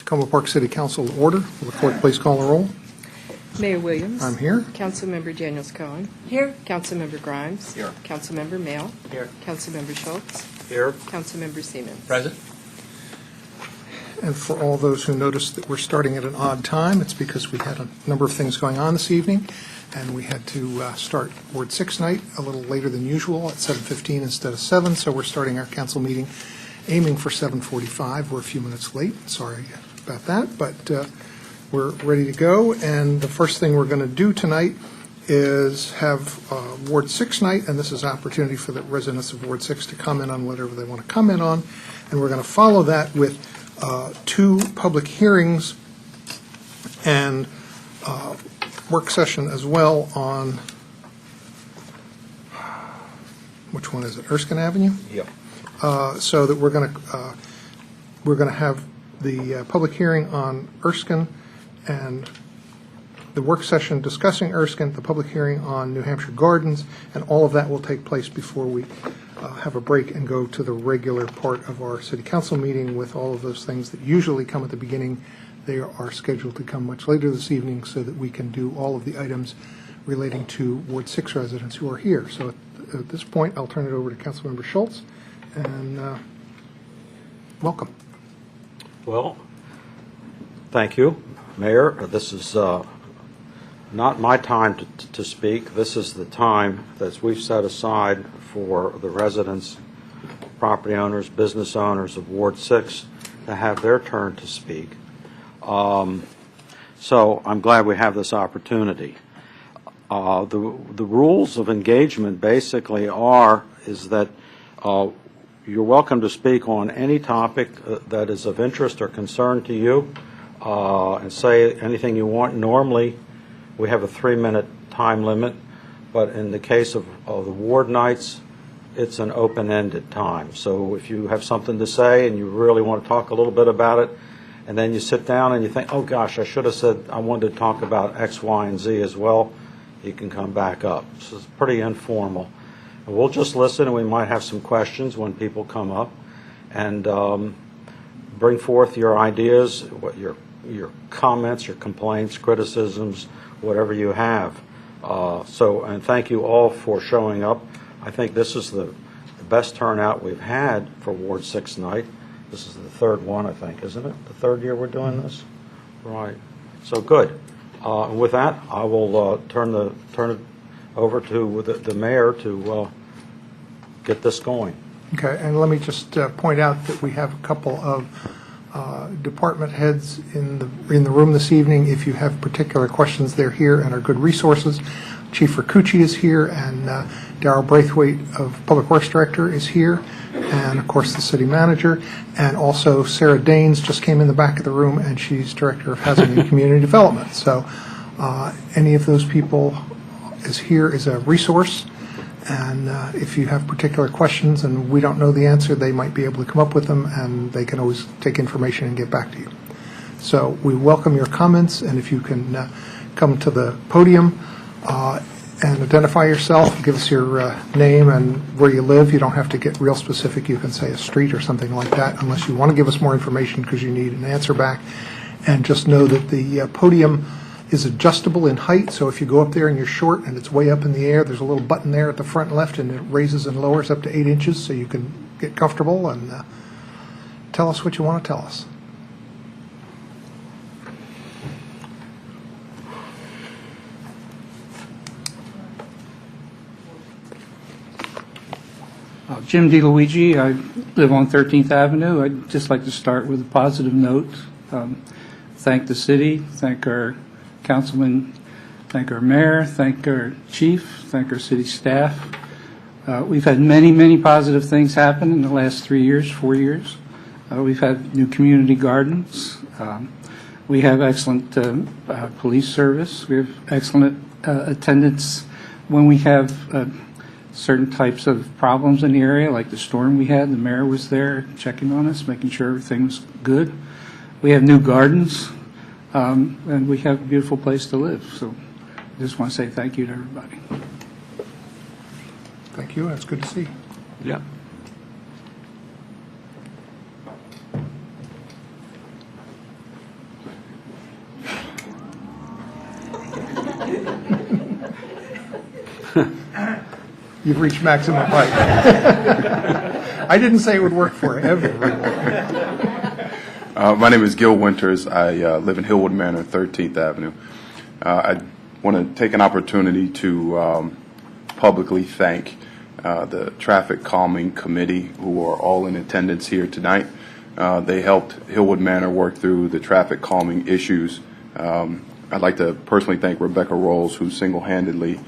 Tacoma Park City Council to order. Will the clerk please call the roll? Mayor Williams. I'm here. Councilmember Daniels Cohen. Here. Councilmember Grimes. Here. Councilmember Mail. Here. Councilmember Schultz. Here. Councilmember Siemens. Present. And for all those who noticed that we're starting at an odd time, it's because we had a number of things going on this evening, and we had to start Ward 6 night a little later than usual at 7:15 instead of 7, so we're starting our council meeting aiming for 7:45. We're a few minutes late. Sorry about that, but we're ready to go. And the first thing we're going to do tonight is have Ward 6 night, and this is an opportunity for the residents of Ward 6 to comment on whatever they want to comment on. And we're going to follow that with two public hearings and work session as well on, which one is it, Erskine Avenue? Yep. So that we're going to have the public hearing on Erskine and the work session discussing Erskine, the public hearing on New Hampshire Gardens, and all of that will take place before we have a break and go to the regular part of our city council meeting with all of those things that usually come at the beginning. They are scheduled to come much later this evening so that we can do all of the items relating to Ward 6 residents who are here. So at this point, I'll turn it over to Councilmember Schultz, and welcome. Well, thank you, Mayor. This is not my time to speak. This is the time that we've set aside for the residents, property owners, business owners of Ward 6 to have their turn to speak. So I'm glad we have this opportunity. The rules of engagement basically is that you're welcome to speak on any topic that is of interest or concern to you and say anything you want. Normally, we have a 3-minute time limit, but in the case of the ward nights, it's an open-ended time. So if you have something to say and you really want to talk a little bit about it, and then you sit down and you think, oh gosh, I should have said I wanted to talk about X, Y, and Z as well, you can come back up. So it's pretty informal. And we'll just listen, and we might have some questions when people come up, and bring forth your ideas, what your comments, your complaints, criticisms, whatever you have. And thank you all for showing up. I think this is the best turnout we've had for Ward 6 night. This is the third one, I think, isn't it? The third year we're doing this? Right. So good. With that, I will turn it over to the mayor to get this going. Okay, and let me just point out that we have a couple of department heads in the room this evening. If you have particular questions, they're here and are good resources. Chief Rakucci is here, and Darrell Braithwaite of Public Works Director is here, and of course the city manager, and also Sarah Daines just came in the back of the room, and she's Director of Housing and Community Development. So any of those people is here is a resource, and if you have particular questions and we don't know the answer, they might be able to come up with them, and they can always take information and get back to you. So we welcome your comments, and if you can come to the podium and identify yourself, give us your name and where you live. You don't have to get real specific. You can say a street or something like that, unless you want to give us more information because you need an answer back. And just know that the podium is adjustable in height, so if you go up there and you're short and it's way up in the air, there's a little button there at the front left, and it raises and lowers up to 8 inches, so you can get comfortable and tell us what you want to tell us. Jim DeLuigi. I live on 13th Avenue. I'd just like to start with a positive note. Thank the city, thank our councilman, thank our mayor, thank our chief, thank our city staff. We've had many, many positive things happen in the last 3 years, 4 years. We've had new community gardens. We have excellent police service. We have excellent attendance when we have certain types of problems in the area, like the storm we had. The mayor was there checking on us, making sure everything was good. We have new gardens, and we have a beautiful place to live. So I just want to say thank you to everybody. Thank you. That's good to see. Yeah. You've reached maximum height. I didn't say it would work for everyone. My name is Gil Winters. I live in Hillwood Manor, 13th Avenue. I want to take an opportunity to publicly thank the Traffic Calming Committee, who are all in attendance here tonight. They helped Hillwood Manor work through the traffic calming issues. I'd like to personally thank Rebecca Rolls, who single-handedly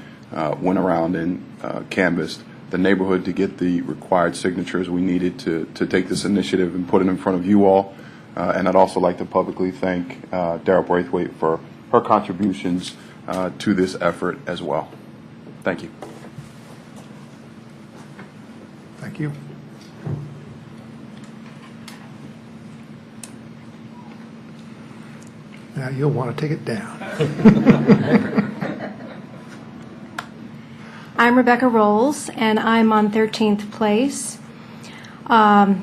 went around and canvassed the neighborhood to get the required signatures we needed to take this initiative and put it in front of you all. And I'd also like to publicly thank Darrell Braithwaite for her contributions to this effort as well. Thank you. Thank you. Now you'll want to take it down. I'm Rebecca Rolls, and I'm on 13th Place. I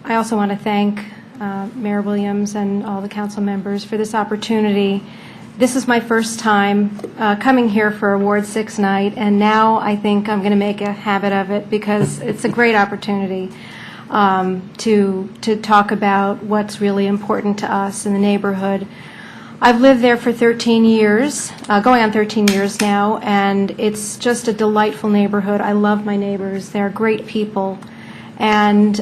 also want to thank Mayor Williams and all the council members for this opportunity. This is my first time coming here for Award 6 night, and now I think I'm going to make a habit of it because it's a great opportunity to talk about what's really important to us in the neighborhood. I've lived there for 13 years, going on 13 years now, and it's just a delightful neighborhood. I love my neighbors. They're great people. And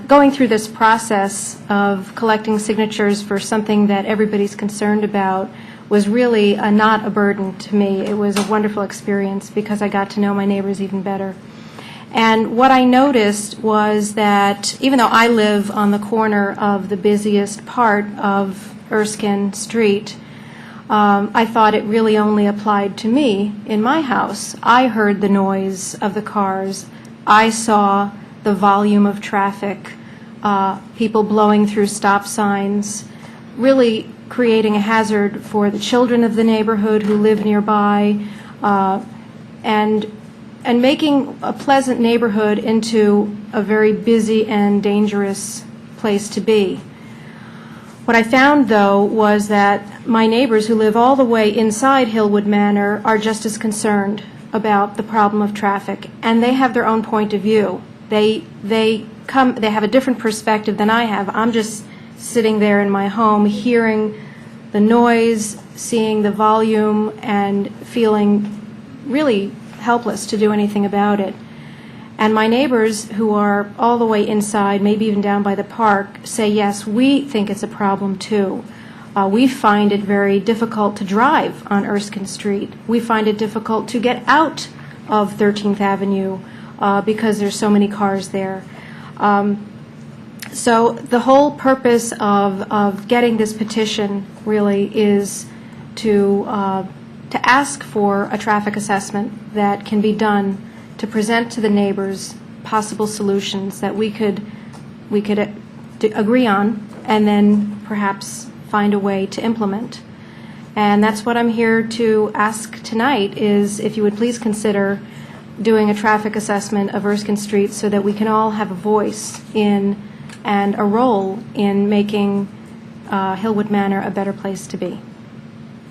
going through this process of collecting signatures for something that everybody's concerned about was really not a burden to me. It was a wonderful experience because I got to know my neighbors even better. And what I noticed was that even though I live on the corner of the busiest part of Erskine Street, I thought it really only applied to me in my house. I heard the noise of the cars. I saw the volume of traffic, people blowing through stop signs, really creating a hazard for the children of the neighborhood who live nearby, and making a pleasant neighborhood into a very busy and dangerous place to be. What I found, though, was that my neighbors who live all the way inside Hillwood Manor are just as concerned about the problem of traffic, and they have their own point of view. They have a different perspective than I have. I'm just sitting there in my home, hearing the noise, seeing the volume, and feeling really helpless to do anything about it. And my neighbors, who are all the way inside, maybe even down by the park, say, yes, we think it's a problem too. We find it very difficult to drive on Erskine Street. We find it difficult to get out of 13th Avenue because there's so many cars there. So the whole purpose of getting this petition really is to ask for a traffic assessment that can be done to present to the neighbors possible solutions that we could agree on and then perhaps find a way to implement. And that's what I'm here to ask tonight, is if you would please consider doing a traffic assessment of Erskine Street so that we can all have a voice in and a role in making Hillwood Manor a better place to be.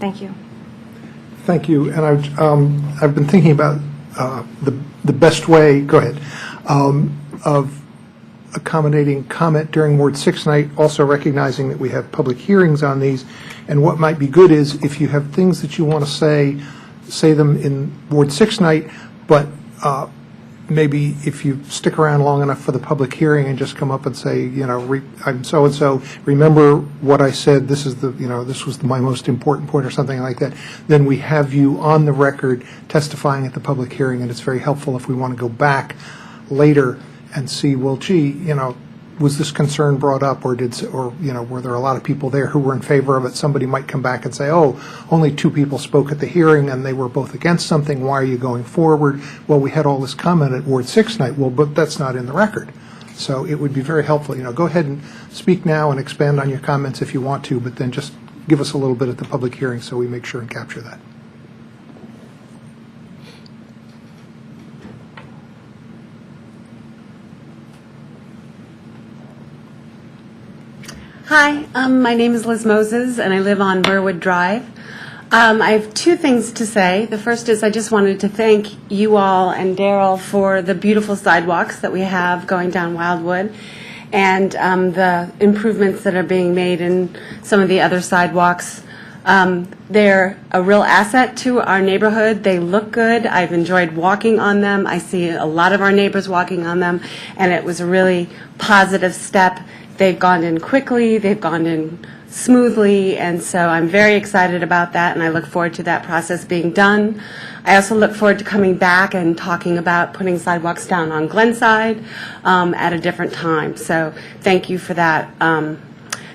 Thank you. Thank you. And I've been thinking about the best way, go ahead, of accommodating comment during Ward 6 night, also recognizing that we have public hearings on these. And what might be good is if you have things that you want to say them in Ward 6 night, but maybe if you stick around long enough for the public hearing and just come up and say, you know, I'm so-and-so, remember what I said, this is this was my most important point or something like that, then we have you on the record testifying at the public hearing, and it's very helpful if we want to go back later and see, well, gee, was this concern brought up, or were there a lot of people there who were in favor of it? Somebody might come back and say, oh, only 2 people spoke at the hearing and they were both against something. Why are you going forward? Well, we had all this comment at Ward 6 night. Well, but that's not in the record. So it would be very helpful. Go ahead and speak now and expand on your comments if you want to, but then just give us a little bit at the public hearing so we make sure and capture that. Hi, my name is Liz Moses, and I live on Burwood Drive. I have two things to say. The first is I just wanted to thank you all and Daryl for the beautiful sidewalks that we have going down Wildwood and the improvements that are being made in some of the other sidewalks. They're a real asset to our neighborhood. They look good. I've enjoyed walking on them. I see a lot of our neighbors walking on them, and it was a really positive step. They've gone in quickly. They've gone in smoothly, and so I'm very excited about that, and I look forward to that process being done. I also look forward to coming back and talking about putting sidewalks down on Glenside at a different time. So thank you for that.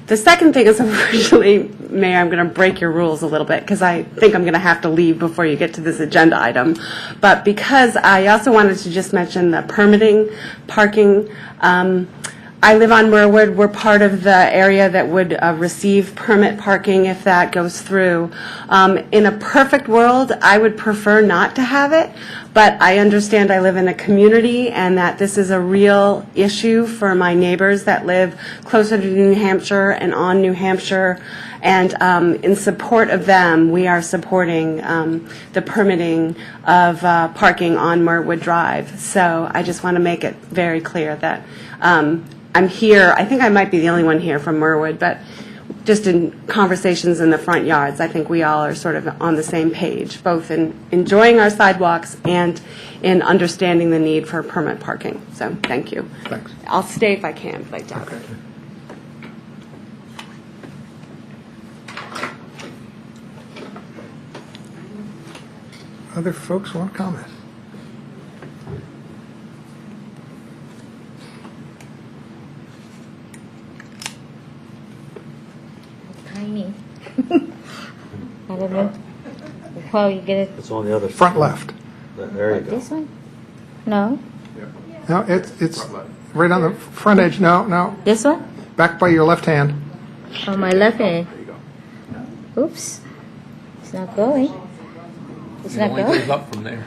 The second thing is, unfortunately, Mayor, I'm going to break your rules a little bit because I think I'm going to have to leave before you get to this agenda item. But because I also wanted to just mention the permitting, parking. I live on Merwood. We're part of the area that would receive permit parking if that goes through. In a perfect world, I would prefer not to have it, but I understand I live in a community and that this is a real issue for my neighbors that live closer to New Hampshire and on New Hampshire. And in support of them, we are supporting the permitting of parking on Merwood Drive. So I just want to make it very clear that I'm here. I think I might be the only one here from Merwood, but just in conversations in the front yards, I think we all are sort of on the same page, both in enjoying our sidewalks and in understanding the need for permit parking. So thank you. Thanks. I'll stay if I can, but I doubt it. Other folks want to comment? Tiny. I don't know how you get it. It's on the other Front side. left. There you go. This one? No. No, it's right on the front edge. No, This one? back by your left hand. On my left hand. Oops. It's not going. It's not going. up from there.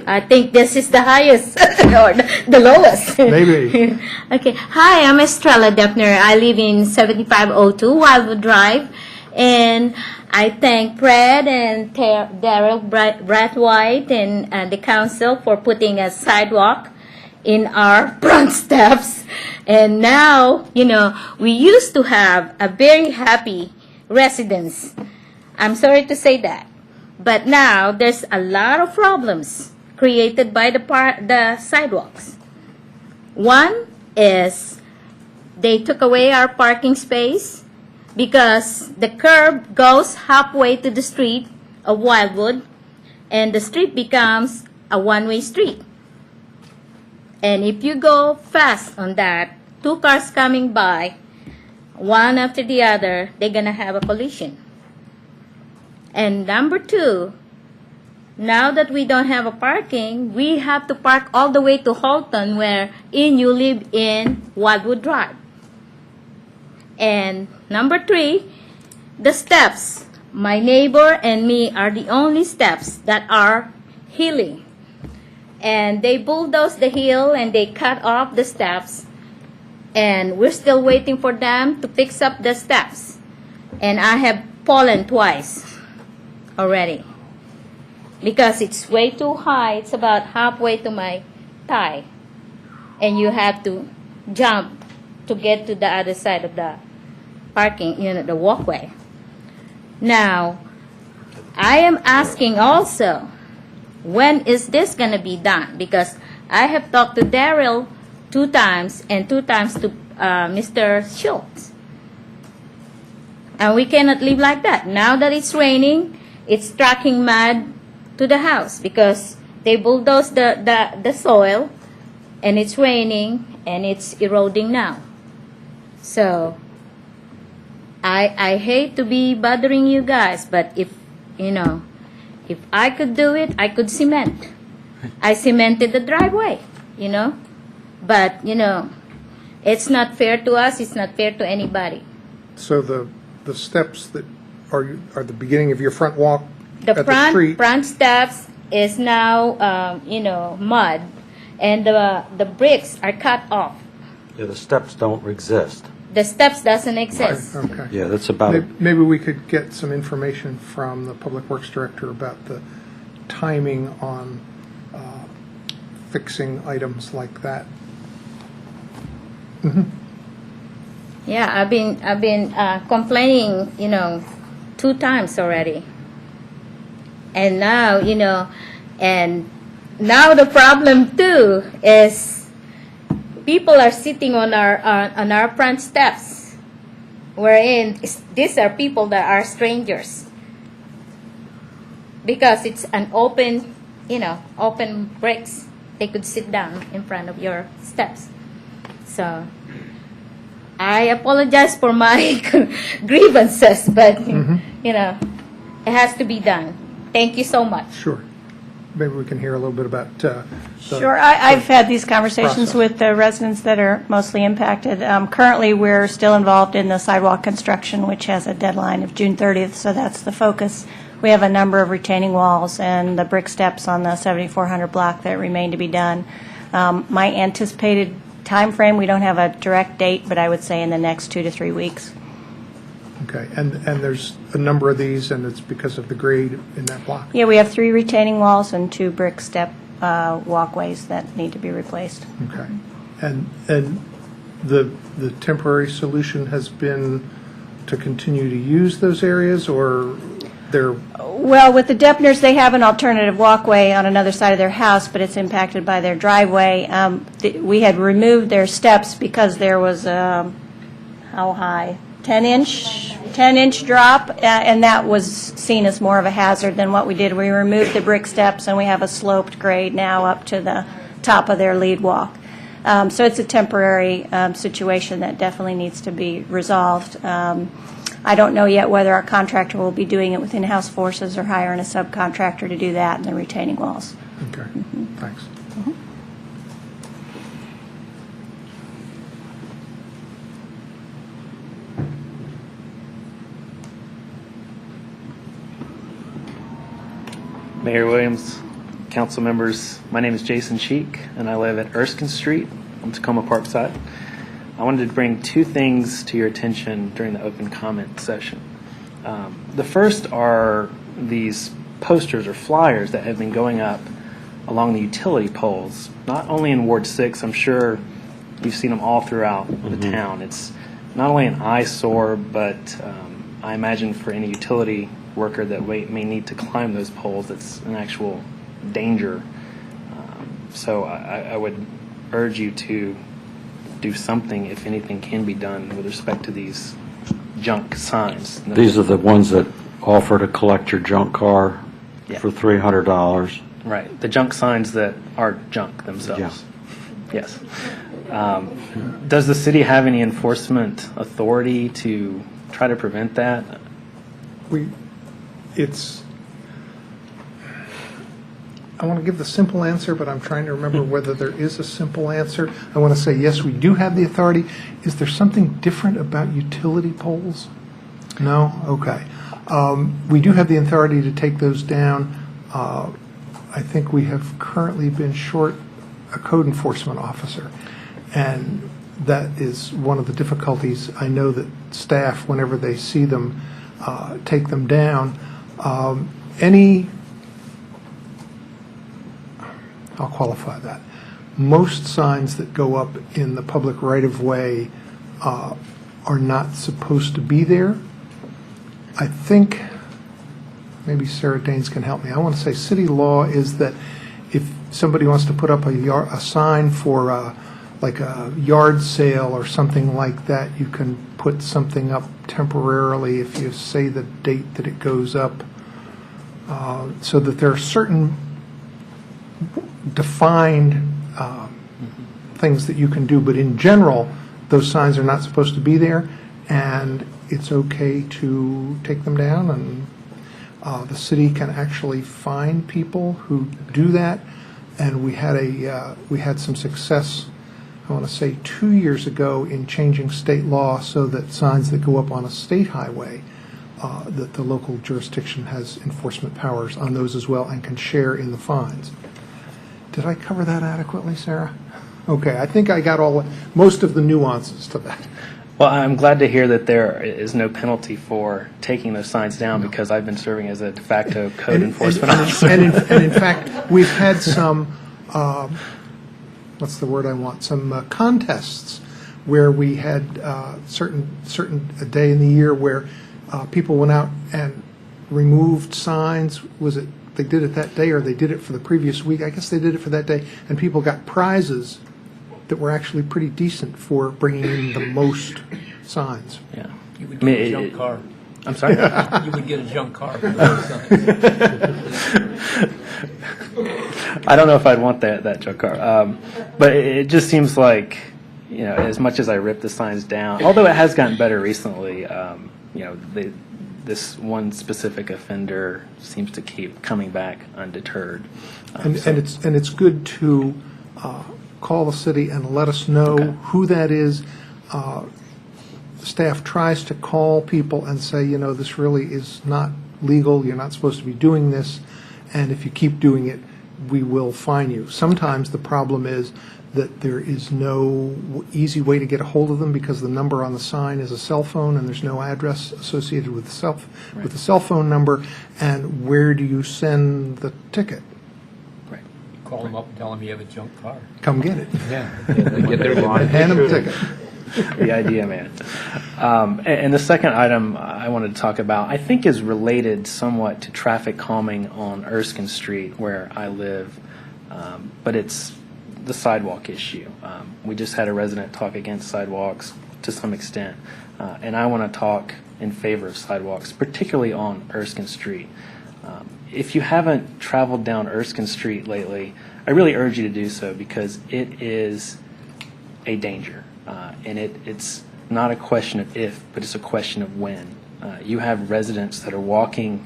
I think this is the highest or the lowest. Maybe. Okay. Hi, I'm Estrella Defner. I live in 7502 Wildwood Drive. And I thank Fred and Daryl Brathwaite and the council for putting a sidewalk in our front steps. And now, we used to have a very happy residents. I'm sorry to say that. But now there's a lot of problems created by the sidewalks. One is they took away our parking space because the curb goes halfway to the street of Wildwood and the street becomes a one-way street. And if you go fast on that, two cars coming by, one after the other, they're gonna have a collision. And number two, now that we don't have a parking, we have to park all the way to Halton, where you live in Wildwood Drive. And number three, the steps. My neighbor and me are the only steps that are healing. And they bulldoze the hill and they cut off the steps. And we're still waiting for them to fix up the steps. And I have fallen twice already because it's way too high. It's about halfway to my thigh, and you have to jump to get to the other side of the parking, the walkway. Now, I am asking also, when is this going to be done? Because I have talked to Daryl 2 times and 2 times to Mr. Schultz. And we cannot live like that. Now that it's raining, it's tracking mud to the house because they bulldoze the soil, and it's raining and it's eroding now. So I hate to be bothering you guys, but if I could do it, I could cement. I cemented the driveway, but it's not fair to us. It's not fair to anybody. So the steps that are the beginning of your front walk The at the street. front steps is now, mud, and the bricks are cut off. Yeah, the steps don't exist. The steps doesn't exist. Okay. Yeah, that's about it. Maybe we could get some information from the Public Works Director about the timing on fixing items like that. Yeah, I've been complaining, 2 times already. And now, and now the problem too is people are sitting on our front steps, wherein these are people that are strangers. Because it's an open bricks. They could sit down in front of your steps. So I apologize for my grievances, but it has to be done. Thank you so much. Sure. Maybe we can hear a little bit about the Sure. I've had these conversations process. with the residents that are mostly impacted. Currently, we're still involved in the sidewalk construction, which has a deadline of June 30th, so that's the focus. We have a number of retaining walls and the brick steps on the 7400 block that remain to be done. My anticipated time frame, we don't have a direct date, but I would say in the next 2 to 3 weeks. Okay, and there's a number of these, and it's because of the grade in that block? Yeah, we have 3 retaining walls and 2 brick step walkways that need to be replaced. Okay. And the temporary solution has been to continue to use those areas, or they're... Well, with the Deppners, they have an alternative walkway on another side of their house, but it's impacted by their driveway. We had removed their steps because there was a, how high? 10-inch drop, and that was seen as more of a hazard than what we did. We removed the brick steps, and we have a sloped grade now up to the top of their lead walk. So it's a temporary situation that definitely needs to be resolved. I don't know yet whether our contractor will be doing it with in-house forces or hiring a subcontractor to do that in the retaining walls. Okay, thanks. Mayor Williams, council members, my name is Jason Cheek, and I live at Erskine Street on Tacoma Parkside. I wanted to bring 2 things to your attention during the open comment session. The first are these posters or flyers that have been going up along the utility poles, not only in Ward 6, I'm sure you've seen them all throughout the town. It's not only an eyesore, but I imagine for any utility worker that may need to climb those poles, it's an actual danger. So I would urge you to do something, if anything can be done, with respect to these junk signs. These are the ones that offer to collect your junk car Yeah. for $300. Right, the junk signs that are junk themselves. Yes. Does the city have any enforcement authority to try to prevent that? I want to give the simple answer, but I'm trying to remember whether there is a simple answer. I want to say, yes, we do have the authority. Is there something different about utility poles? No? Okay. We do have the authority to take those down. I think we have currently been short a code enforcement officer, and that is one of the difficulties. I know that staff, whenever they see them, take them down. I'll qualify that. Most signs that go up in the public right-of-way are not supposed to be there. I think, maybe Sarah Daines can help me. I want to say city law is that if somebody wants to put up a sign for like a yard sale or something like that, you can put something up temporarily if you say the date that it goes up, so that there are certain defined things that you can do, but in general, those signs are not supposed to be there, and it's okay to take them down, and the city can actually fine people who do that, and we had some success, I want to say 2 years ago, in changing state law so that signs that go up on a state highway, that the local jurisdiction has enforcement powers on those as well and can share in the fines. Did I cover that adequately, Sarah? Okay, I think I got most of the nuances to that. Well, I'm glad to hear that there is no penalty for taking those signs down because I've been serving as a de facto code enforcement officer. And in fact, we've had some, what's the word I want, some contests where we had certain a day in the year where people went out and removed signs. Was it they did it that day or they did it for the previous week? I guess they did it for that day, and people got prizes that were actually pretty decent for bringing in the most signs. Yeah. You would get a junk car. I'm sorry? You would get a junk car. For those signs. I don't know if I'd want that junk car. But it just seems like, as much as I rip the signs down, although it has gotten better recently, this one specific offender seems to keep coming back undeterred. And it's good to call the city and let us know who that is. Staff tries to call people and say, this really is not legal. You're not supposed to be doing this. And if you keep doing it, we will fine you. Sometimes the problem is that there is no easy way to get a hold of them because the number on the sign is a cell phone and there's no address associated with the cell phone number. And where do you send the ticket? Right. Call them up and tell them you have a junk car. Come get it. Yeah. They get their And hand them a ticket. The idea, man. And the second item I wanted to talk about, I think, is related somewhat to traffic calming on Erskine Street, where I live, but it's the sidewalk issue. We just had a resident talk against sidewalks to some extent, and I want to talk in favor of sidewalks, particularly on Erskine Street. If you haven't traveled down Erskine Street lately, I really urge you to do so because it is a danger. And it's not a question of if, but it's a question of when. You have residents that are walking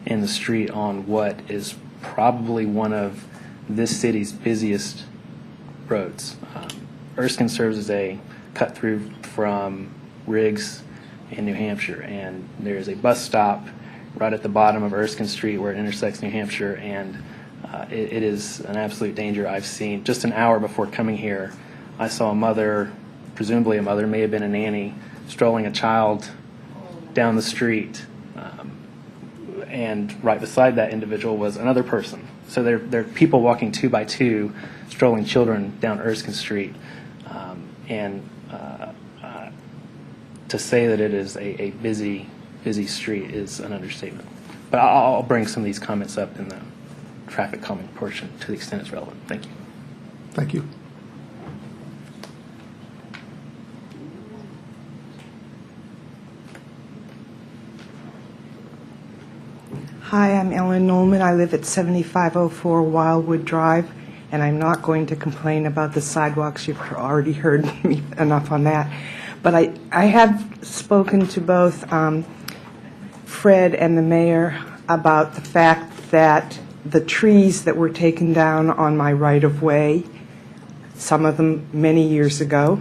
in the street on what is probably one of this city's busiest roads. Erskine serves as a cut through from Riggs in New Hampshire, and there's a bus stop right at the bottom of Erskine Street where it intersects New Hampshire, and it is an absolute danger. I've seen, just an hour before coming here, I saw a mother, presumably a mother, may have been a nanny, strolling a child down the street, and right beside that individual was another person. So there are people walking 2 by 2, strolling children down Erskine Street, and to say that it is a busy street is an understatement. But I'll bring some of these comments up in the traffic calming portion to the extent it's relevant. Thank you. Thank you. Hi, I'm Ellen Nolman. I live at 7504 Wildwood Drive, and I'm not going to complain about the sidewalks. You've already heard me enough on that. But I have spoken to both Fred and the mayor about the fact that the trees that were taken down on my right-of-way, some of them many years ago,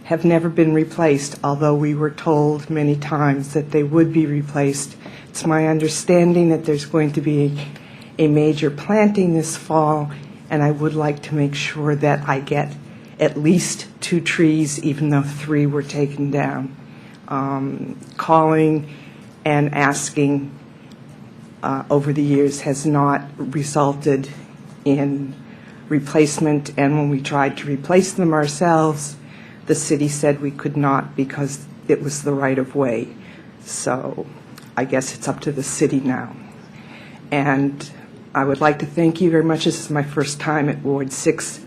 have never been replaced, although we were told many times that they would be replaced. It's my understanding that there's going to be a major planting this fall, and I would like to make sure that I get at least 2 trees, even though 3 were taken down. Calling and asking over the years has not resulted in replacement, and when we tried to replace them ourselves, the city said we could not because it was the right-of-way. So I guess it's up to the city now. And I would like to thank you very much. This is my first time at Ward 6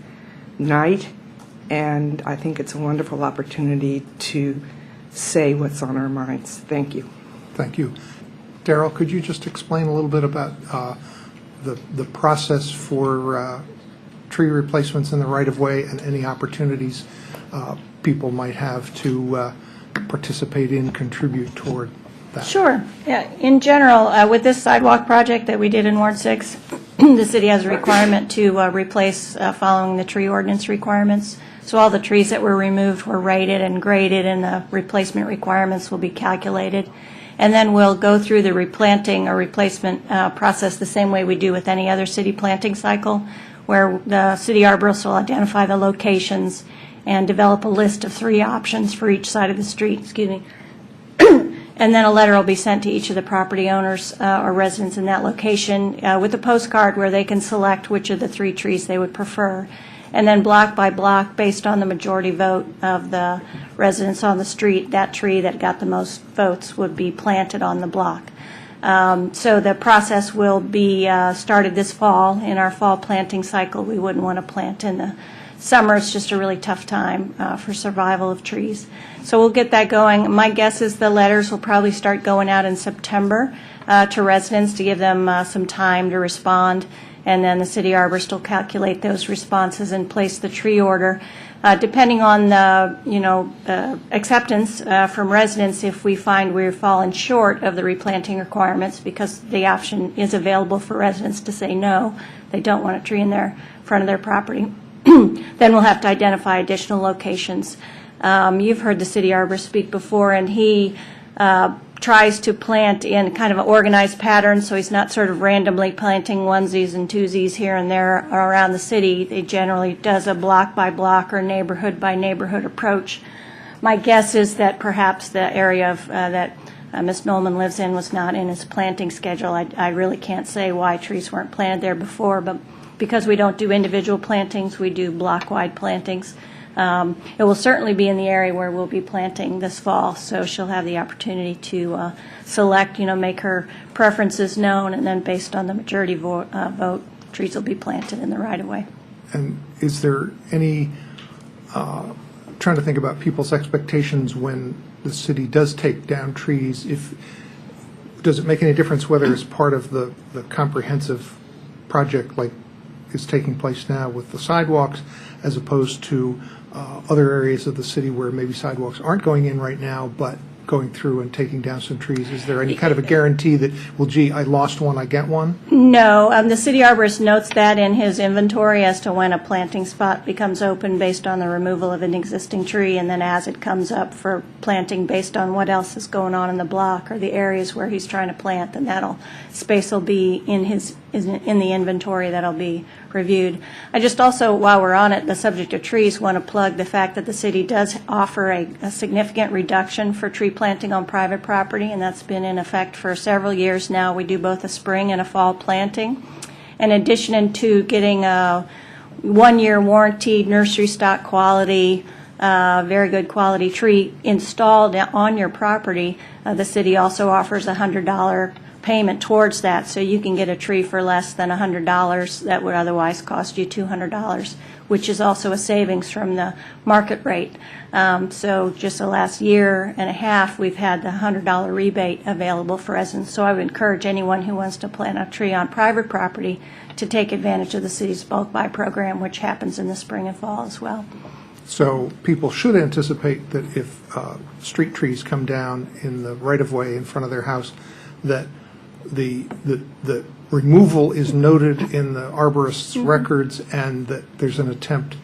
night, and I think it's a wonderful opportunity to say what's on our minds. Thank you. Thank you. Darrell, could you just explain a little bit about the process for tree replacements in the right-of-way and any opportunities people might have to participate in, contribute toward that? Sure. Yeah. In general, with this sidewalk project that we did in Ward 6, the city has a requirement to replace following the tree ordinance requirements. So all the trees that were removed were rated and graded, and the replacement requirements will be calculated. And then we'll go through the replanting or replacement process the same way we do with any other city planting cycle, where the city arborist will identify the locations and develop a list of 3 options for each side of the street, excuse me. And then a letter will be sent to each of the property owners or residents in that location with a postcard where they can select which of the 3 trees they would prefer. And then block by block, based on the majority vote of the residents on the street, that tree that got the most votes would be planted on the block. So the process will be started this fall in our fall planting cycle. We wouldn't want to plant in the summer. It's just a really tough time for survival of trees. So we'll get that going. My guess is the letters will probably start going out in September to residents to give them some time to respond. And then the city arborist will calculate those responses and place the tree order. Depending on the acceptance from residents, if we find we're falling short of the replanting requirements, because the option is available for residents to say no, they don't want a tree in their front of their property, then we'll have to identify additional locations. You've heard the city arborist speak before, and he tries to plant in kind of an organized pattern, so he's not sort of randomly planting onesies and twosies here and there around the city. He generally does a block by block or neighborhood by neighborhood approach. My guess is that perhaps the area of, that Ms. Nolman lives in was not in his planting schedule. I really can't say why trees weren't planted there before, but because we don't do individual plantings, we do block-wide plantings. It will certainly be in the area where we'll be planting this fall, so she'll have the opportunity to select, make her preferences known, and then based on the majority vote, trees will be planted in the right-of-way. And is there any, trying to think about people's expectations when the city does take down trees, does it make any difference whether it's part of the comprehensive project like is taking place now with the sidewalks, as opposed to other areas of the city where maybe sidewalks aren't going in right now, but going through and taking down some trees? Is there any kind of a guarantee that, well, gee, I lost one, I get one? No. The city arborist notes that in his inventory as to when a planting spot becomes open based on the removal of an existing tree, and then as it comes up for planting based on what else is going on in the block or the areas where he's trying to plant, then space will be in the inventory that'll be reviewed. I just also, while we're on it, the subject of trees, want to plug the fact that the city does offer a significant reduction for tree planting on private property, and that's been in effect for several years now. We do both a spring and a fall planting. In addition to getting a 1-year warranted nursery stock quality, very good quality tree installed on your property, the city also offers a $100 payment towards that, so you can get a tree for less than $100 that would otherwise cost you $200, which is also a savings from the market rate. So just the last year and a half, we've had the $100 rebate available for residents. So I would encourage anyone who wants to plant a tree on private property to take advantage of the city's bulk buy program, which happens in the spring and fall as well. So people should anticipate that if street trees come down in the right-of-way in front of their house, that the removal is noted in the arborist's records, and that there's an attempt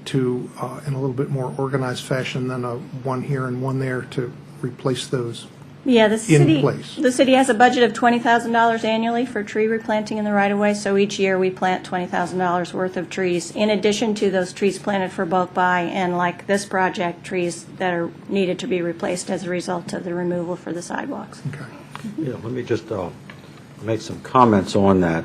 to, in a little bit more organized fashion than a one here and one there, to replace those Yeah, the in place. The city has a budget of $20,000 annually for tree replanting in the right-of-way, so each year we plant $20,000 worth of trees, in addition to those trees planted for bulk buy, and like this project, trees that are needed to be replaced as a result of the removal for the sidewalks. Okay. Yeah, let me just make some comments on that.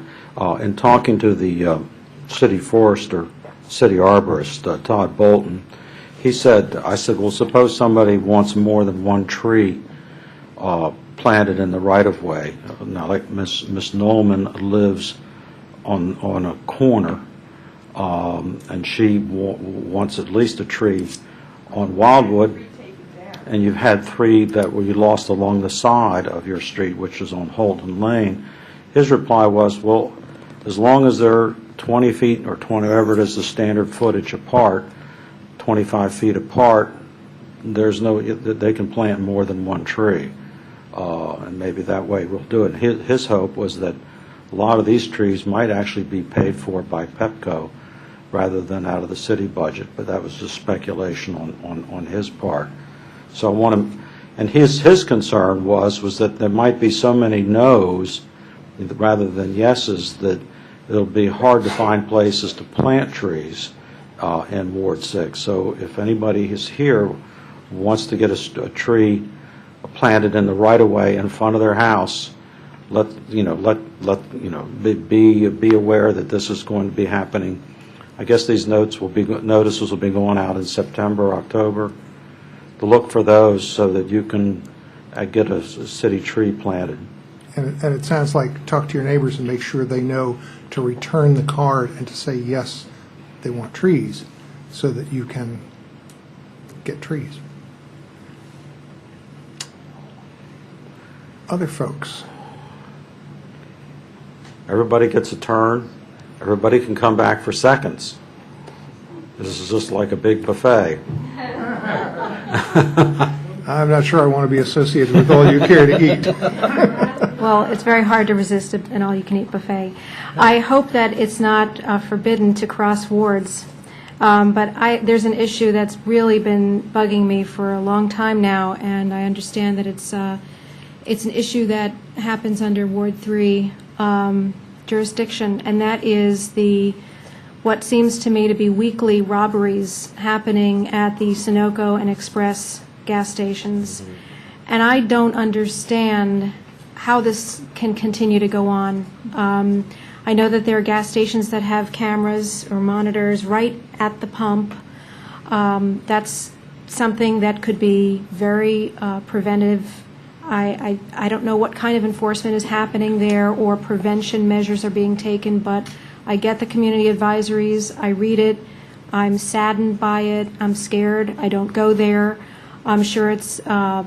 In talking to the city forester, city arborist, Todd Bolton, I said, well, suppose somebody wants more than one tree planted in the right-of-way. Now, like Miss Nolman lives on a corner, and she wants at least a tree on Wildwood, and you've had 3 that were you lost along the side of your street, which is on Holton Lane. His reply was, well, as long as they're 20 feet or 20, whatever it is, the standard footage apart, 25 feet apart, they can plant more than one tree. And maybe that way we'll do it. His hope was that a lot of these trees might actually be paid for by Pepco rather than out of the city budget, but that was just speculation on his part. So I want to, and his concern was that there might be so many no's rather than yeses that it'll be hard to find places to plant trees. in Ward 6. So if anybody is here wants to get a tree planted in the right-of-way in front of their house, be aware that this is going to be happening. I guess these notices will be going out in September, October. To look for those so that you can get a city tree planted. And it sounds like talk to your neighbors and make sure they know to return the card and to say, yes, they want trees, so that you can get trees. Other folks? Everybody gets a turn. Everybody can come back for seconds. This is just like a big buffet. I'm not sure I want to be associated with all you care to eat. Well, it's very hard to resist an all-you-can-eat buffet. I hope that it's not forbidden to cross wards, but there's an issue that's really been bugging me for a long time now, and I understand that it's an issue that happens under Ward 3 jurisdiction, and that is what seems to me to be weekly robberies happening at the Sunoco and Express gas stations. And I don't understand how this can continue to go on. I know that there are gas stations that have cameras or monitors right at the pump. That's something that could be very preventive. I don't know what kind of enforcement is happening there or prevention measures are being taken, but I get the community advisories. I read it. I'm saddened by it. I'm scared. I don't go there. I'm sure it's a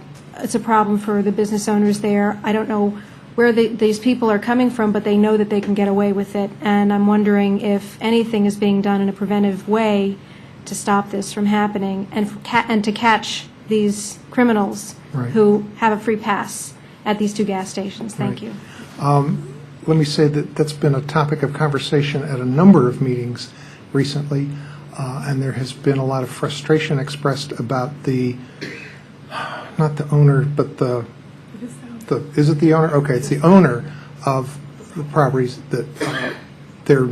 problem for the business owners there. I don't know where these people are coming from, but they know that they can get away with it. And I'm wondering if anything is being done in a preventive way to stop this from happening and to catch these criminals who have a free pass at these two gas stations. Thank you. Let me say that that's been a topic of conversation at a number of meetings recently, and there has been a lot of frustration expressed about not the owner, but is it the owner? Okay, it's the owner of the properties that they're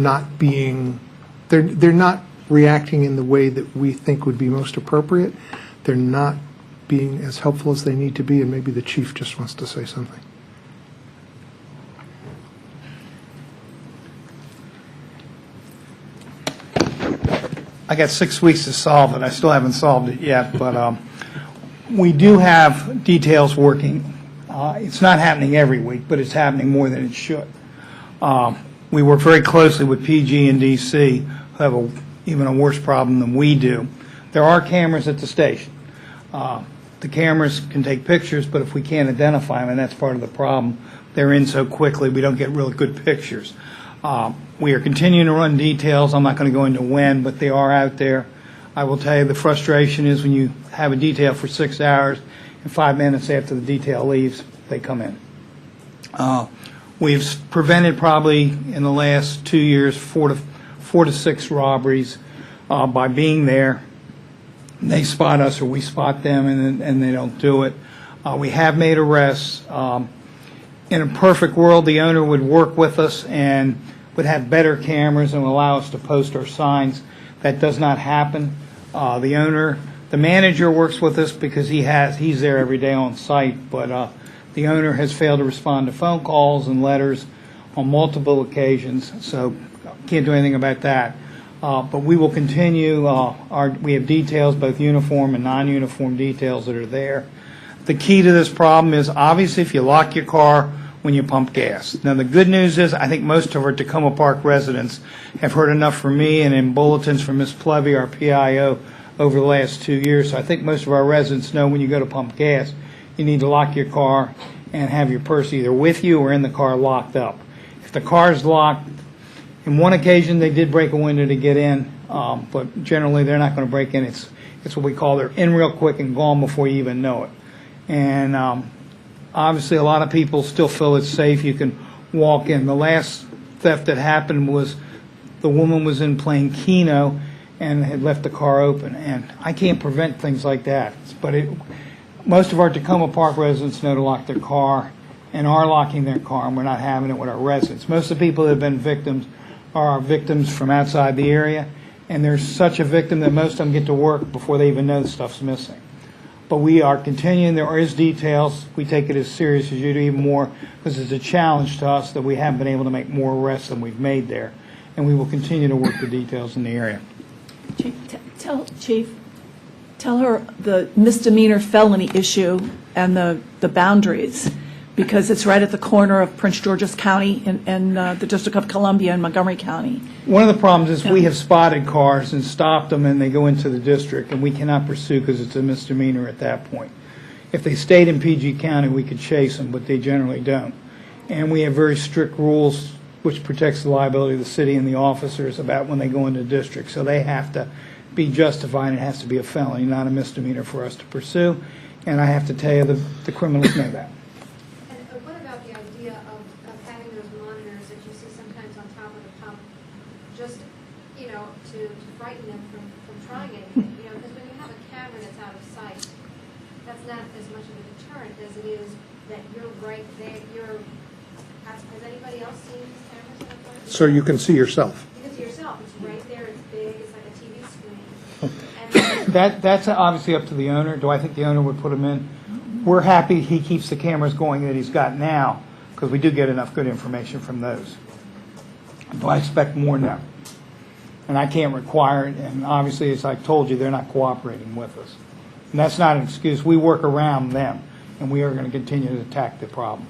not reacting in the way that we think would be most appropriate. They're not being as helpful as they need to be, and maybe the chief just wants to say something. I got 6 weeks to solve it. I still haven't solved it yet, but we do have details working. It's not happening every week, but it's happening more than it should. We work very closely with PG and DC, who have even a worse problem than we do. There are cameras at the station. The cameras can take pictures, but if we can't identify them, and that's part of the problem, they're in so quickly we don't get really good pictures. We are continuing to run details. I'm not going to go into when, but they are out there. I will tell you the frustration is when you have a detail for 6 hours and 5 minutes after the detail leaves, they come in. We've prevented probably in the last 2 years 4 to 6 robberies by being there. They spot us or we spot them and they don't do it. We have made arrests. In a perfect world, the owner would work with us and would have better cameras and would allow us to post our signs. That does not happen. The manager works with us because he's there every day on site, but the owner has failed to respond to phone calls and letters on multiple occasions, so can't do anything about that. But we will continue. We have details, both uniform and non-uniform details that are there. The key to this problem is obviously if you lock your car when you pump gas. Now the good news is I think most of our Tacoma Park residents have heard enough from me and in bulletins from Ms. Plevy, our PIO, over the last 2 years. So I think most of our residents know when you go to pump gas, you need to lock your car and have your purse either with you or in the car locked up. If the car is locked, in one occasion they did break a window to get in, but generally they're not going to break in. It's what we call they're in real quick and gone before you even know it. And obviously a lot of people still feel it's safe. You can walk in. The last theft that happened was the woman was in playing Keno and had left the car open. And I can't prevent things like that. But most of our Tacoma Park residents know to lock their car and are locking their car, and we're not having it with our residents. Most of the people that have been victims are victims from outside the area, and there's such a victim that most of them get to work before they even know the stuff's missing. But we are continuing. There is details. We take it as serious as you do, even more, because it's a challenge to us that we haven't been able to make more arrests than we've made there. And we will continue to work the details in the area. Chief, tell her the misdemeanor felony issue and the boundaries, because it's right at the corner of Prince George's County and the District of Columbia and Montgomery County. One of the problems is we have spotted cars and stopped them, and they go into the district, and we cannot pursue because it's a misdemeanor at that point. If they stayed in PG County, we could chase them, but they generally don't. And we have very strict rules which protects the liability of the city and the officers about when they go into the district. So they have to be justified. It has to be a felony, not a misdemeanor for us to pursue. And I have to tell you, the criminals know that. And what about the idea of having those monitors that you see sometimes on top of the pump, just, to frighten them from trying anything? Because when you have a camera that's out of sight, that's not as much of a deterrent as it is that you're right there. Has anybody else seen these cameras that are going? So you can see yourself. You can see yourself. It's right there. It's big. It's like a TV screen. That's obviously up to the owner. Do I think the owner would put them in? We're happy he keeps the cameras going that he's got now, because we do get enough good information from those. Do I expect more? No. And I can't require it, and obviously, as I told you, they're not cooperating with us. And that's not an excuse. We work around them, and we are going to continue to attack the problem.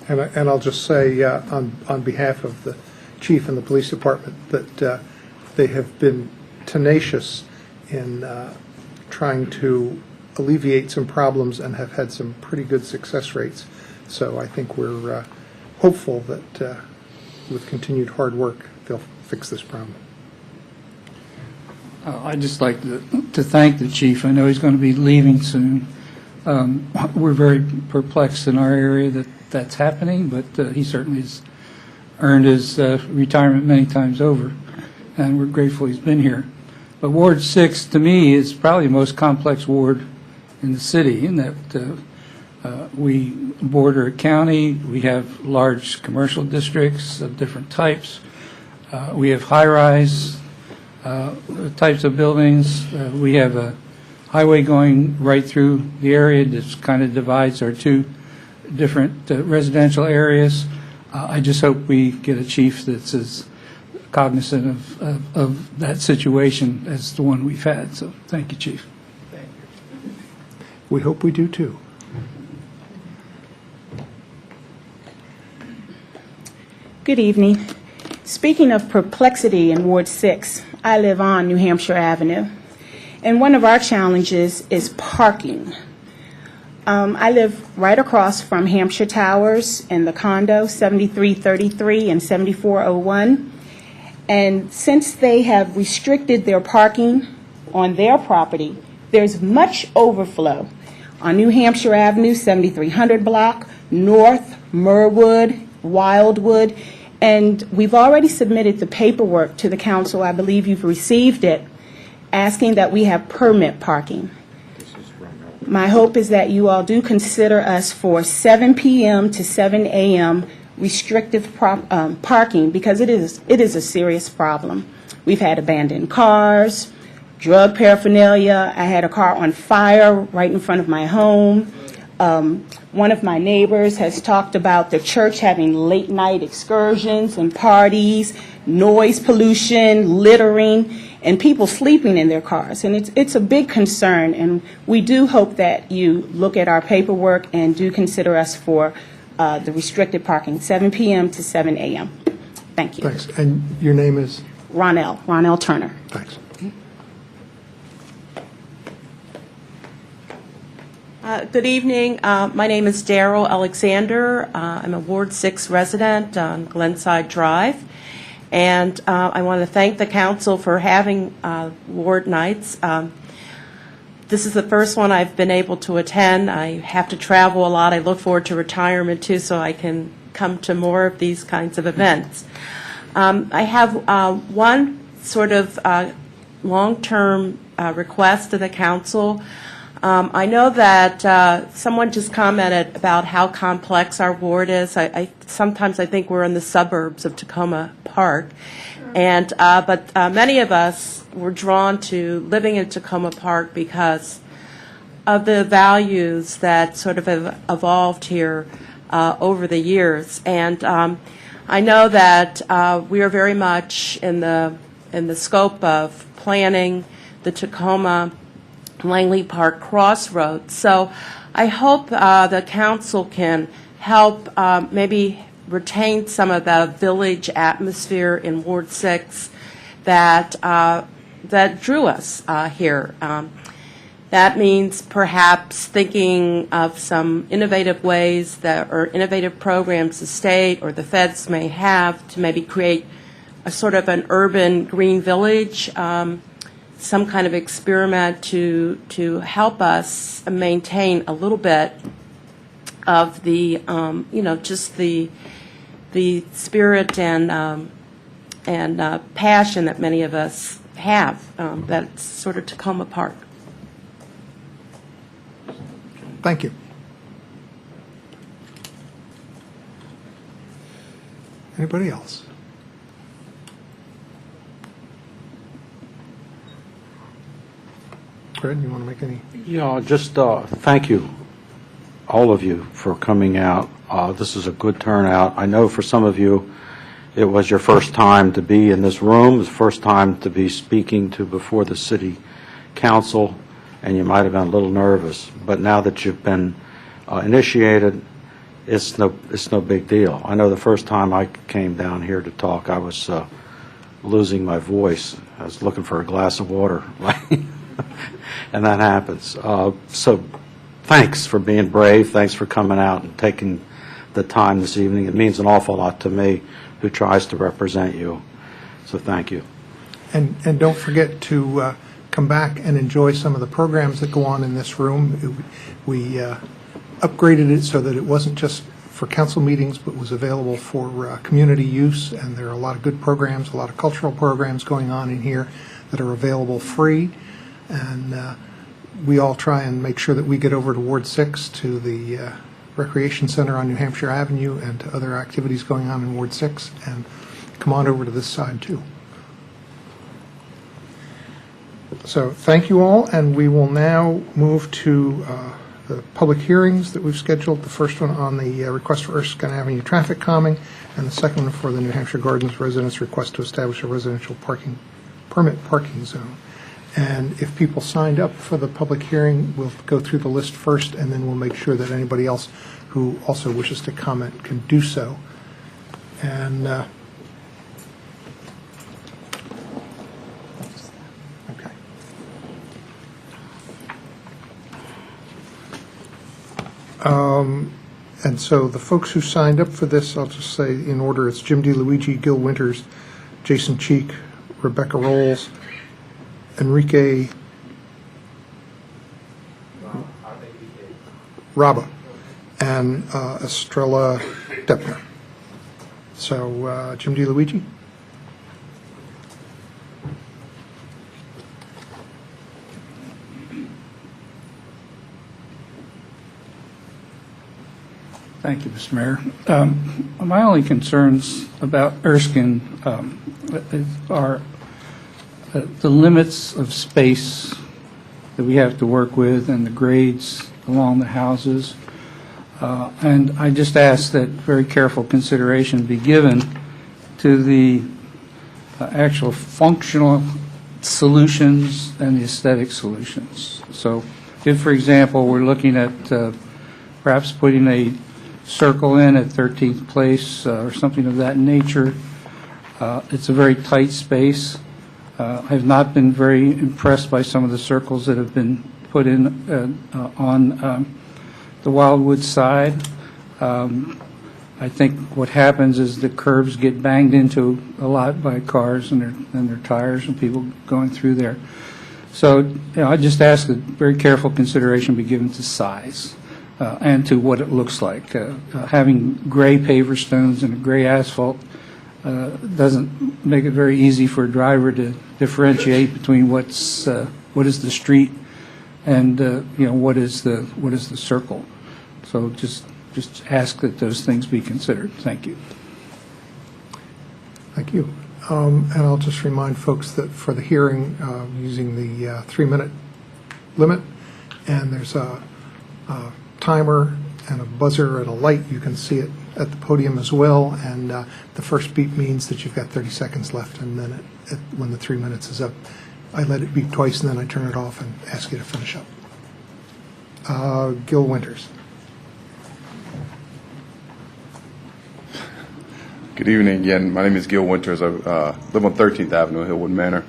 And I'll just say on behalf of the chief and the police department that they have been tenacious in trying to alleviate some problems and have had some pretty good success rates. So I think we're hopeful that with continued hard work, they'll fix this problem. I'd just like to thank the chief. I know he's going to be leaving soon. We're very perplexed in our area that that's happening, but he certainly has earned his retirement many times over, and we're grateful he's been here. But Ward 6, to me, is probably the most complex ward in the city, in that we border a county, we have large commercial districts of different types, we have high-rise types of buildings, we have a highway going right through the area that kind of divides our two different residential areas. I just hope we get a chief that's as cognizant of that situation as the one we've had. So thank you, Chief. Thank you. We hope we do too. Good evening. Speaking of perplexity in Ward 6, I live on New Hampshire Avenue, and one of our challenges is parking. I live right across from Hampshire Towers and the condo, 7333 and 7401. And since they have restricted their parking on their property, there's much overflow on New Hampshire Avenue, 7300 block, North, Merwood, Wildwood. And we've already submitted the paperwork to the council. I believe you've received it, asking that we have permit parking. My hope is that you all do consider us for 7 p.m. to 7 a.m. restrictive parking, because it is a serious problem. We've had abandoned cars, drug paraphernalia. I had a car on fire right in front of my home. One of my neighbors has talked about the church having late night excursions and parties, noise pollution, littering, and people sleeping in their cars. And it's a big concern, and we do hope that you look at our paperwork and do consider us for the restricted parking, 7 p.m. to 7 a.m. Thank you. Thanks. And your name is? Ronell Turner. Thanks. Good evening. My name is Daryl Alexander. I'm a Ward 6 resident on Glenside Drive. And I want to thank the council for having ward nights. This is the first one I've been able to attend. I have to travel a lot. I look forward to retirement, too, so I can come to more of these kinds of events. I have one sort of long-term request to the council. I know that someone just commented about how complex our ward is. Sometimes I think we're in the suburbs of Tacoma Park, and but many of us were drawn to living in Tacoma Park because of the values that sort of have evolved here over the years. And I know that we are very much in the scope of planning the Tacoma Langley Park Crossroads. So I hope the council can help maybe retain some of the village atmosphere in Ward 6 that drew us here. That means perhaps thinking of some innovative ways or innovative programs the state or the feds may have to maybe create a sort of an urban green village, some kind of experiment to help us maintain a little bit of the, just the spirit and passion that many of us have. That's sort of Tacoma Park. Thank you. Anybody else? Fred, you want to make any? Yeah, just thank you, all of you, for coming out. This is a good turnout. I know for some of you, it was your first time to be in this room, the first time to be speaking before the city council, and you might have been a little nervous. But now that you've been initiated, it's no big deal. I know the first time I came down here to talk, I was losing my voice. I was looking for a glass of water, right? And that happens. So thanks for being brave. Thanks for coming out and taking the time this evening. It means an awful lot to me, who tries to represent you. So thank you. And don't forget to come back and enjoy some of the programs that go on in this room. We upgraded it so that it wasn't just for council meetings, but was available for community use. And there are a lot of good programs, a lot of cultural programs going on in here that are available free. And we all try and make sure that we get over to Ward 6 to the Recreation Center on New Hampshire Avenue and to other activities going on in Ward 6. And come on over to this side, too. So thank you all, and we will now move to the public hearings that we've scheduled. The first one on the request for Erskine Avenue traffic calming, and the second one for the New Hampshire Gardens residents' request to establish a residential permit parking zone. And if people signed up for the public hearing, we'll go through the list first, and then we'll make sure that anybody else who also wishes to comment can do so. And okay. And so the folks who signed up for this, I'll just say in order, it's Jim DeLuigi, Gil Winters, Jason Cheek, Rebecca Rolls, Enrique Raba, and Estrella Deppner. So Jim DeLuigi. Thank you, Mr. Mayor. My only concerns about Erskine are the limits of space that we have to work with and the grades along the houses. And I just ask that very careful consideration be given to the actual functional solutions and the aesthetic solutions. So if, for example, we're looking at perhaps putting a circle in at 13th Place or something of that nature, it's a very tight space. I have not been very impressed by some of the circles that have been put in on the Wildwood side. I think what happens is the curbs get banged into a lot by cars and their tires and people going through there. So I just ask that very careful consideration be given to size and to what it looks like. Having gray paver stones and gray asphalt doesn't make it very easy for a driver to differentiate between what is the street and, what is the circle? So just ask that those things be considered. Thank you. Thank you. And I'll just remind folks that for the hearing, using the 3-minute limit, and there's a timer and a buzzer and a light. You can see it at the podium as well, and the first beep means that you've got 30 seconds left, and then when the 3 minutes is up, I let it beep twice, and then I turn it off and ask you to finish up. Gil Winters. Good evening again. My name is Gil Winters. I live on 13th Avenue, Hillwood Manor.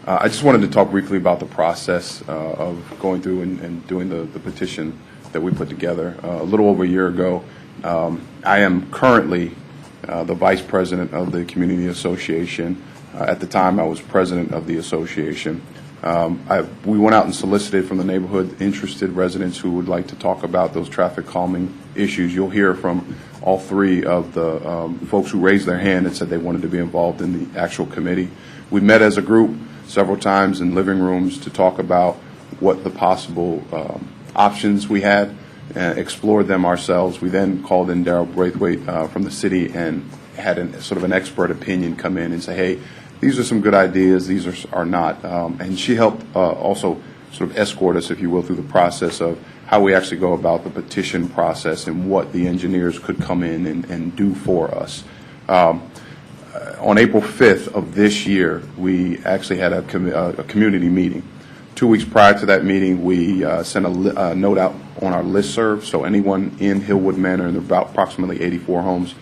I just wanted to talk briefly about the process of going through and doing the petition that we put together a little over a year ago. I am currently the vice president of the community association. At the time, I was president of the association. We went out and solicited from the neighborhood interested residents who would like to talk about those traffic calming issues. You'll hear from all three of the folks who raised their hand and said they wanted to be involved in the actual committee. We met as a group several times in living rooms to talk about what the possible options we had, and explored them ourselves. We then called in Daryl Braithwaite from the city and had sort of an expert opinion come in and say, hey, these are some good ideas, these are not. And she helped also sort of escort us, if you will, through the process of how we actually go about the petition process and what the engineers could come in and do for us. On April 5th of this year, we actually had a community meeting. 2 weeks prior to that meeting, we sent a note out on our listserv, so anyone in Hillwood Manor, and there are about approximately 84 homes,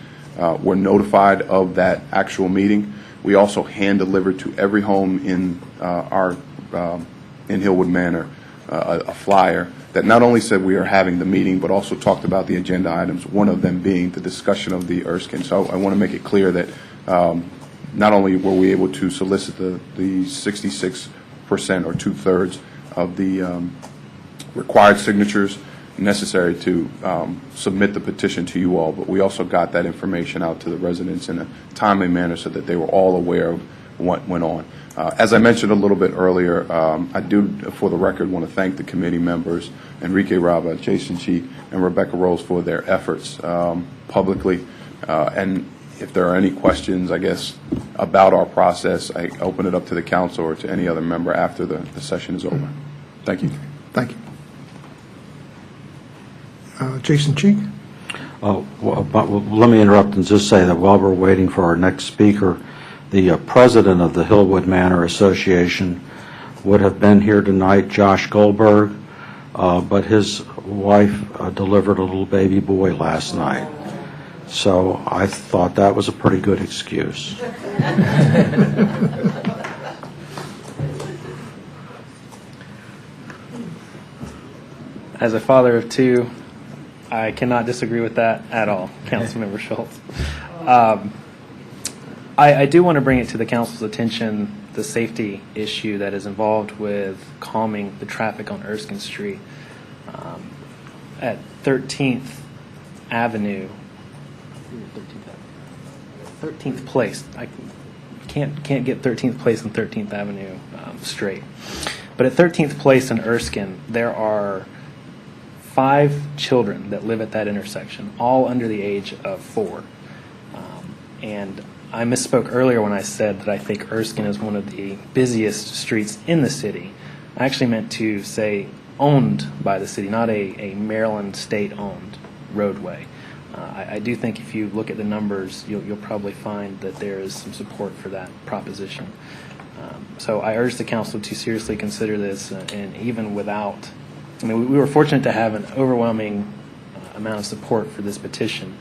were notified of that actual meeting. We also hand-delivered to every home in in Hillwood Manor a flyer that not only said we are having the meeting, but also talked about the agenda items, one of them being the discussion of the Erskine. So I want to make it clear that not only were we able to solicit the 66% or 2/3 of the required signatures necessary to submit the petition to you all, but we also got that information out to the residents in a timely manner so that they were all aware of what went on. As I mentioned a little bit earlier, I do, for the record, want to thank the committee members, Enrique Raba, Jason Cheek, and Rebecca Rose for their efforts publicly. And if there are any questions, I guess, about our process, I open it up to the council or to any other member after the session is over. Thank you. Thank you. Jason Cheek. Let me interrupt and just say that while we're waiting for our next speaker, the president of the Hillwood Manor Association would have been here tonight, Josh Goldberg, but his wife delivered a little baby boy last night. So I thought that was a pretty good excuse. As a father of two, I cannot disagree with that at all, Councilmember Schultz. I do want to bring it to the council's attention, the safety issue that is involved with calming the traffic on Erskine Street. At 13th Avenue, 13th Place. I can't get 13th Place and 13th Avenue straight. But at 13th Place in Erskine, there are 5 children that live at that intersection, all under the age of 4. And I misspoke earlier when I said that I think Erskine is one of the busiest streets in the city. I actually meant to say owned by the city, not a Maryland state-owned roadway. I do think if you look at the numbers, you'll probably find that there is some support for that proposition. So I urge the council to seriously consider this, and even without, I mean, we were fortunate to have an overwhelming amount of support for this petition,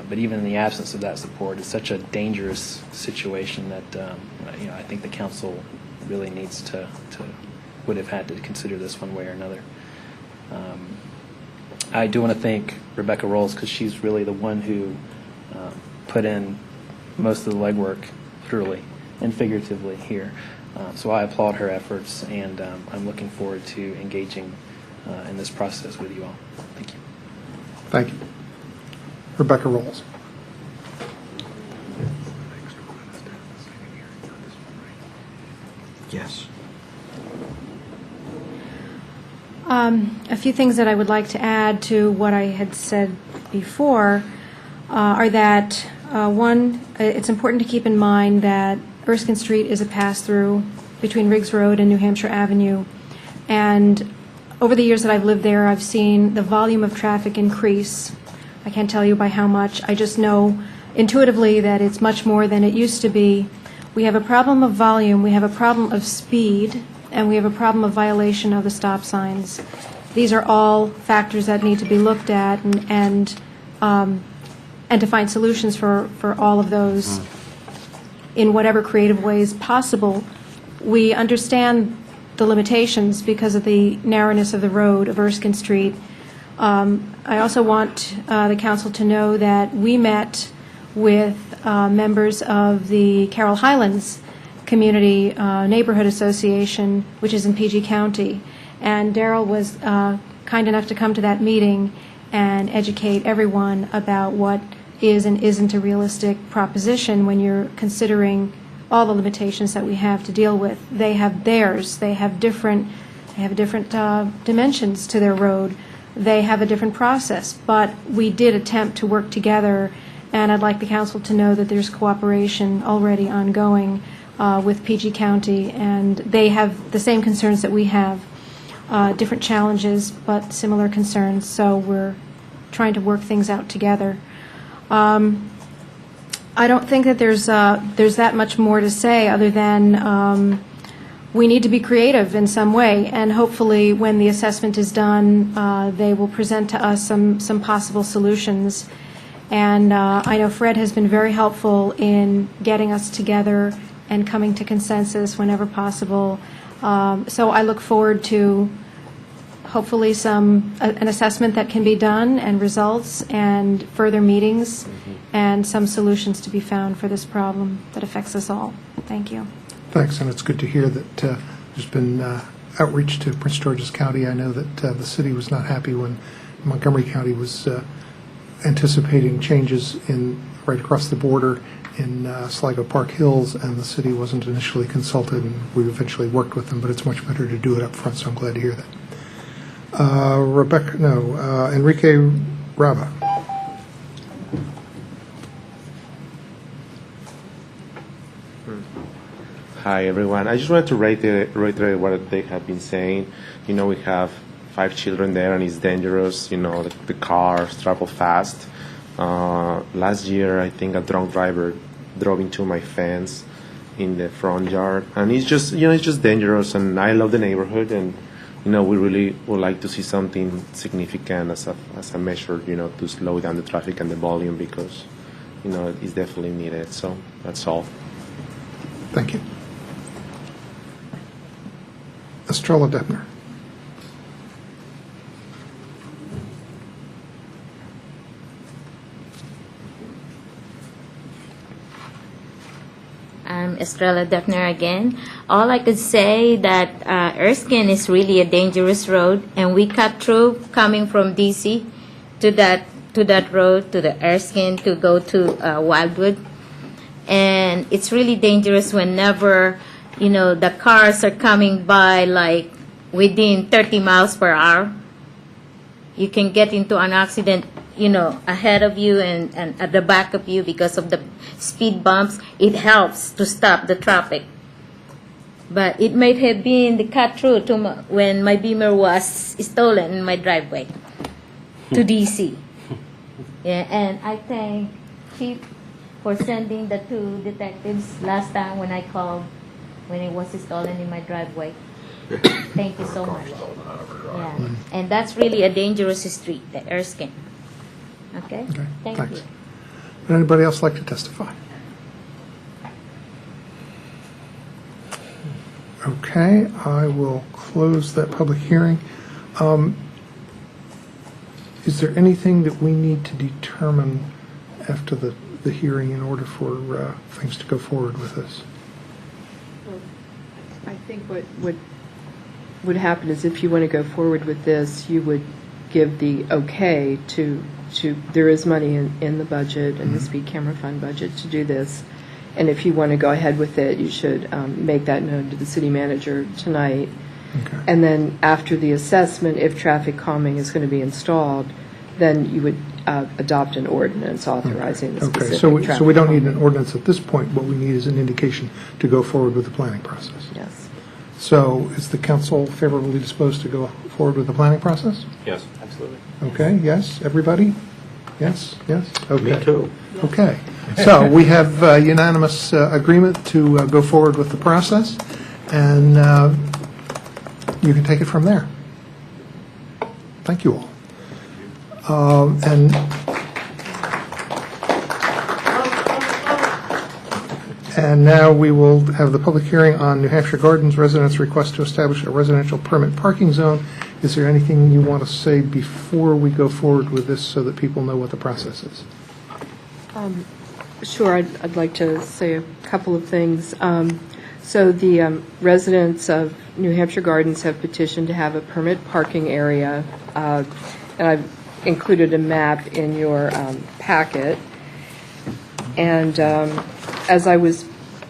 but even in the absence of that support, it's such a dangerous situation that I think the council really needs to would have had to consider this one way or another. I do want to thank Rebecca Rolls because she's really the one who put in most of the legwork, literally and figuratively, here. So I applaud her efforts, and I'm looking forward to engaging in this process with you all. Thank you. Thank you. Rebecca Rolls. Yes. A few things that I would like to add to what I had said before are that, one, it's important to keep in mind that Erskine Street is a pass-through between Riggs Road and New Hampshire Avenue. And over the years that I've lived there, I've seen the volume of traffic increase. I can't tell you by how much. I just know intuitively that it's much more than it used to be. We have a problem of volume, we have a problem of speed, and we have a problem of violation of the stop signs. These are all factors that need to be looked at and to find solutions for all of those in whatever creative ways possible. We understand the limitations because of the narrowness of the road of Erskine Street. I also want the council to know that we met with members of the Carroll Highlands Community Neighborhood Association, which is in PG County. And Daryl was kind enough to come to that meeting and educate everyone about what is and isn't a realistic proposition when you're considering all the limitations that we have to deal with. They have theirs. They have different dimensions to their road. They have a different process. But we did attempt to work together, and I'd like the council to know that there's cooperation already ongoing with PG County, and they have the same concerns that we have, different challenges, but similar concerns. So we're trying to work things out together. I don't think that there's that much more to say other than we need to be creative in some way, and hopefully when the assessment is done, they will present to us some possible solutions. And I know Fred has been very helpful in getting us together and coming to consensus whenever possible. So I look forward to hopefully an assessment that can be done and results and further meetings and some solutions to be found for this problem that affects us all. Thank you. Thanks, and it's good to hear that there's been outreach to Prince George's County. I know that the city was not happy when Montgomery County was anticipating changes right across the border in Sligo Park Hills, and the city wasn't initially consulted, and we eventually worked with them, but it's much better to do it up front, so I'm glad to hear that. Enrique Rava. Hi, everyone. I just wanted to reiterate what they have been saying. You know, we have 5 children there, and it's dangerous. You know, the cars travel fast. Last year, I think a drunk driver drove into my fence in the front yard, and it's just dangerous. And I love the neighborhood, and we really would like to see something significant as a measure, to slow down the traffic and the volume, because it's definitely needed. So that's all. Thank you. Estrella Deppner. I'm Estrella Deppner again. All I could say that Erskine is really a dangerous road, and we cut through coming from DC to that road, to the Erskine, to go to Wildwood. And it's really dangerous whenever, the cars are coming by like within 30 miles per hour. You can get into an accident, ahead of you and at the back of you because of the speed bumps. It helps to stop the traffic. But it might have been the cut through when my Beamer was stolen in my driveway to DC. Yeah, and I thank Chief for sending the 2 detectives last time when I called when it was stolen in my driveway. Thank you so much. Yeah, and that's really a dangerous street, the Erskine. Okay? Thank Thanks. you. Would anybody else like to testify? Okay, I will close that public hearing. Is there anything that we need to determine after the hearing in order for things to go forward with this? I think what would happen is if you want to go forward with this, you would give the okay to there is money in the budget, in the speed camera fund budget, to do this. And if you want to go ahead with it, you should make that known to the city manager tonight. And then after the assessment, if traffic calming is going to be installed, then you would adopt an ordinance authorizing the Okay, specific so we traffic don't need calming. an ordinance at this point. What we need is an indication to go forward with the planning process. Yes. So is the council favorably disposed to go forward with the planning process? Yes, absolutely. Okay, yes, everybody? Yes, yes? Okay. Me too. Okay. So we have unanimous agreement to go forward with the process, and you can take it from there. Thank you all. And now we will have the public hearing on New Hampshire Gardens residents' request to establish a residential permit parking zone. Is there anything you want to say before we go forward with this so that people know what the process is? Sure, I'd like to say a couple of things. So the residents of New Hampshire Gardens have petitioned to have a permit parking area, and I've included a map in your packet. And as I was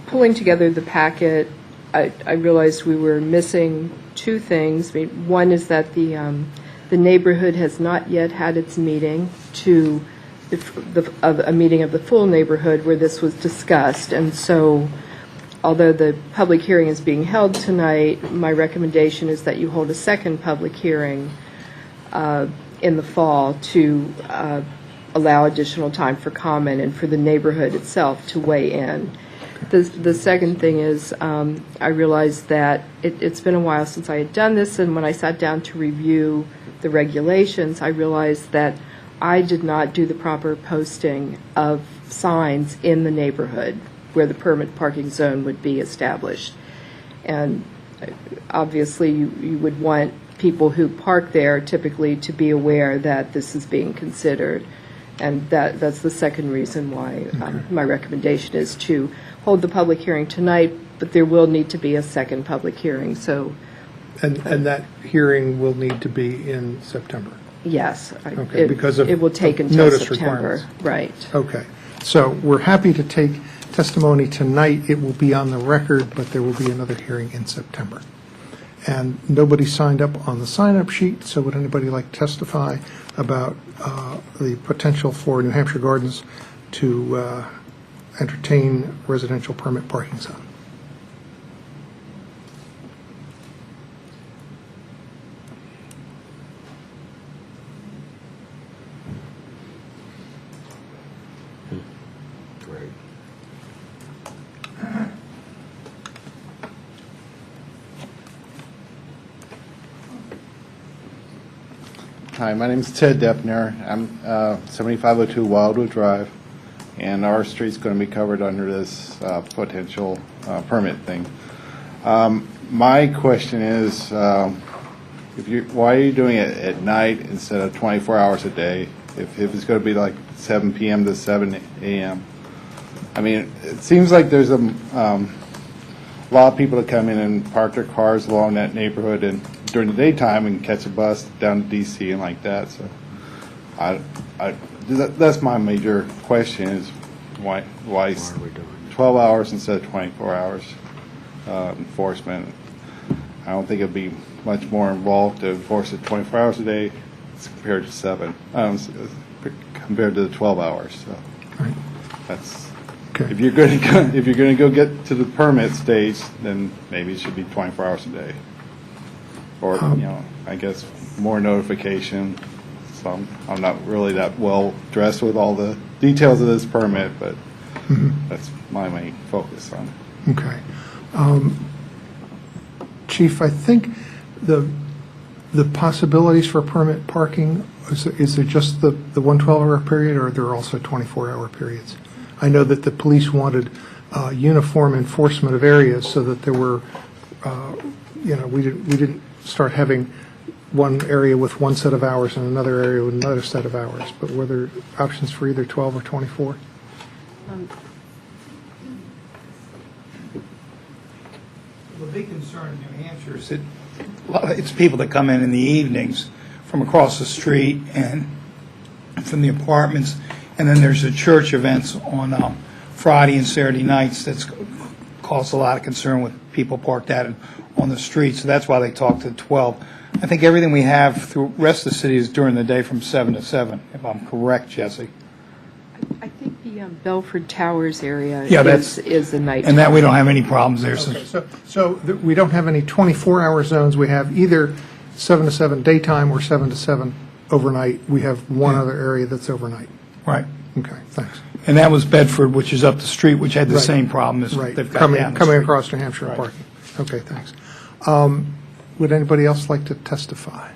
pulling together the packet, I realized we were missing two things. I mean, one is that the neighborhood has not yet had its meeting a meeting of the full neighborhood where this was discussed. And so, although the public hearing is being held tonight, my recommendation is that you hold a second public hearing in the fall to allow additional time for comment and for the neighborhood itself to weigh in. The second thing is I realized that it's been a while since I had done this, and when I sat down to review the regulations, I realized that I did not do the proper posting of signs in the neighborhood where the permit parking zone would be established. And obviously, you would want people who park there typically to be aware that this is being considered. And that's the second reason why my recommendation is to hold the public hearing tonight, but there will need to be a second public hearing. So, And that hearing will need to be in September? yes. Okay, because of it will take until notice September. requirements. Right. Okay. So we're happy to take testimony tonight. It will be on the record, but there will be another hearing in September. And nobody signed up on the sign-up sheet, so would anybody like to testify about the potential for New Hampshire Gardens to entertain residential permit parking zone? Great. Hi, my name is Ted Deppner. I'm 7502 Wildwood Drive, and our street's going to be covered under this potential permit thing. My question is, why are you doing it at night instead of 24 hours a day? If it's going to be like 7 p.m. to 7 a.m. I mean, it seems like there's a lot of people that come in and park their cars along that neighborhood and during the daytime and catch a bus down to D.C. and like that. So, that's my major question: is why 12 hours instead of 24 hours enforcement? I don't think it'd be much more involved to enforce it 24 hours a day compared to 7, compared to the 12 hours. So that's if you're going to go get to the permit stage, then maybe it should be 24 hours a day. Or, I guess more notification. So I'm not really that well dressed with all the details of this permit, but that's my main focus on it. Okay. Chief, I think the possibilities for permit parking, is there just the 112-hour period, or are there also 24-hour periods? I know that the police wanted uniform enforcement of areas so that there were, we didn't start having one area with one set of hours and another area with another set of hours. But were there options for either 12 or 24? The big concern in New Hampshire is that it's people that come in the evenings from across the street and from the apartments, and then there's the church events on Friday and Saturday nights that's caused a lot of concern with people parked out on the street, so that's why they talked to 12. I think everything we have through the rest of the city is during the day from 7 to 7, if I'm correct, Jesse. I think the Belford Towers area Yeah, that's- is a night. And that we don't have any problems there. So Okay, so we don't have any 24-hour zones. We have either 7 to 7 daytime or 7 to 7 overnight. We have one other area that's overnight. Right. Okay, thanks. And that was Bedford, which is up the street, which had the Right. same problem as Right, they've got coming down the coming street. across New Hampshire Right. parking. Okay, thanks. Would anybody else like to testify?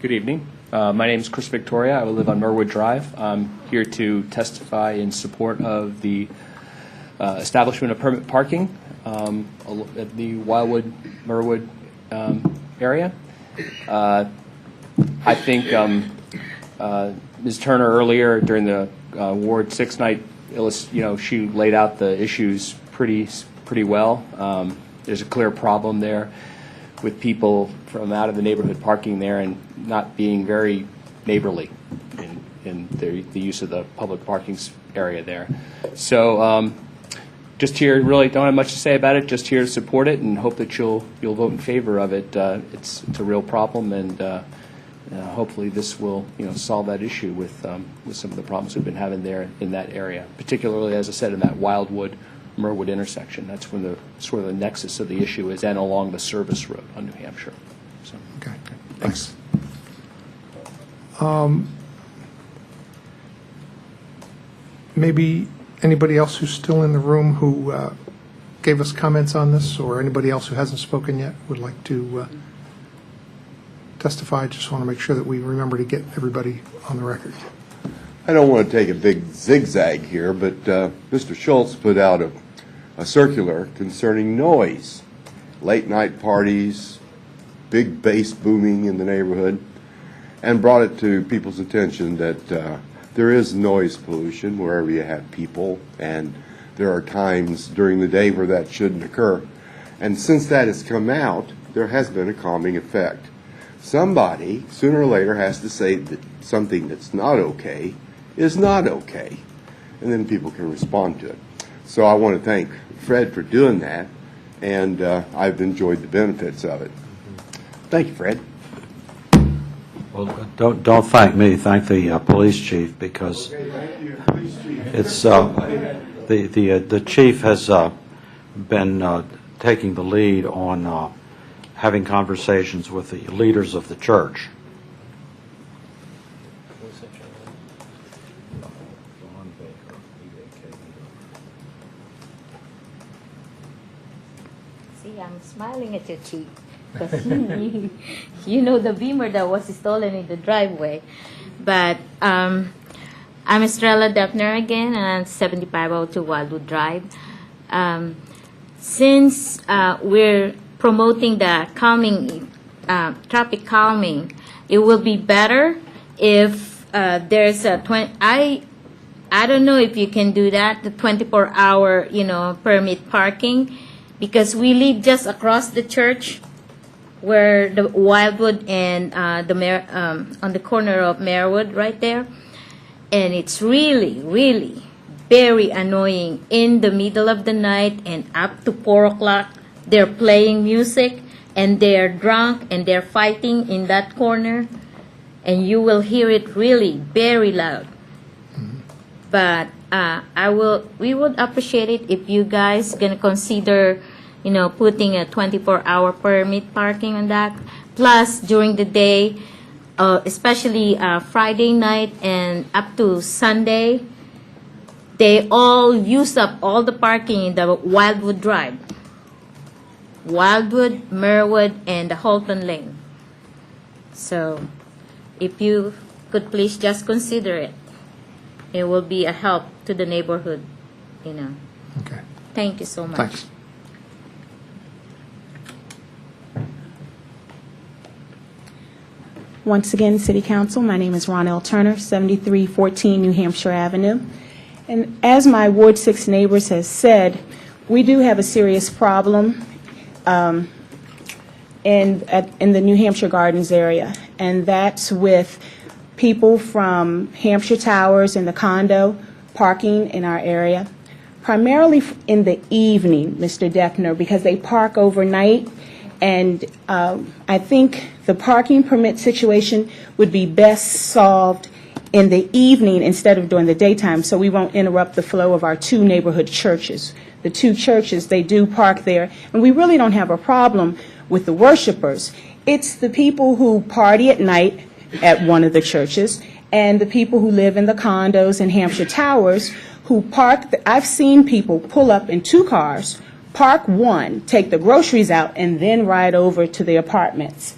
Good evening. My name is Chris Victoria. I live on Merwood Drive. I'm here to testify in support of the establishment of permit parking at the Wildwood, Merwood area. I think Ms. Turner earlier during the Ward 6 night, she laid out the issues pretty well. There's a clear problem there with people from out of the neighborhood parking there and not being very neighborly in the use of the public parking area there. So just here, really don't have much to say about it, just here to support it and hope that you'll vote in favor of it. It's a real problem, and hopefully this will solve that issue with some of the problems we've been having there in that area, particularly, as I said, in that Wildwood Merwood intersection. That's when the sort of the nexus of the issue is, and along the service road on New Hampshire. So, Okay, thanks. Maybe anybody else who's still in the room who gave us comments on this, or anybody else who hasn't spoken yet would like to testify? Just want to make sure that we remember to get everybody on the record. I don't want to take a big zigzag here, but Mr. Schultz put out a circular concerning noise, late night parties, big bass booming in the neighborhood, and brought it to people's attention that there is noise pollution wherever you have people, and there are times during the day where that shouldn't occur. And since that has come out, there has been a calming effect. Somebody, sooner or later, has to say that something that's not okay is not okay, and then people can respond to it. So I want to thank Fred for doing that, and I've enjoyed the benefits of it. Thank you, Fred. Well, don't thank me, thank the police chief, because it's the chief has been taking the lead on having conversations with the leaders of the church. See, I'm smiling at your cheek. Because you know the Beamer that was stolen in the driveway. But I'm Estrella Duffner again, and I'm 7502 Wildwood Drive. Since we're promoting the calming, traffic calming, it will be better if there's a I don't know if you can do that, the 24-hour, permit parking, because we live just across the church, where the Wildwood and on the corner of Merwood right there, and it's really, really very annoying in the middle of the night and up to 4 o'clock. They're playing music and they're drunk and they're fighting in that corner, and you will hear it really very loud. But we would appreciate it if you guys gonna consider putting a 24-hour permit parking on that. Plus, during the day, especially Friday night and up to Sunday, they all use up all the parking in the Wildwood Drive. Wildwood, Merwood, and the Holton Lane. So, if you could please just consider it. It will be a help to the neighborhood, Okay. Thank you so much. Thanks. Once again, City Council, my name is Ronell Turner, 7314 New Hampshire Avenue. And as my Ward 6 neighbors has said, we do have a serious problem in the New Hampshire Gardens area, and that's with people from Hampshire Towers and the condo parking in our area, primarily in the evening, Mr. Deckner, because they park overnight. And I think the parking permit situation would be best solved in the evening instead of during the daytime, so we won't interrupt the flow of our two neighborhood churches. The two churches, they do park there, and we really don't have a problem with the worshipers. It's the people who party at night at one of the churches and the people who live in the condos in Hampshire Towers who park. I've seen people pull up in two cars, park one, take the groceries out, and then ride over to the apartments.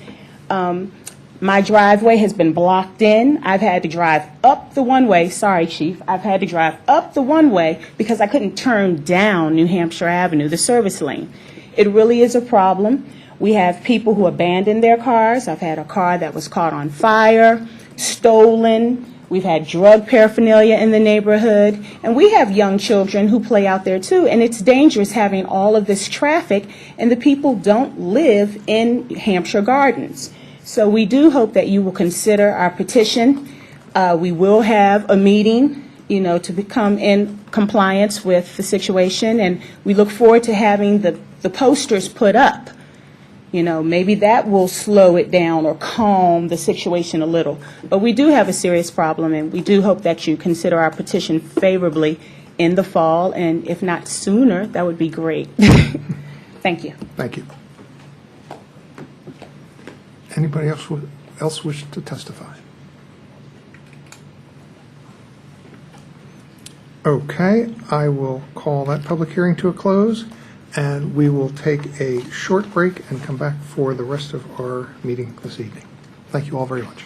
My driveway has been blocked in. I've had to drive up the one-way. Sorry, Chief. I've had to drive up the one-way because I couldn't turn down New Hampshire Avenue, the service lane. It really is a problem. We have people who abandon their cars. I've had a car that was caught on fire, stolen. We've had drug paraphernalia in the neighborhood. And we have young children who play out there, too. And it's dangerous having all of this traffic, and the people don't live in Hampshire Gardens. So we do hope that you will consider our petition. We will have a meeting, to become in compliance with the situation, and we look forward to having the posters put up. Maybe that will slow it down or calm the situation a little. But we do have a serious problem, and we do hope that you consider our petition favorably in the fall, and if not sooner, that would be great. Thank you. Thank you. Anybody else wish to testify? Okay, I will call that public hearing to a close, and we will take a short break and come back for the rest of our meeting this evening. Thank you all very much.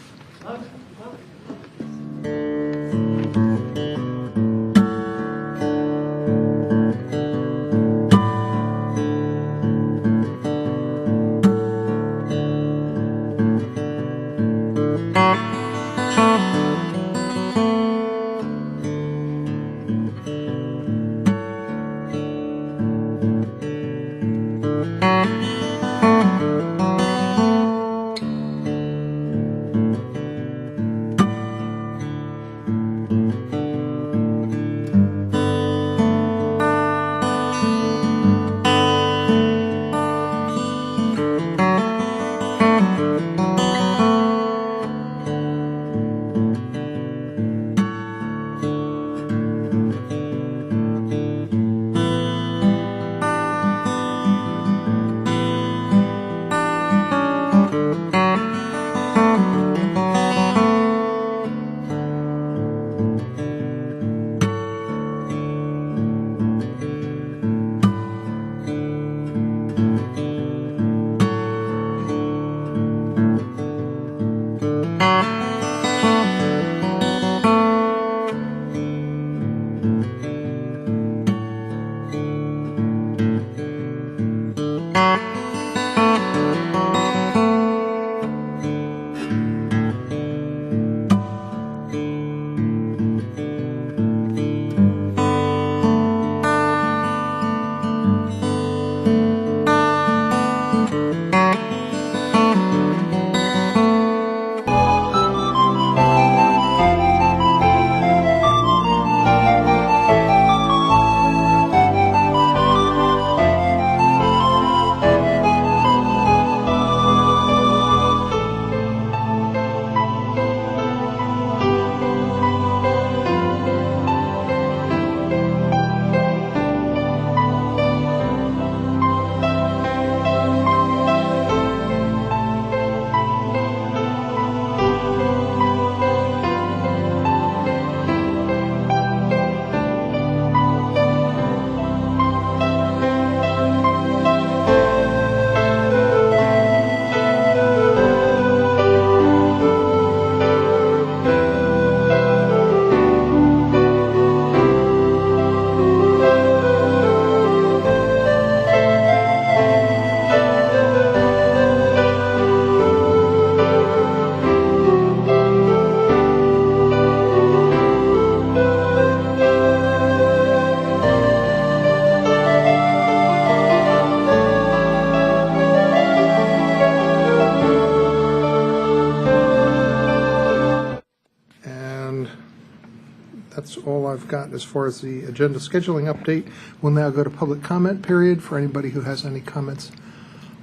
That's all I've got as far as the agenda scheduling update. We'll now go to public comment period for anybody who has any comments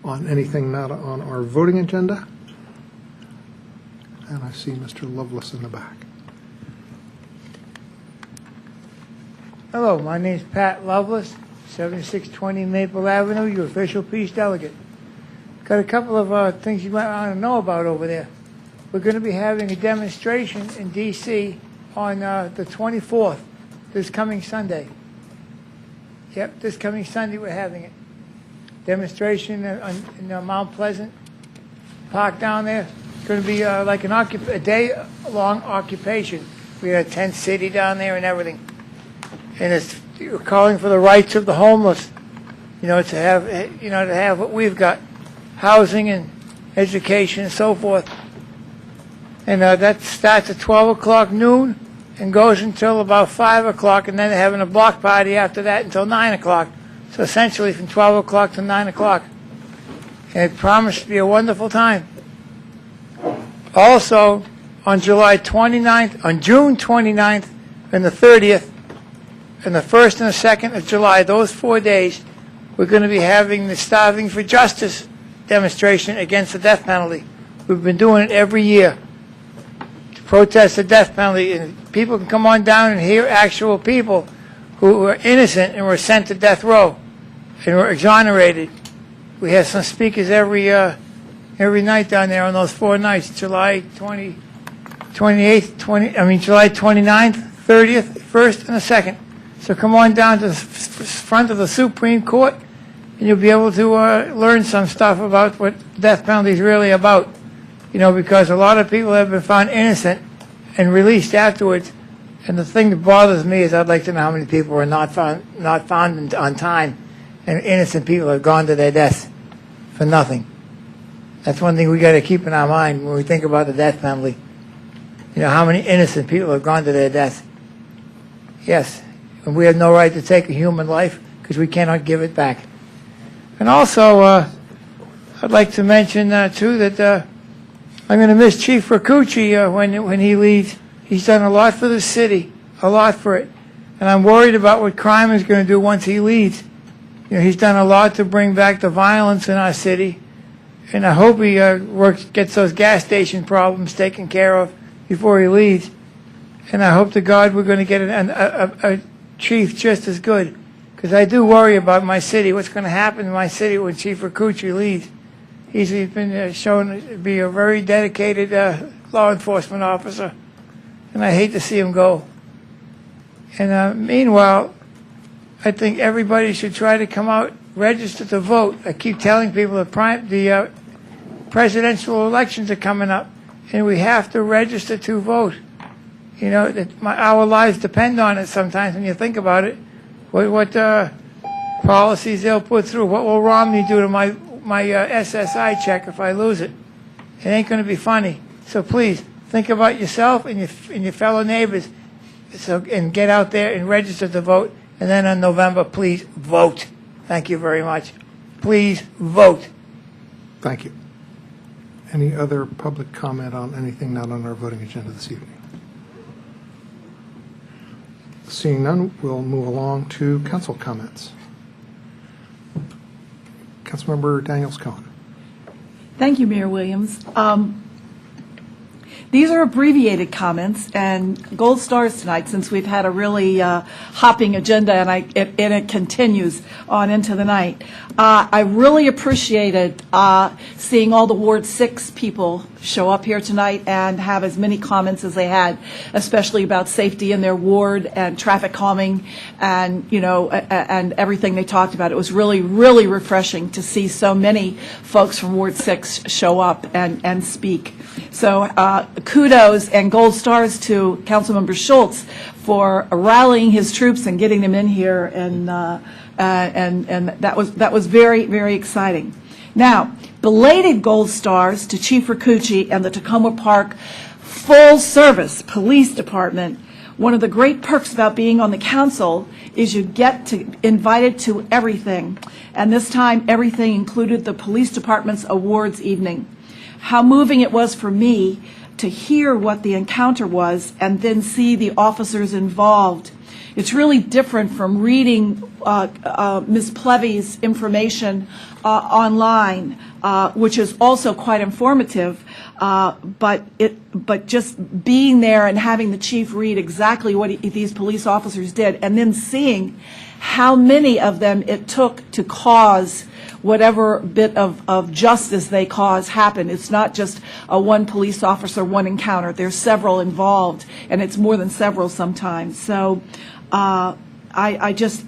on anything not on our voting agenda. And I see Mr. Lovelace in the back. Hello, my name's Pat Lovelace, 7620 Maple Avenue, your official peace delegate. Got a couple of things you might want to know about over there. We're going to be having a demonstration in D.C. on the 24th, this coming Sunday. Yep, this coming Sunday we're having it. Demonstration in Mount Pleasant Park down there. It's going to be like a day-long occupation. We got a tent city down there and everything. And it's calling for the rights of the homeless, to have what we've got, housing and education and so forth. And that starts at 12 o'clock noon and goes until about 5 o'clock, and then they're having a block party after that until 9 o'clock. So essentially from 12 o'clock to 9 o'clock. And it promised to be a wonderful time. Also, on June 29th and the 30th, and the 1st and the 2nd of July, those 4 days, we're going to be having the Starving for Justice demonstration against the death penalty. We've been doing it every year to protest the death penalty. And people can come on down and hear actual people who were innocent and were sent to death row and were exonerated. We have some speakers every night down there on those 4 nights, July 29th, 30th, 1st, and the 2nd. So come on down to the front of the Supreme Court, and you'll be able to learn some stuff about what death penalty is really about. Because a lot of people have been found innocent and released afterwards. And the thing that bothers me is I'd like to know how many people were not found on time, and innocent people have gone to their deaths for nothing. That's one thing we got to keep in our mind when we think about the death penalty. How many innocent people have gone to their deaths? Yes. And we have no right to take a human life because we cannot give it back. And also, I'd like to mention, too, that I'm going to miss Chief Rakucci when he leaves. He's done a lot for the city, a lot for it. And I'm worried about what crime is going to do once he leaves. He's done a lot to bring back the violence in our city. And I hope he gets those gas station problems taken care of before he leaves. And I hope to God we're going to get a chief just as good, because I do worry about my city, what's going to happen in my city when Chief Rakucci leaves. He's been shown to be a very dedicated law enforcement officer, and I hate to see him go. And meanwhile, I think everybody should try to come out, register to vote. I keep telling people the presidential elections are coming up, and we have to register to vote. Our lives depend on it sometimes when you think about it. What policies they'll put through. What will Romney do to my SSI check if I lose it? It ain't going to be funny. So please, think about yourself and your fellow neighbors, and get out there and register to vote. And then in November, please vote. Thank you very much. Please vote. Thank you. Any other public comment on anything not on our voting agenda this evening? Seeing none, we'll move along to council comments. Councilmember Daniels-Cohen. Thank you, Mayor Williams. These are abbreviated comments and gold stars tonight, since we've had a really hopping agenda, and it continues on into the night. I really appreciated seeing all the Ward 6 people show up here tonight and have as many comments as they had, especially about safety in their ward and traffic calming and, and everything they talked about. It was really, really refreshing to see so many folks from Ward 6 show up and speak. So kudos and gold stars to Councilmember Schultz for rallying his troops and getting them in here, and that was very, very exciting. Now, belated gold stars to Chief Rakucci and the Tacoma Park Full Service Police Department. One of the great perks about being on the council is you get invited to everything, and this time everything included the police department's awards evening. How moving it was for me to hear what the encounter was and then see the officers involved. It's really different from reading Ms. Plevy's information online, which is also quite informative, but just being there and having the chief read exactly what these police officers did, and then seeing how many of them it took to cause whatever bit of justice they cause happen. It's not just a one police officer, one encounter. There's several involved, and it's more than several sometimes. So it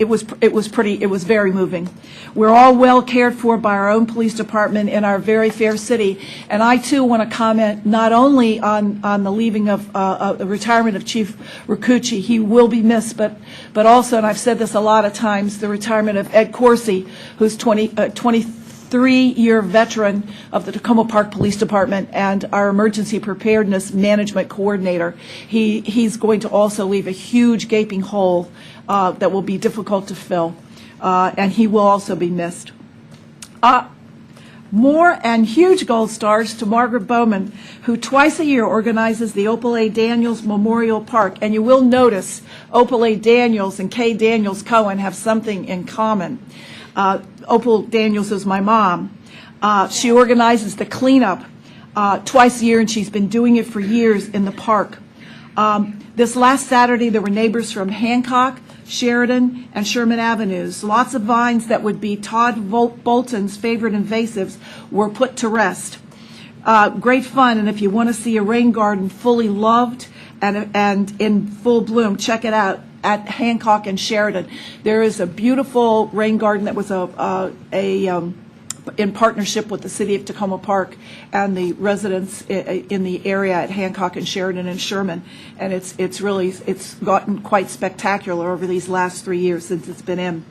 was very moving. We're all well cared for by our own police department in our very fair city. And I too want to comment not only on the leaving of the retirement of Chief Rakucci, he will be missed, but also, and I've said this a lot of times, the retirement of Ed Corsi, who's 23-year veteran of the Tacoma Park Police Department and our emergency preparedness management coordinator. He's going to also leave a huge gaping hole that will be difficult to fill, and he will also be missed. More and huge gold stars to Margaret Bowman, who twice a year organizes the Opal A. Daniels Memorial Park. And you will notice Opal A. Daniels and Kay Daniels Cohen have something in common. Opal Daniels is my mom. She organizes the cleanup twice a year, and she's been doing it for years in the park. This last Saturday, there were neighbors from Hancock, Sheridan, and Sherman Avenues. Lots of vines that would be Todd Bolton's favorite invasives were put to rest. Great fun, and if you want to see a rain garden fully loved and in full bloom, check it out at Hancock and Sheridan. There is a beautiful rain garden that was in partnership with the city of Tacoma Park and the residents in the area at Hancock and Sheridan and Sherman, and it's gotten quite spectacular over these last 3 years since it's been in.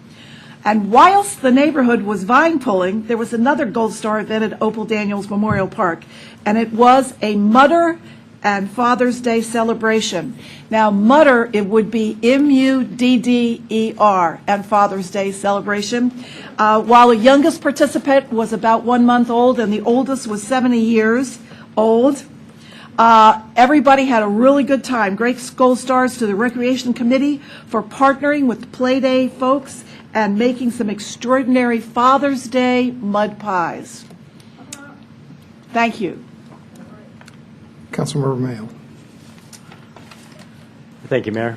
And whilst the neighborhood was vine pulling, there was another Gold Star event at Opal Daniels Memorial Park, and it was a Mudder and Father's Day celebration. Now, Mudder, it would be M-U-D-D-E-R, and Father's Day celebration. While the youngest participant was about 1 month old and the oldest was 70 years old, everybody had a really good time. Great gold stars to the Recreation Committee for partnering with the Play Day folks and making some extraordinary Father's Day mud pies. Thank you. Councilmember Mayo. Thank you, Mayor.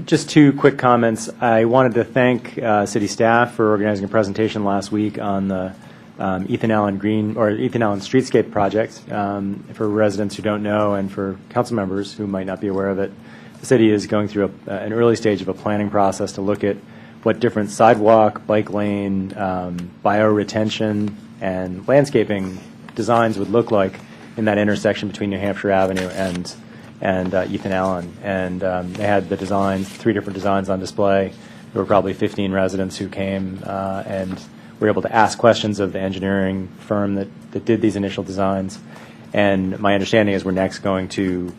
Just two quick comments. I wanted to thank city staff for organizing a presentation last week on the Ethan Allen Streetscape project. For residents who don't know and for council members who might not be aware of it, the city is going through an early stage of a planning process to look at what different sidewalk, bike lane, bioretention, and landscaping designs would look like in that intersection between New Hampshire Avenue and Ethan Allen. And they had the designs, 3 different designs on display. There were probably 15 residents who came and were able to ask questions of the engineering firm that did these initial designs. And my understanding is we're next going to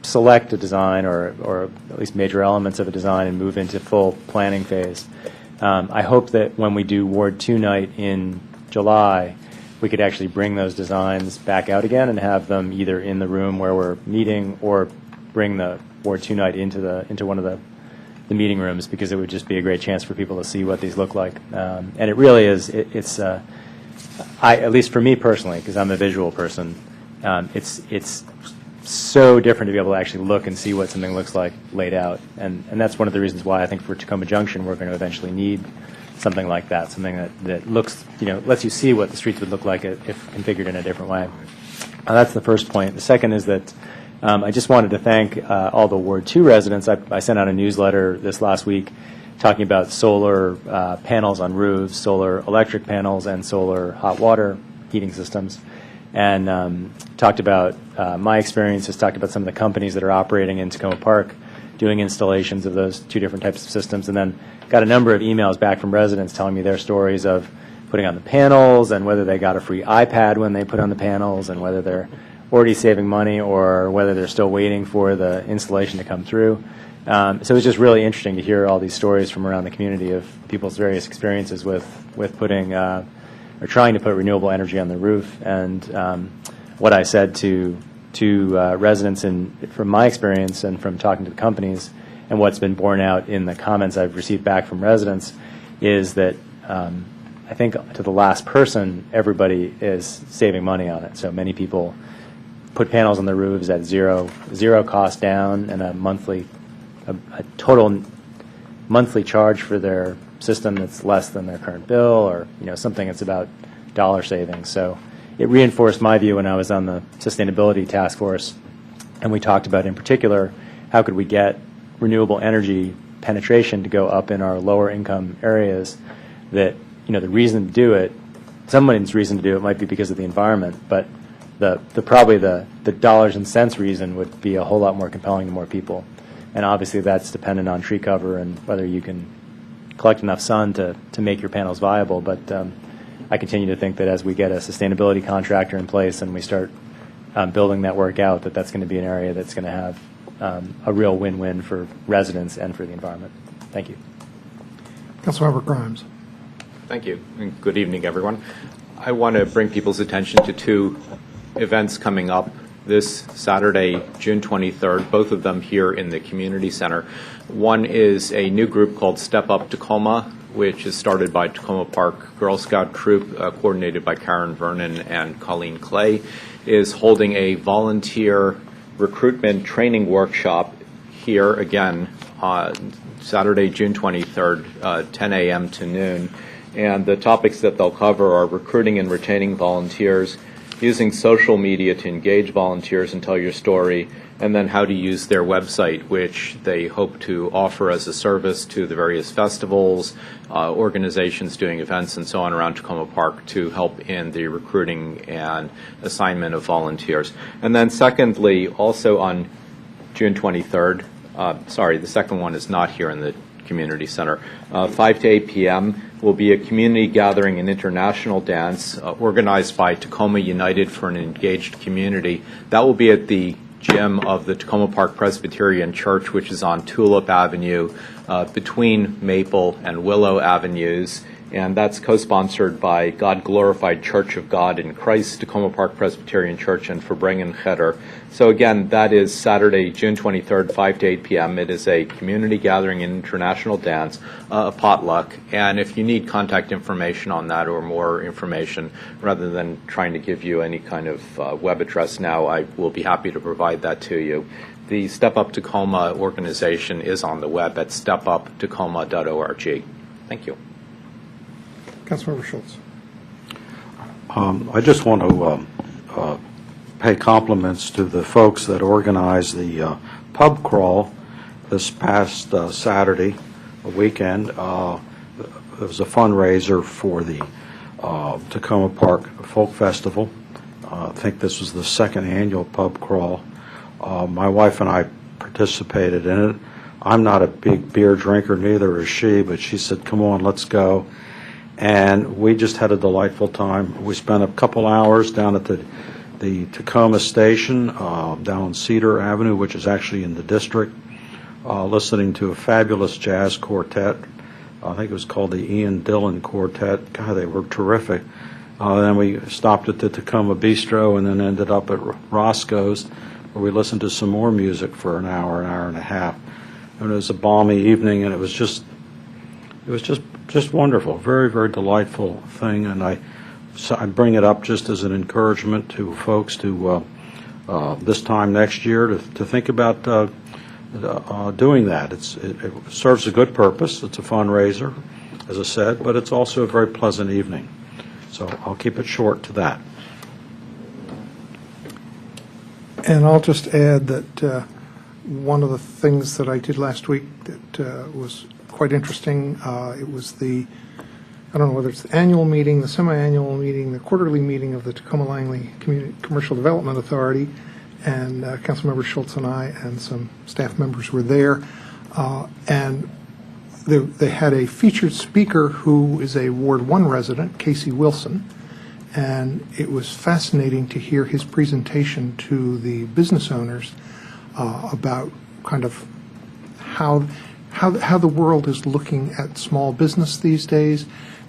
select a design or at least major elements of a design and move into full planning phase. I hope that when we do Ward 2 night in July, we could actually bring those designs back out again and have them either in the room where we're meeting or bring the Ward 2 night into one of the meeting rooms, because it would just be a great chance for people to see what these look like. And it really is, it's at least for me personally, because I'm a visual person, it's so different to be able to actually look and see what something looks like laid out. And that's one of the reasons why I think for Tacoma Junction we're going to eventually need something like that, something that looks, lets you see what the streets would look like if configured in a different way. That's the first point. The second is that I just wanted to thank all the Ward 2 residents. I sent out a newsletter this last week talking about solar panels on roofs, solar electric panels, and solar hot water heating systems, and talked about my experiences, talked about some of the companies that are operating in Tacoma Park doing installations of those 2 different types of systems, and then got a number of emails back from residents telling me their stories of putting on the panels and whether they got a free iPad when they put on the panels and whether they're already saving money or whether they're still waiting for the installation to come through. So it's just really interesting to hear all these stories from around the community of people's various experiences with putting or trying to put renewable energy on the roof. And what I said to to residents, from my experience and from talking to the companies, and what's been borne out in the comments I've received back from residents, is that I think to the last person, everybody is saving money on it. So many people put panels on their roofs at zero cost down, and a total monthly charge for their system that's less than their current bill, or something that's about dollar savings. So it reinforced my view when I was on the sustainability task force, and we talked about in particular how could we get renewable energy penetration to go up in our lower income areas. That the reason to do it, someone's reason to do it might be because of the environment, but probably the dollars and cents reason would be a whole lot more compelling to more people. And obviously that's dependent on tree cover and whether you can collect enough sun to make your panels viable. But I continue to think that as we get a sustainability contractor in place and we start building that work out, that's going to be an area that's going to have a real win-win for residents and for the environment. Thank you. Councilmember Grimes. Thank you, and good evening, everyone. I want to bring people's attention to two events coming up this Saturday, June 23rd, both of them here in the community center. One is a new group called Step Up Tacoma, which is started by Tacoma Park Girl Scout Troop, coordinated by Karen Vernon and Colleen Clay, is holding a volunteer recruitment training workshop here again on Saturday, June 23rd, 10 a.m. to noon. And the topics that they'll cover are recruiting and retaining volunteers, using social media to engage volunteers and tell your story, and then how to use their website, which they hope to offer as a service to the various festivals, organizations doing events and so on around Tacoma Park to help in the recruiting and assignment of volunteers. And then secondly, also on June 23rd, the second one is not here in the community center, 5 to 8 p.m. will be a community gathering and international dance organized by Tacoma United for an Engaged Community. That will be at the gym of the Tacoma Park Presbyterian Church, which is on Tulip Avenue between Maple and Willow Avenues. And that's co-sponsored by God Glorified Church of God in Christ, Tacoma Park Presbyterian Church, and Verbringen Cheder. So again, that is Saturday, June 23rd, 5 to 8 p.m. It is a community gathering and international dance, a potluck. And if you need contact information on that or more information, rather than trying to give you any kind of web address now, I will be happy to provide that to you. The Step Up Tacoma organization is on the web at stepuptacoma.org. Thank you. Councilmember Schultz. I just want to pay compliments to the folks that organized the pub crawl this past Saturday weekend. It was a fundraiser for the Tacoma Park Folk Festival. I think this was the second annual pub crawl. My wife and I participated in it. I'm not a big beer drinker, neither is she, but she said, come on, let's go. And we just had a delightful time. We spent a couple hours down at the Tacoma station, down on Cedar Avenue, which is actually in the district, listening to a fabulous jazz quartet. I think it was called the Ian Dillon Quartet. God, they were terrific. Then we stopped at the Tacoma Bistro and then ended up at Roscoe's, where we listened to some more music for an hour and a half. And it was a balmy evening, and it was just wonderful, very, very delightful thing. And I bring it up just as an encouragement to folks to this time next year to think about doing that. It serves a good purpose. It's a fundraiser, as I said, but it's also a very pleasant evening. So I'll keep it short to that. And I'll just add that one of the things that I did last week that was quite interesting, it was I don't know whether it's the annual meeting, the semi-annual meeting, the quarterly meeting of the Tacoma Langley Commercial Development Authority, and Councilmember Schultz and I and some staff members were there, and they had a featured speaker who is a Ward 1 resident, Casey Wilson, and it was fascinating to hear his presentation to the business owners about kind of how the world is looking at small business these days,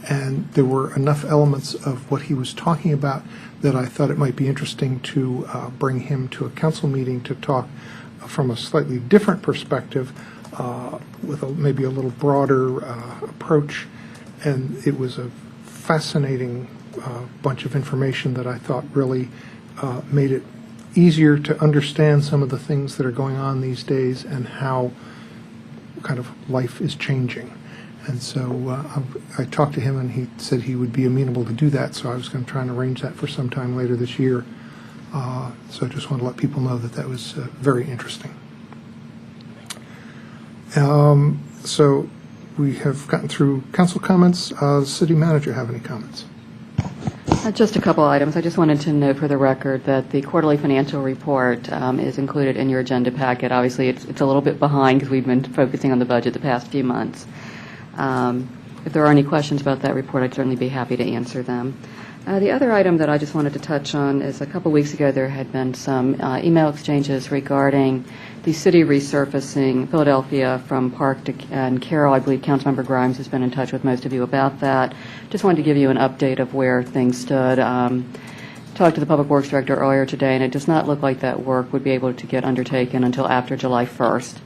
And there were enough elements of what he was talking about that I thought it might be interesting to bring him to a council meeting to talk from a slightly different perspective with maybe a little broader approach. And it was a fascinating bunch of information that I thought really made it easier to understand some of the things that are going on these days and how kind of life is changing. And so I talked to him, and he said he would be amenable to do that, so I was going to try and arrange that for sometime later this year. So I just want to let people know that that was very interesting. So we have gotten through council comments. Does the city manager have any comments? Just a couple items. I just wanted to note for the record that the quarterly financial report is included in your agenda packet. Obviously, it's a little bit behind because we've been focusing on the budget the past few months. If there are any questions about that report, I'd certainly be happy to answer them. The other item that I just wanted to touch on is a couple weeks ago there had been some email exchanges regarding the city resurfacing Philadelphia from Park and Carroll. I believe Councilmember Grimes has been in touch with most of you about that. Just wanted to give you an update of where things stood. Talked to the Public Works Director earlier today, and it does not look like that work would be able to get undertaken until after July 1st.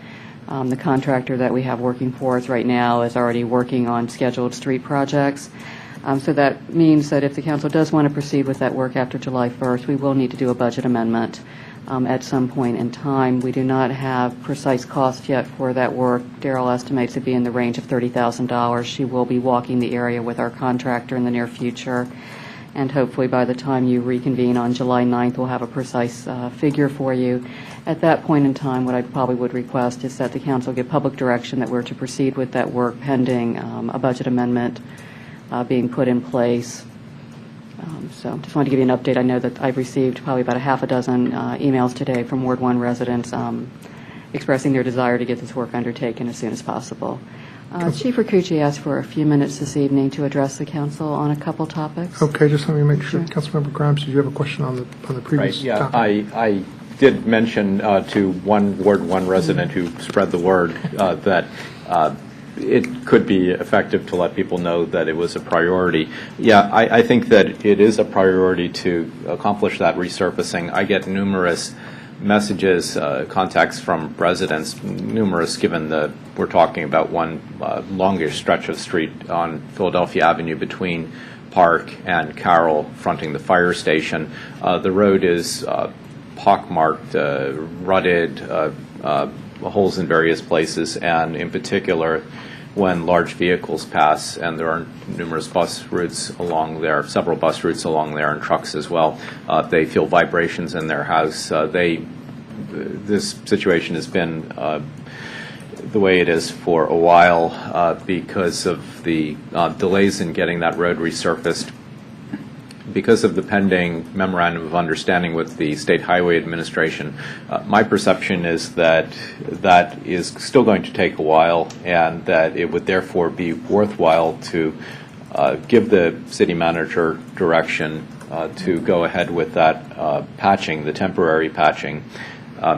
The contractor that we have working for us right now is already working on scheduled street projects. So that means that if the council does want to proceed with that work after July 1st, we will need to do a budget amendment at some point in time. We do not have precise costs yet for that work. Daryl estimates it to be in the range of $30,000. She will be walking the area with our contractor in the near future. And hopefully by the time you reconvene on July 9th, we'll have a precise figure for you. At that point in time, what I probably would request is that the council give public direction that we're to proceed with that work pending a budget amendment being put in place. So just wanted to give you an update. I know that I've received probably about a half a dozen emails today from Ward 1 residents expressing their desire to get this work undertaken as soon as possible. Chief Rakucci asked for a few minutes this evening to address the council on a couple topics. Okay, just let me make sure. Councilmember Grimes, did you have a question on the previous Right, yeah, topic? I did mention to one Ward 1 resident who spread the word that it could be effective to let people know that it was a priority. Yeah, I think that it is a priority to accomplish that resurfacing. I get numerous messages, contacts from residents, numerous given that we're talking about one longish stretch of street on Philadelphia Avenue between Park and Carroll fronting the fire station. The road is pockmarked, rutted, holes in various places, and in particular when large vehicles pass, and there are numerous bus routes along there, several bus routes along there, and trucks as well. They feel vibrations in their house. This situation has been the way it is for a while because of the delays in getting that road resurfaced. Because of the pending memorandum of understanding with the State Highway Administration, my perception is that that is still going to take a while, and that it would therefore be worthwhile to give the city manager direction to go ahead with that patching, the temporary patching.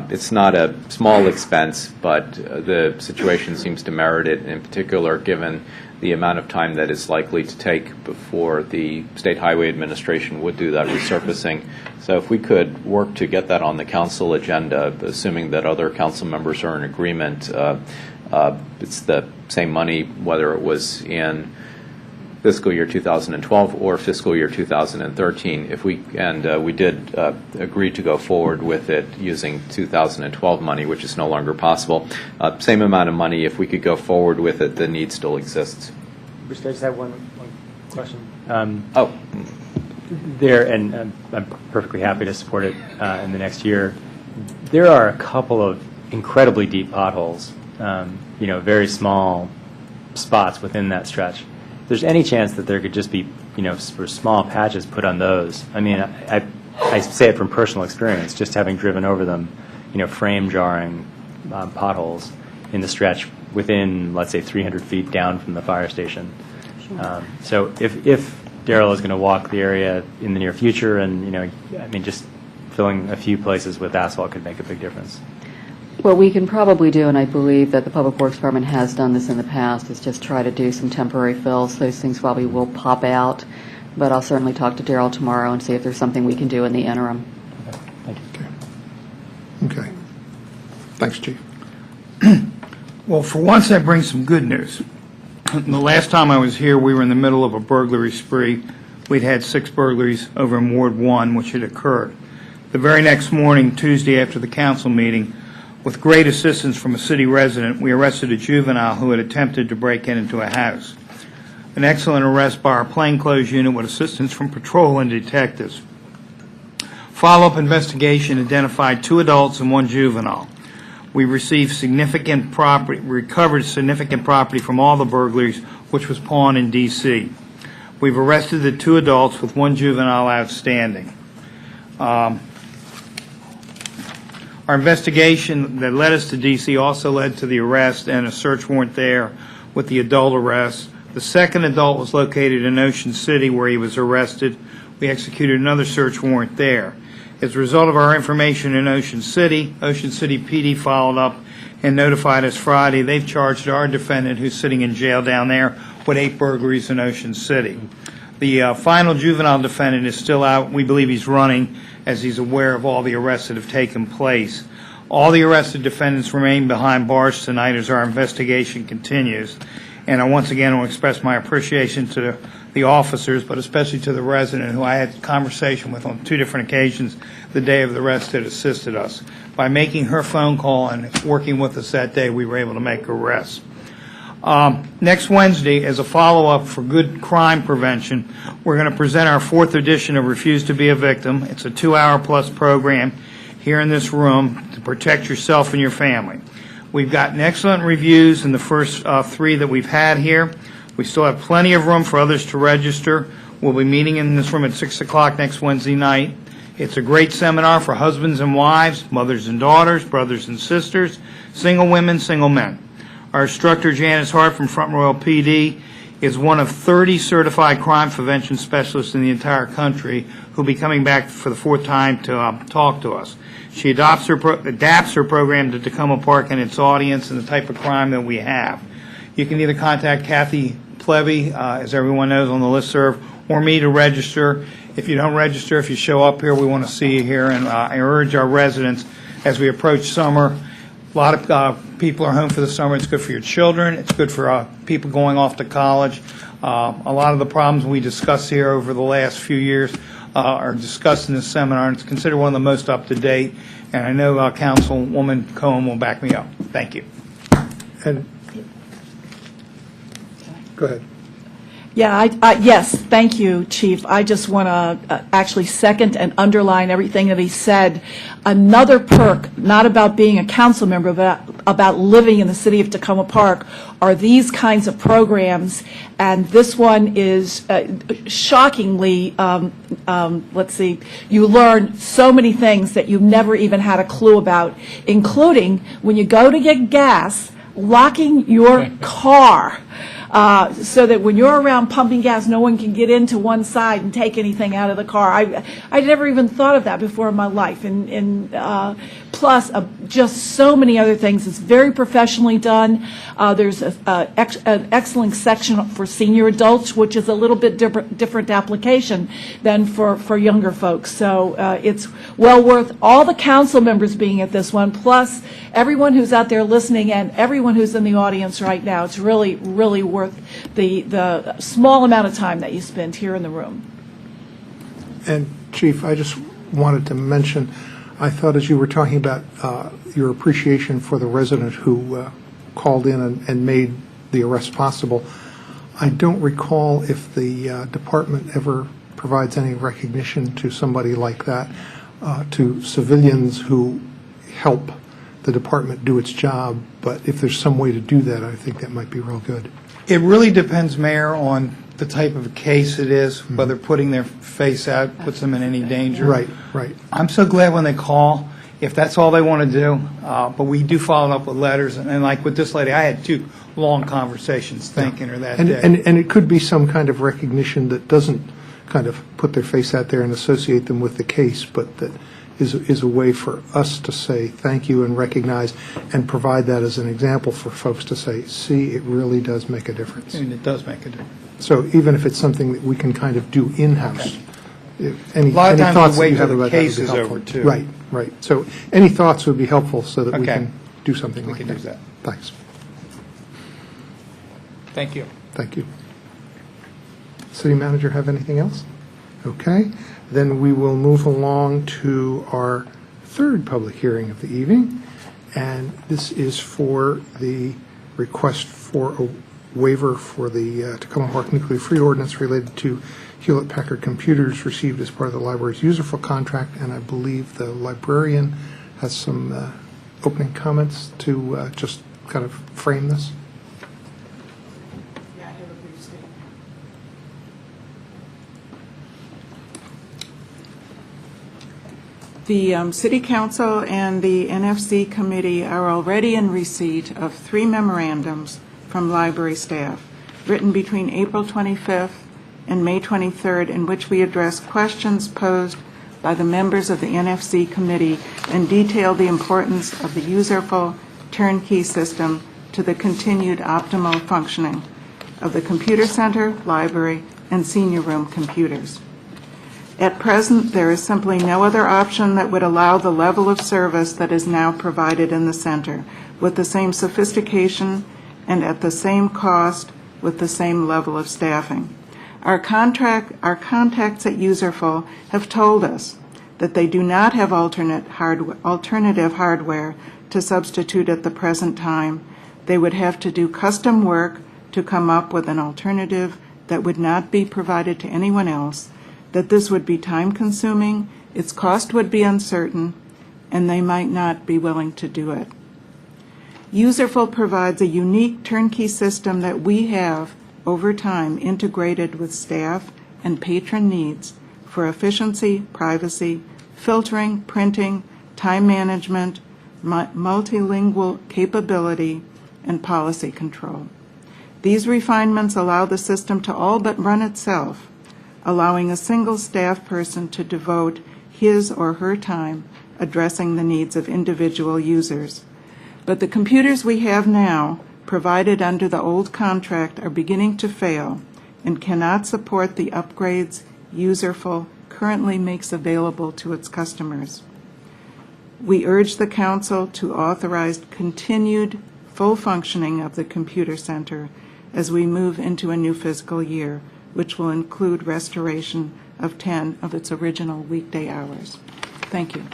It's not a small expense, but the situation seems to merit it, in particular given the amount of time that is likely to take before the State Highway Administration would do that resurfacing. So if we could work to get that on the council agenda, assuming that other council members are in agreement, it's the same money whether it was in fiscal year 2012 or fiscal year 2013. If we did agree to go forward with it using 2012 money, which is no longer possible. Same amount of money. If we could go forward with it, the need still exists. Bruce, I just have one question. I'm perfectly happy to support it in the next year. There are a couple of incredibly deep potholes, very small spots within that stretch. If there's any chance that there could just be, for small patches put on those. I mean, I say it from personal experience, just having driven over them, frame jarring potholes in the stretch within, let's say, 300 feet down from the fire station. Sure. So if Daryl is going to walk the area in the near future, and just filling a few places with asphalt could make a big difference. What we can probably do, and I believe that the Public Works Department has done this in the past, is just try to do some temporary fills. Those things probably will pop out, but I'll certainly talk to Daryl tomorrow and see if there's something we can do in the interim. Okay. Thanks, Chief. Well, for once, that brings some good news. The last time I was here, we were in the middle of a burglary spree. We'd had 6 burglaries over in Ward 1, which had occurred. The very next morning, Tuesday after the council meeting, with great assistance from a city resident, we arrested a juvenile who had attempted to break into a house. An excellent arrest by our plainclothes unit with assistance from patrol and detectives. Follow-up investigation identified 2 adults and 1 juvenile. We received significant property, recovered significant property from all the burglaries, which was pawned in D.C. We've arrested the 2 adults with 1 juvenile outstanding. Our investigation that led us to D.C. also led to the arrest and a search warrant there with the adult arrest. The second adult was located in Ocean City where he was arrested. We executed another search warrant there. As a result of our information in Ocean City PD followed up and notified us Friday. They've charged our defendant, who's sitting in jail down there, with 8 burglaries in Ocean City. The final juvenile defendant is still out. We believe he's running, as he's aware of all the arrests that have taken place. All the arrested defendants remain behind bars tonight as our investigation continues. And I once again want to express my appreciation to the officers, but especially to the resident who I had a conversation with on 2 different occasions the day of the arrest that assisted us. By making her phone call and working with us that day, we were able to make arrests. Next Wednesday, as a follow-up for good crime prevention, we're going to present our 4th edition of Refuse to Be a Victim. It's a 2-hour-plus program here in this room to protect yourself and your family. We've gotten excellent reviews in the first 3 that we've had here. We still have plenty of room for others to register. We'll be meeting in this room at 6 o'clock next Wednesday night. It's a great seminar for husbands and wives, mothers and daughters, brothers and sisters, single women, single men. Our instructor, Janice Hart from Front Royal PD, is one of 30 certified crime prevention specialists in the entire country who will be coming back for the 4th time to talk to us. She adapts her program to Tacoma Park and its audience and the type of crime that we have. You can either contact Kathy Plevy, as everyone knows, on the listserv, or me to register. If you don't register, if you show up here, we want to see you here. And I urge our residents, as we approach summer, a lot of people are home for the summer. It's good for your children. It's good for people going off to college. A lot of the problems we discussed here over the last few years are discussed in this seminar, and it's considered one of the most up-to-date. And I know Councilwoman Cohen will back me up. Thank you. And go ahead. Yeah, yes, thank you, Chief. I just want to actually second and underline everything that he said. Another perk, not about being a council member, but about living in the city of Tacoma Park, are these kinds of programs. And this one is shockingly, let's see, you learn so many things that you never even had a clue about, including when you go to get gas, locking your car. So that when you're around pumping gas, no one can get into one side and take anything out of the car. I never even thought of that before in my life. And plus, just so many other things. It's very professionally done. There's an excellent section for senior adults, which is a little bit different application than for younger folks. So it's well worth all the council members being at this one, plus everyone who's out there listening and everyone who's in the audience right now. It's really, really worth the small amount of time that you spend here in the room. And Chief, I just wanted to mention, I thought as you were talking about your appreciation for the resident who called in and made the arrest possible, I don't recall if the department ever provides any recognition to somebody like that, to civilians who help the department do its job. But if there's some way to do that, I think that might be real good. It really depends, Mayor, on the type of case it is, whether putting their face out puts them in any danger. Right, right. I'm so glad when they call, if that's all they want to do. But we do follow up with letters. And like with this lady, I had 2 long conversations thanking her that day. And it could be some kind of recognition that doesn't kind of put their face out there and associate them with the case, but that is a way for us to say thank you and recognize and provide that as an example for folks to say, see, it really does make a difference. And it does make a difference. So even if it's something that we can kind of do in-house, any A lot of times thoughts we wait that you have till the about that would case be is helpful. over, too. Right, right. So any thoughts would be helpful so that we Okay. can do something like can that. do that. Thanks. Thank you. Thank you. City manager have anything else? Okay, then we will move along to our third public hearing of the evening, and this is for the request for a waiver for the Tacoma Park Nuclear Free Ordinance related to Hewlett-Packard computers received as part of the library's userful contract, and I believe the librarian has some opening comments to just kind of frame this. The City Council and the NFC Committee are already in receipt of 3 memorandums from library staff, written between April 25th and May 23rd, in which we address questions posed by the members of the NFC Committee and detail the importance of the userful turnkey system to the continued optimal functioning of the computer center, library, and senior room computers. At present, there is simply no other option that would allow the level of service that is now provided in the center, with the same sophistication and at the same cost with the same level of staffing. Our contacts at Userful have told us that they do not have alternative hardware to substitute at the present time. They would have to do custom work to come up with an alternative that would not be provided to anyone else, that this would be time-consuming, its cost would be uncertain, and they might not be willing to do it. Userful provides a unique turnkey system that we have, over time, integrated with staff and patron needs for efficiency, privacy, filtering, printing, time management, multilingual capability, and policy control. These refinements allow the system to all but run itself, allowing a single staff person to devote his or her time addressing the needs of individual users. But the computers we have now, provided under the old contract, are beginning to fail and cannot support the upgrades Userful currently makes available to its customers. We urge the Council to authorize continued full functioning of the computer center as we move into a new fiscal year, which will include restoration of 10 of its original weekday hours. Thank you.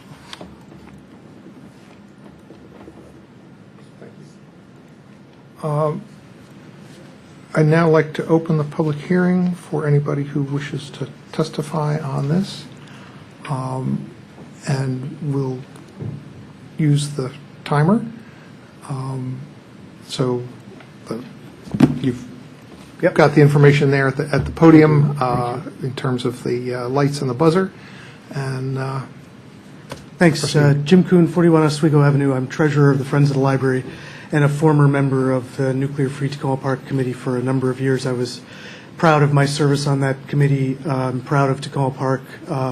I'd now like to open the public hearing for anybody who wishes to testify on this. And we'll use the timer. So you've got the information there at the podium in terms of the lights and the buzzer. And thanks. Jim Kuhn, 41 Oswego Avenue. I'm treasurer of the Friends of the Library and a former member of the Nuclear Free Tacoma Park Committee for a number of years. I was proud of my service on that committee. I'm proud of Tacoma Park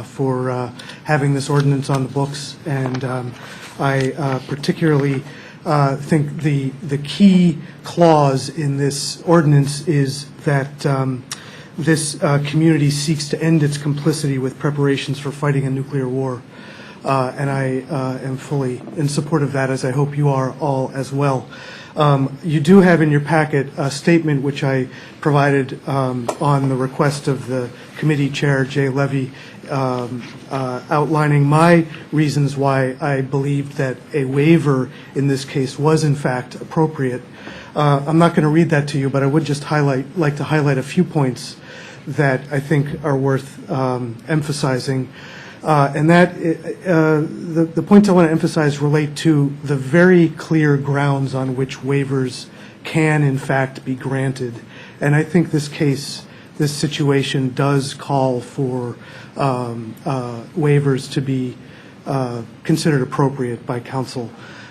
for having this ordinance on the books, and I particularly think the key clause in this ordinance is that this community seeks to end its complicity with preparations for fighting a nuclear war. And I am fully in support of that, as I hope you are all as well. You do have in your packet a statement which I provided on the request of the committee chair, Jay Levy, outlining my reasons why I believed that a waiver in this case was in fact appropriate. I'm not going to read that to you, but I would just like to highlight a few points that I think are worth emphasizing. And that the points I want to emphasize relate to the very clear grounds on which waivers can in fact be granted. And I think this situation does call for waivers to be considered appropriate by council.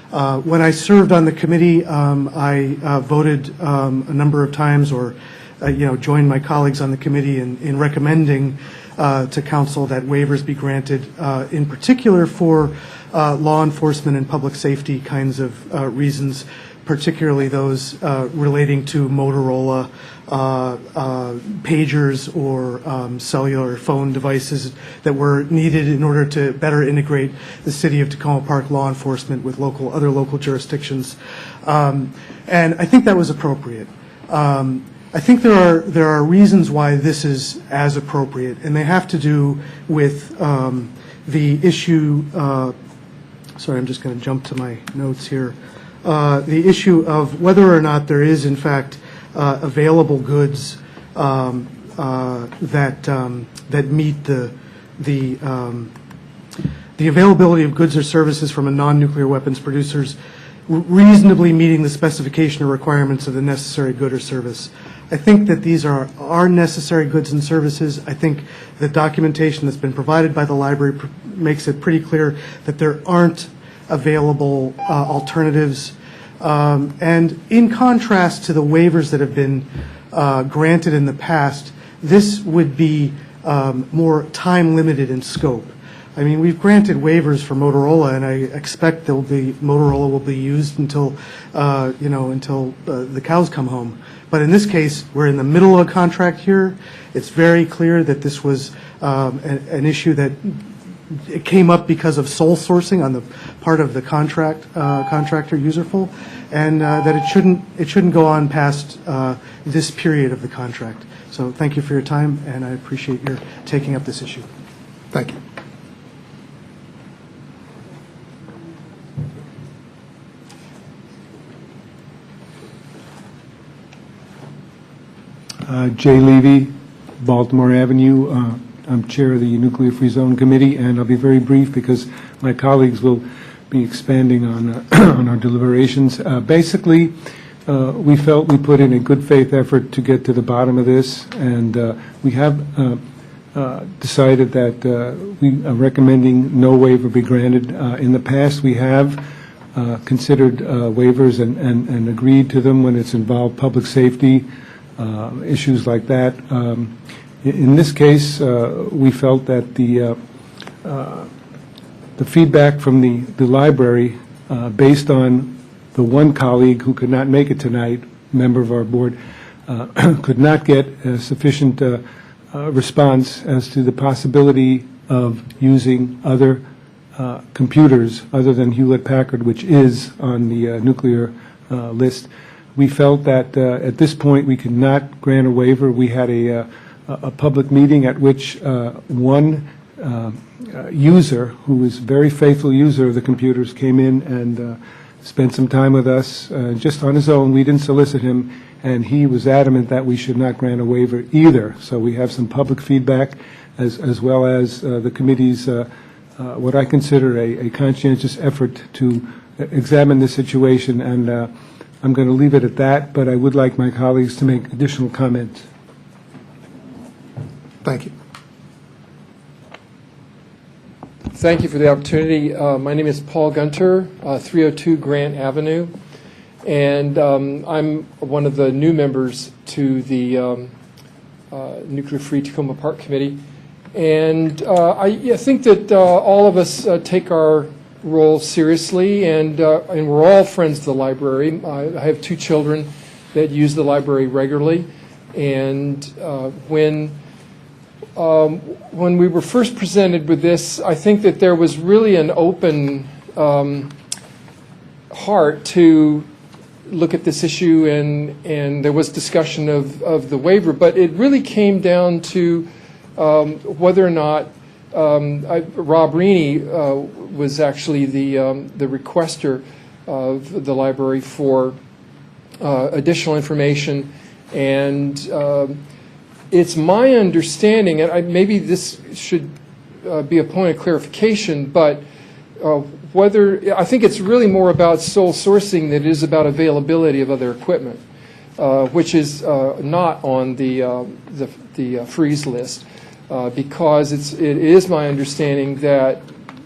When I served on the committee, I voted a number of times or joined my colleagues on the committee in recommending to council that waivers be granted, in particular for law enforcement and public safety kinds of reasons, particularly those relating to Motorola pagers or cellular phone devices that were needed in order to better integrate the city of Tacoma Park law enforcement with other local jurisdictions. And I think that was appropriate. I think there are reasons why this is as appropriate, and they have to do with the issue. Sorry, I'm just going to jump to my notes here. The issue of whether or not there is, in fact, available goods that meet the availability of goods or services from a non-nuclear weapons producers reasonably meeting the specification or requirements of the necessary good or service. I think that these are necessary goods and services. I think the documentation that's been provided by the library makes it pretty clear that there aren't available alternatives. And in contrast to the waivers that have been granted in the past, this would be more time-limited in scope. I mean, we've granted waivers for Motorola, and I expect Motorola will be used until the cows come home. But in this case, we're in the middle of a contract here. It's very clear that this was an issue that it came up because of sole sourcing on the part of the contractor, Userful, and that it shouldn't go on past this period of the contract. So thank you for your time, and I appreciate your taking up this issue. Thank you. Jay Levy, Baltimore Avenue. I'm chair of the Nuclear Free Zone Committee, and I'll be very brief because my colleagues will be expanding on on our deliberations. Basically, we felt we put in a good faith effort to get to the bottom of this, and we have decided that we are recommending no waiver be granted. In the past, we have considered waivers and agreed to them when it's involved public safety, issues like that. In this case, we felt that the feedback from the library, based on the one colleague who could not make it tonight, member of our board, could not get a sufficient response as to the possibility of using other computers other than Hewlett-Packard, which is on the nuclear list. We felt that at this point we could not grant a waiver. We had a public meeting at which one user, who was a very faithful user of the computers, came in and spent some time with us just on his own. We didn't solicit him, and he was adamant that we should not grant a waiver either. So we have some public feedback as well as the committee's what I consider a conscientious effort to examine the situation, and I'm going to leave it at that, but I would like my colleagues to make additional comments. Thank you. Thank you for the opportunity. My name is Paul Gunter, 302 Grant Avenue, and I'm one of the new members to the Nuclear Free Tacoma Park Committee. And I think that all of us take our role seriously, and we're all friends of the library. I have two children that use the library regularly, and when we were first presented with this, I think that there was really an open heart to look at this issue, and there was discussion of the waiver, but it really came down to whether or not Rob Reaney was actually the requester of the library for additional information, and it's my understanding, and maybe this should be a point of clarification, but whether I think it's really more about sole sourcing than it is about availability of other equipment, which is not on the freeze list, because it is my understanding that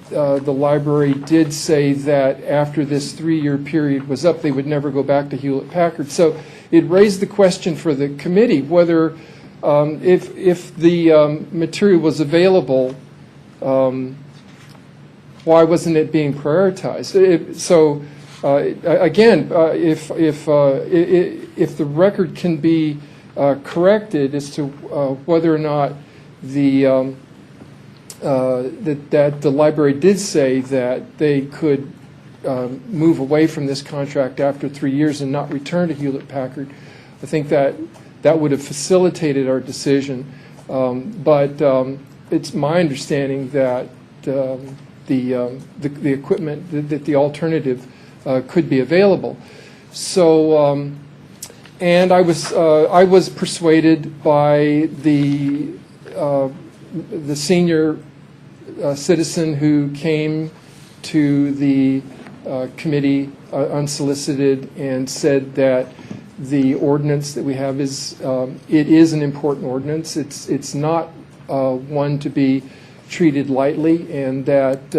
the library did say that after this 3-year period was up, they would never go back to Hewlett-Packard. So it raised the question for the committee whether If the material was available, why wasn't it being prioritized? Again, if the record can be corrected as to whether or not that the library did say that they could move away from this contract after 3 years and not return to Hewlett-Packard, I think that would have facilitated our decision. But it's my understanding that the equipment, that the alternative could be available. So, and I was persuaded by the senior citizen who came to the committee unsolicited and said that the ordinance that we have is it is an important ordinance. It's not one to be treated lightly, and that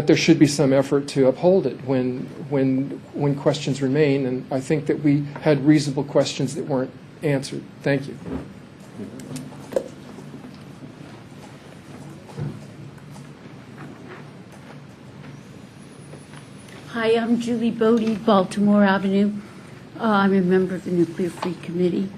there should be some effort to uphold it when questions remain. And I think that we had reasonable questions that weren't answered. Thank you. Hi, I'm Julie Bodie, Baltimore Avenue. I'm a member of the Nuclear Free Committee.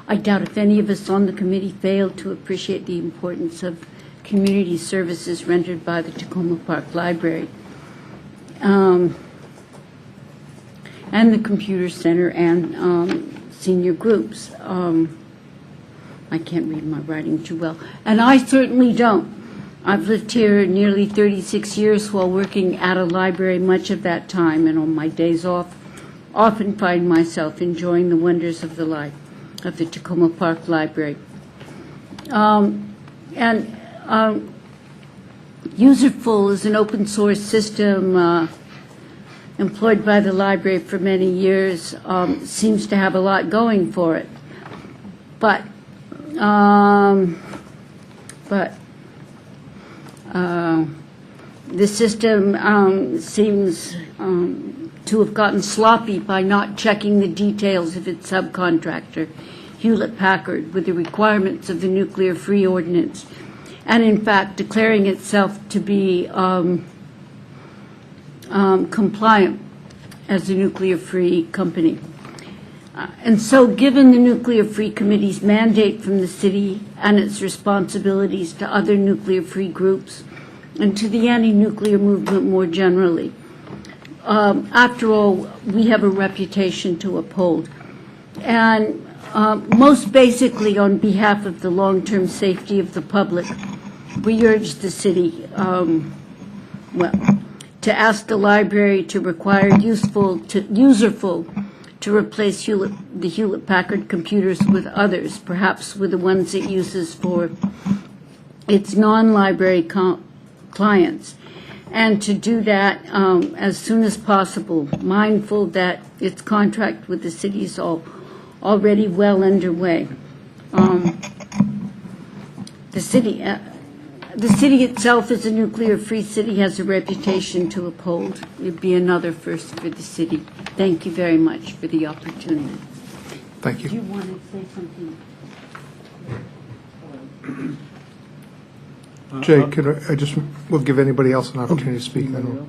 I doubt if any of us on the committee failed to appreciate the importance of community services rendered by the Takoma Park Library and the Computer Center and senior groups. I can't read my writing too well, and I certainly don't. I've lived here nearly 36 years while working at a library much of that time, and on my days off, often find myself enjoying the wonders of the life of the Takoma Park Library. Userful is an open source system employed by the library for many years, seems to have a lot going for it. But the system seems to have gotten sloppy by not checking the details of its subcontractor, Hewlett-Packard, with the requirements of the Nuclear Free Ordinance, and in fact declaring itself to be compliant as a nuclear-free company. And so given the Nuclear Free Committee's mandate from the city and its responsibilities to other nuclear-free groups and to the anti-nuclear movement more generally, after all, we have a reputation to uphold. And most basically, on behalf of the long-term safety of the public, we urge the city, to ask the library to require Userful to replace the Hewlett-Packard computers with others, perhaps with the ones it uses for its non-library clients, and to do that as soon as possible, mindful that its contract with the city is already well underway. The city itself, as a nuclear-free city, has a reputation to uphold. It would be another first for the city. Thank you very much for the opportunity. Thank you. Do you want to say something? Jay, we'll give anybody else an opportunity to speak, then we'll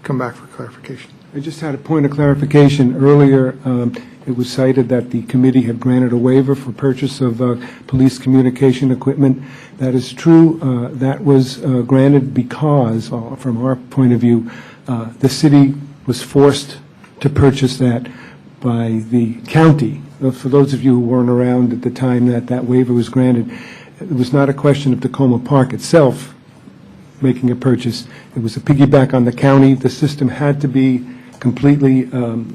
come back for clarification. I just had a point of clarification. Earlier, it was cited that the committee had granted a waiver for purchase of police communication equipment. That is true. That was granted because, from our point of view, the city was forced to purchase that by the county. For those of you who weren't around at the time that waiver was granted, it was not a question of Takoma Park itself making a purchase. It was a piggyback on the county. The system had to be completely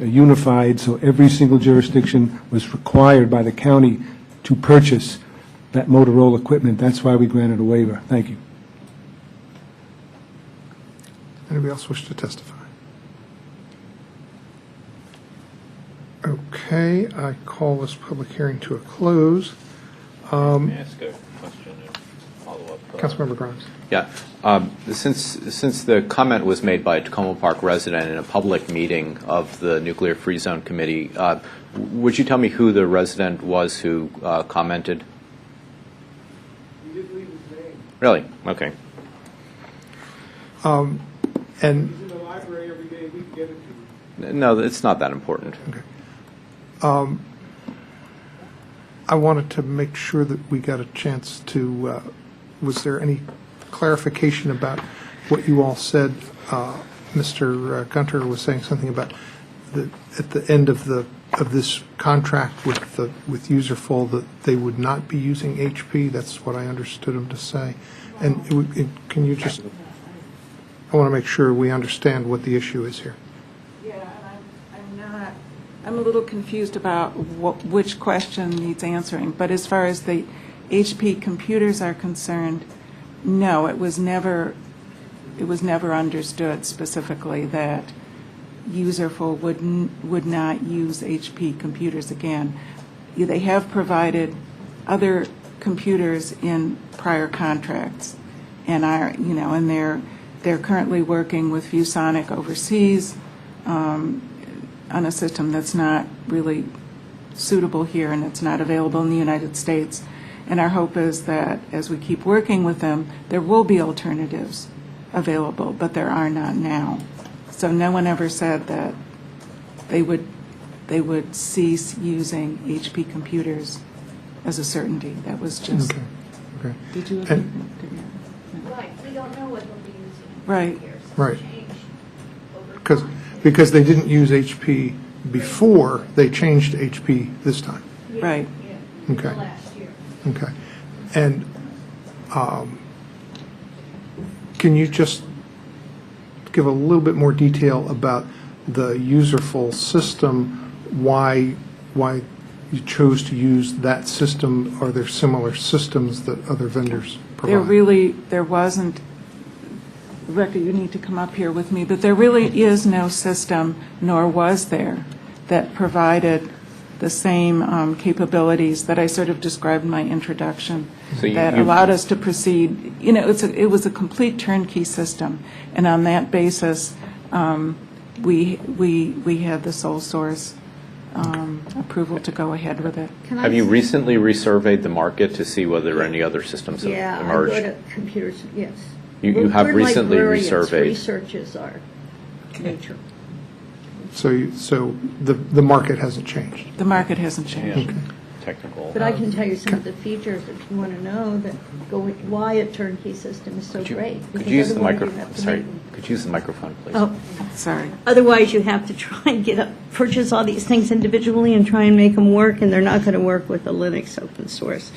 unified, so every single jurisdiction was required by the county to purchase that Motorola equipment. That's why we granted a waiver. Thank you. Anybody else wish to testify? Okay, I call this public hearing to a close. May I ask a question and follow up? Councilmember Grimes. Yeah. Since the comment was made by a Tacoma Park resident in a public meeting of the Nuclear Free Zone Committee, would you tell me who the resident was who commented? He didn't leave his name. Really? Okay. And He's in the library every day. We can get it to you. No, it's not that important. I wanted to make sure that we got a chance to, was there any clarification about what you all said? Mr. Gunter was saying something about at the end of this contract with Userful that they would not be using HP. That's what I understood him to say. And can you just, I want to make sure we understand what the issue is here. Yeah, and I'm a little confused about which question needs answering, but as far as the HP computers are concerned, no, it was never understood specifically that Userful would not use HP computers again. They have provided other computers in prior contracts, and they're currently working with ViewSonic overseas on a system that's not really suitable here and it's not available in the United States. And our hope is that as we keep working with them, there will be alternatives available, but there are not now. So no one ever said that they would cease using HP computers as a certainty. That was just. Okay. Did you agree? Right, we don't know what they'll be using. Right. Right. Because they didn't use HP before, they changed to HP this time. Right. Okay. Last year. Okay. And can you just give a little bit more detail about the Userful system, why you chose to use that system? Are there similar systems that other vendors provide? There wasn't, Rebecca, you need to come up here with me, but there really is no system, nor was there, that provided the same capabilities that I sort of described in my introduction, that allowed us to proceed. It was a complete turnkey system, and on that basis, we had the sole source approval to go ahead with it. Have you recently resurveyed the market to see whether any other systems have emerged? Yeah, I go to computers, yes. You have recently librarians. resurveyed. Research is our nature. So the market hasn't changed? The market hasn't changed. Okay. Technical. But I can tell you some of the features if you want to know why a turnkey system is so great. Could you use the microphone? Sorry. Could you use the microphone, please? Oh, sorry. Otherwise, you have to try and purchase all these things individually and try and make them work, and they're not going to work with the Linux open source.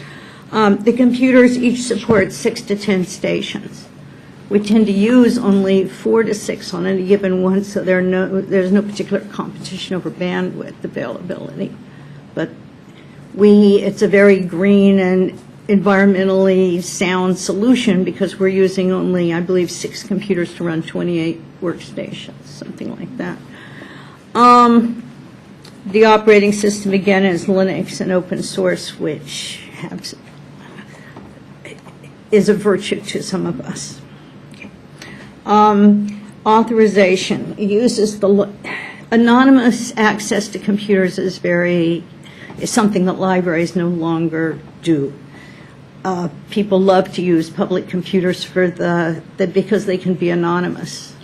The computers each support 6 to 10 stations. We tend to use only 4 to 6 on any given one, so there's no particular competition over bandwidth availability. But it's a very green and environmentally sound solution because we're using only, I believe, 6 computers to run 28 workstations, something like that. The operating system, again, is Linux and open source, which is a virtue to some of us. Authorization uses anonymous access to computers is something that libraries no longer do. People love to use public computers because they can be anonymous.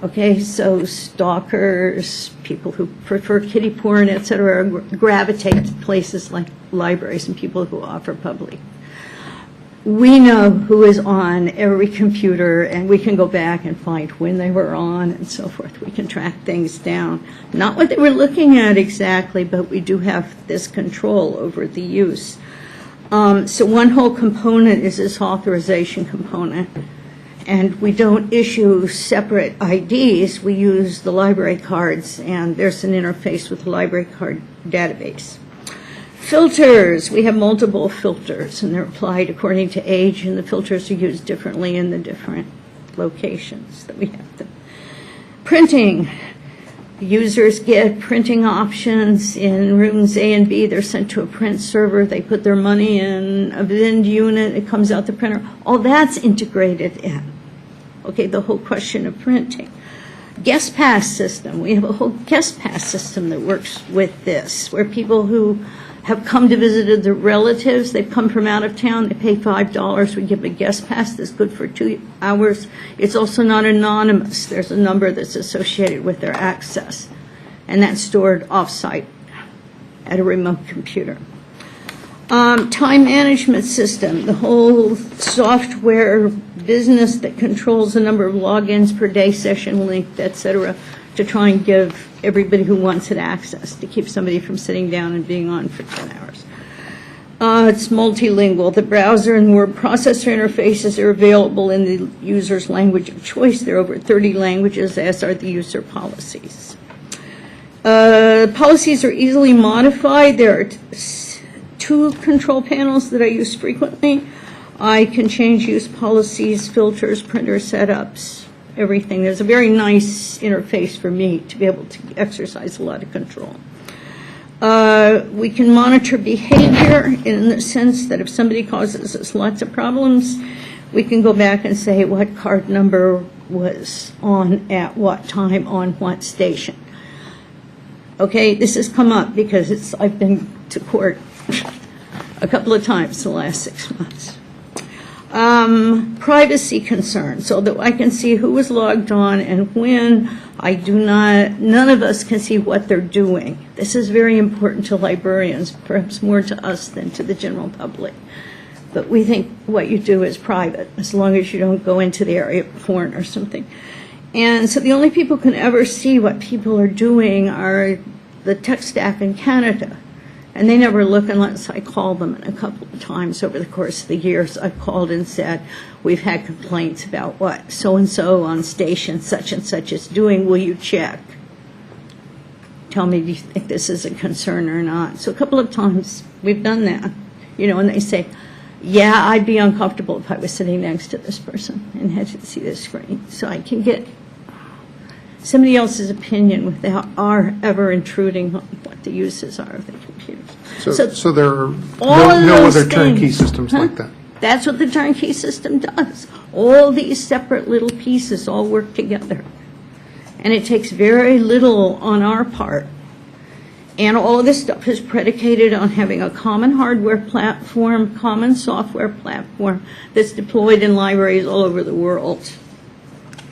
Okay, so stalkers, people who prefer kiddie porn, et cetera, gravitate to places like libraries and people who offer public. We know who is on every computer, and we can go back and find when they were on and so forth. We can track things down. Not what they were looking at exactly, but we do have this control over the use. So one whole component is this authorization component, and we don't issue separate IDs. We use the library cards, and there's an interface with the library card database. Filters, we have multiple filters, and they're applied according to age, and the filters are used differently in the different locations that we have them. Printing, Users get printing options in rooms A and B. They're sent to a print server. They put their money in a VIN unit. It comes out the printer. All that's integrated in. Okay, the whole question of printing. Guest pass system. We have a whole guest pass system that works with this, where people who have come to visit their relatives, they've come from out of town, they pay $5, we give them a guest pass that's good for 2 hours. It's also not anonymous. There's a number that's associated with their access, and that's stored off-site at a remote computer. Time management system, the whole software business that controls the number of logins per day, session length, et cetera, to try and give everybody who wants it access, to keep somebody from sitting down and being on for 10 hours. It's multilingual. The browser and word processor interfaces are available in the user's language of choice. There are over 30 languages, as are the user policies. Policies are easily modified. There are 2 control panels that I use frequently. I can change use policies, filters, printer setups, everything. There's a very nice interface for me to be able to exercise a lot of control. We can monitor behavior in the sense that if somebody causes us lots of problems, we can go back and say what card number was on at what time on what station. Okay, this has come up because I've been to court a couple of times in the last 6 months. Privacy concerns, so that I can see who was logged on and when. None of us can see what they're doing. This is very important to librarians, perhaps more to us than to the general public. But we think what you do is private, as long as you don't go into the area of porn or something. And so the only people who can ever see what people are doing are the tech staff in Canada. And they never look unless I call them. And a couple of times over the course of the years, I've called and said, we've had complaints about what so-and-so on station such and such is doing. Will you check? Tell me, do you think this is a concern or not? So a couple of times we've done that, and they say, yeah, I'd be uncomfortable if I was sitting next to this person and had to see the screen. So I can get somebody else's opinion without our ever intruding on what the uses are of the computers. So there are all no those other turnkey things, systems like that? That's what the turnkey system does. All these separate little pieces all work together. And it takes very little on our part. And all of this stuff is predicated on having a common hardware platform, common software platform that's deployed in libraries all over the world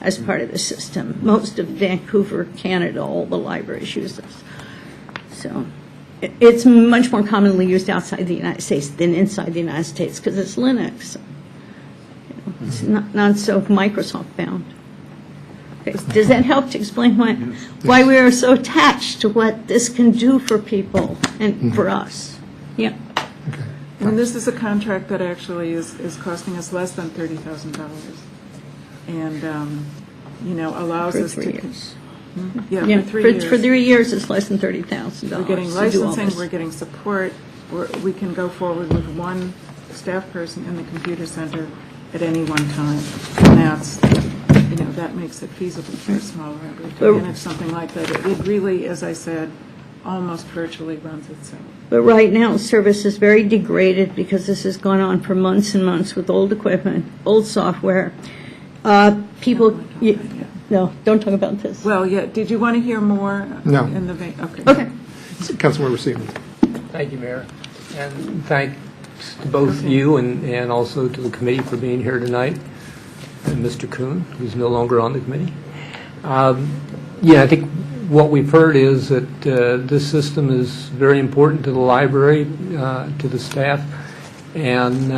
as part of the system. Most of Vancouver, Canada, all the libraries use this. So it's much more commonly used outside the United States than inside the United States because it's Linux. It's not so Microsoft bound. Okay. Does that help to explain why we are so attached to what this can do for people and for us? Yeah. And this is a contract that actually is costing us less than $30,000. And, allows us to... 3 years. Yeah, for 3 years. For 3 years, it's less than $30,000. We're getting licensing, we're getting support, we can go forward with one staff person in the computer center at any one time. And that's, that makes it feasible for a small library to manage something like that. It really, as I said, almost virtually runs itself. But right now, service is very degraded because this has gone on for months and months with old equipment, old software. People, no, don't talk about this. Well, yeah, did you want to hear more? No. In the vein? Okay. Okay. Councilmember Stevens. Thank you, Mayor. And thanks to both you and also to the committee for being here tonight, and Mr. Kuhn, who's no longer on the committee. I think what we've heard is that this system is very important to the library, to the staff, and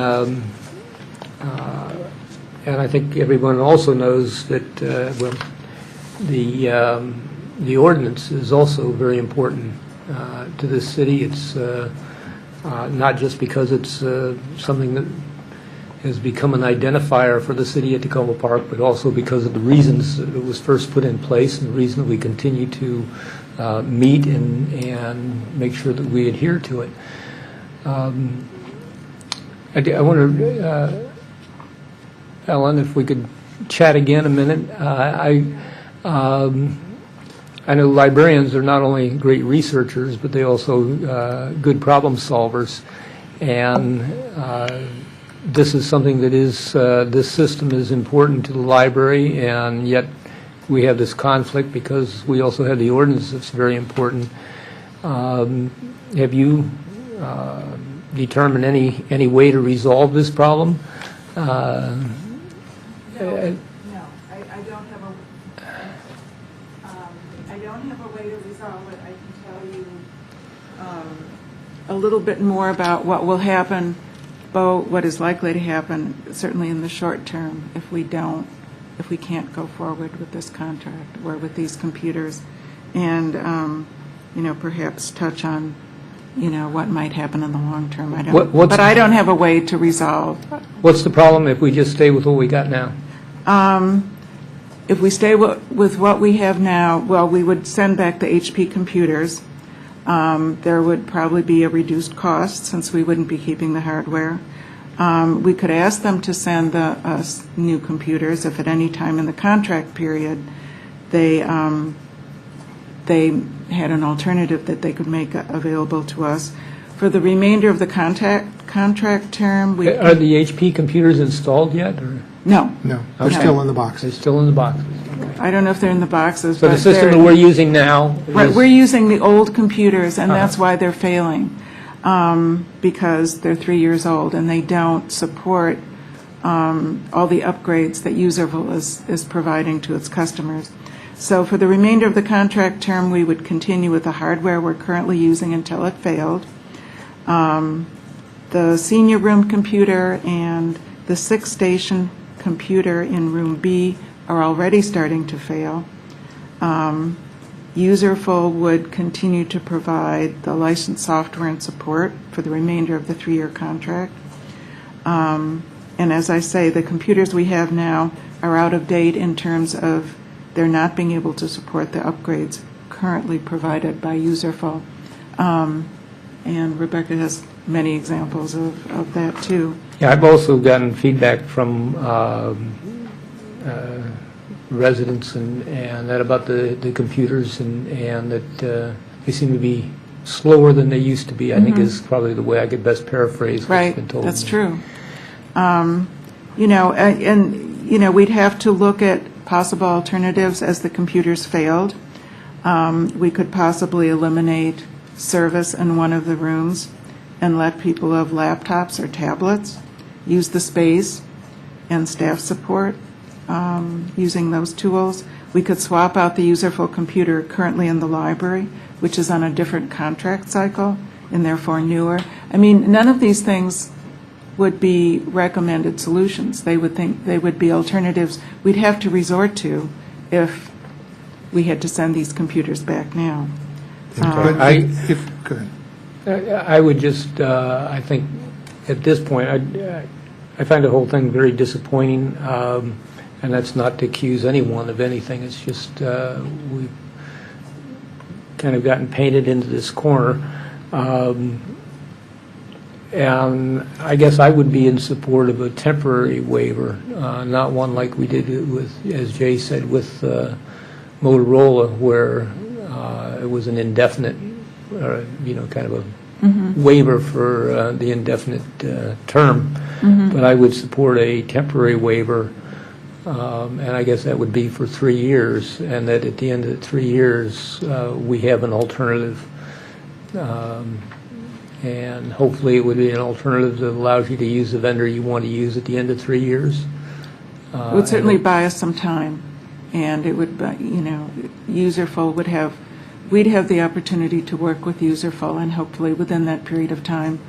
I think everyone also knows that the ordinance is also very important to this city. It's not just because it's something that has become an identifier for the city of Tacoma Park, but also because of the reasons that it was first put in place and the reason that we continue to meet and make sure that we adhere to it. I wonder, Ellen, if we could chat again a minute. I I know librarians are not only great researchers, but they also good problem solvers. And this is something that is, this system is important to the library, and yet we have this conflict because we also have the ordinance that's very important. Have you determined any way to resolve this problem? No, I don't have a way to resolve it. I can tell you a little bit more about what will happen, what is likely to happen, certainly in the short term, if we can't go forward with this contract or with these computers, and perhaps touch on what might happen in the long term. But I don't have a way to resolve. What's the problem if we just stay with what we got now? If we stay with what we have now, well, we would send back the HP computers. There would probably be a reduced cost since we wouldn't be keeping the hardware. We could ask them to send us new computers if at any time in the contract period they had an alternative that they could make available to us. For the remainder of the contract term, Are the HP computers installed yet? Or? No. No, they're still in the box. They're still in the boxes. I don't know if they're in the boxes. So the but system that we're using now Right, is- we're using the old computers, and that's why they're failing, because they're 3 years old, and they don't support all the upgrades that Userful is providing to its customers. So for the remainder of the contract term, we would continue with the hardware we're currently using until it failed. The senior room computer and the 6-station computer in room B are already starting to fail. Userful would continue to provide the licensed software and support for the remainder of the 3-year contract. And as I say, the computers we have now are out of date in terms of they're not being able to support the upgrades currently provided by Userful. And Rebecca has many examples of that, too. Yeah, I've also gotten feedback from residents and that about the computers and that they seem to be slower than they used to be, I think is probably the way I could best paraphrase what's been told. Right, that's true. We'd have to look at possible alternatives as the computers failed. We could possibly eliminate service in one of the rooms and let people who have laptops or tablets use the space and staff support using those tools. We could swap out the Userful computer currently in the library, which is on a different contract cycle and therefore newer. I mean, none of these things would be recommended solutions. They would be alternatives we'd have to resort to if we had to send these computers back now. I would just, I think, at this point, I find the whole thing very disappointing, and that's not to accuse anyone of anything. It's just we've kind of gotten painted into this corner. And I guess I would be in support of a temporary waiver, not one like we did with, as Jay said, with Motorola, where it was an indefinite, kind of a waiver for the indefinite term. But I would support a temporary waiver, and I guess that would be for 3 years, and that at the end of the 3 years, we have an alternative. And hopefully it would be an alternative that allows you to use the vendor you want to use at the end of 3 years. It would certainly buy us some time, and it would, Userful we'd have the opportunity to work with Userful, and hopefully within that period of time,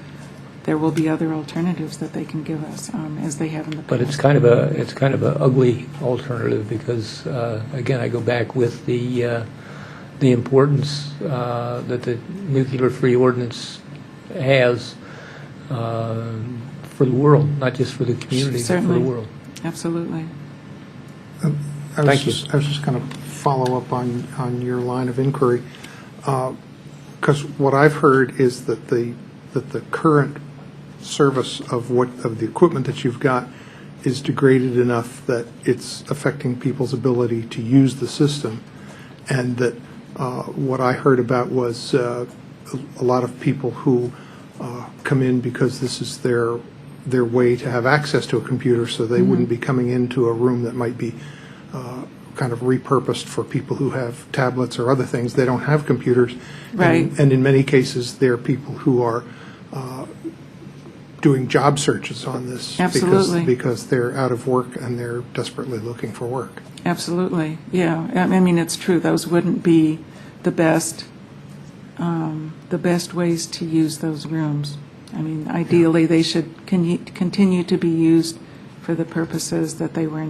there will be other alternatives that they can give us, as they have in the past. But it's kind of a ugly alternative because, again, I go back with the importance that the nuclear-free ordinance has for the world, not just for the community, but for the world. Absolutely. Thank you. I was just going to follow up on your line of inquiry, because what I've heard is that the current service of the equipment that you've got is degraded enough that it's affecting people's ability to use the system, and that What I heard about was a lot of people who come in because this is their way to have access to a computer, so they wouldn't be coming into a room that might be kind of repurposed for people who have tablets or other things. They don't have computers. Right. And in many cases, they're people who are doing job searches on this. Absolutely. Because they're out of work and they're desperately looking for work. Absolutely, yeah. I mean, it's true, those wouldn't be the best ways to use those rooms. I mean, ideally, they should continue to be used for the purposes that they were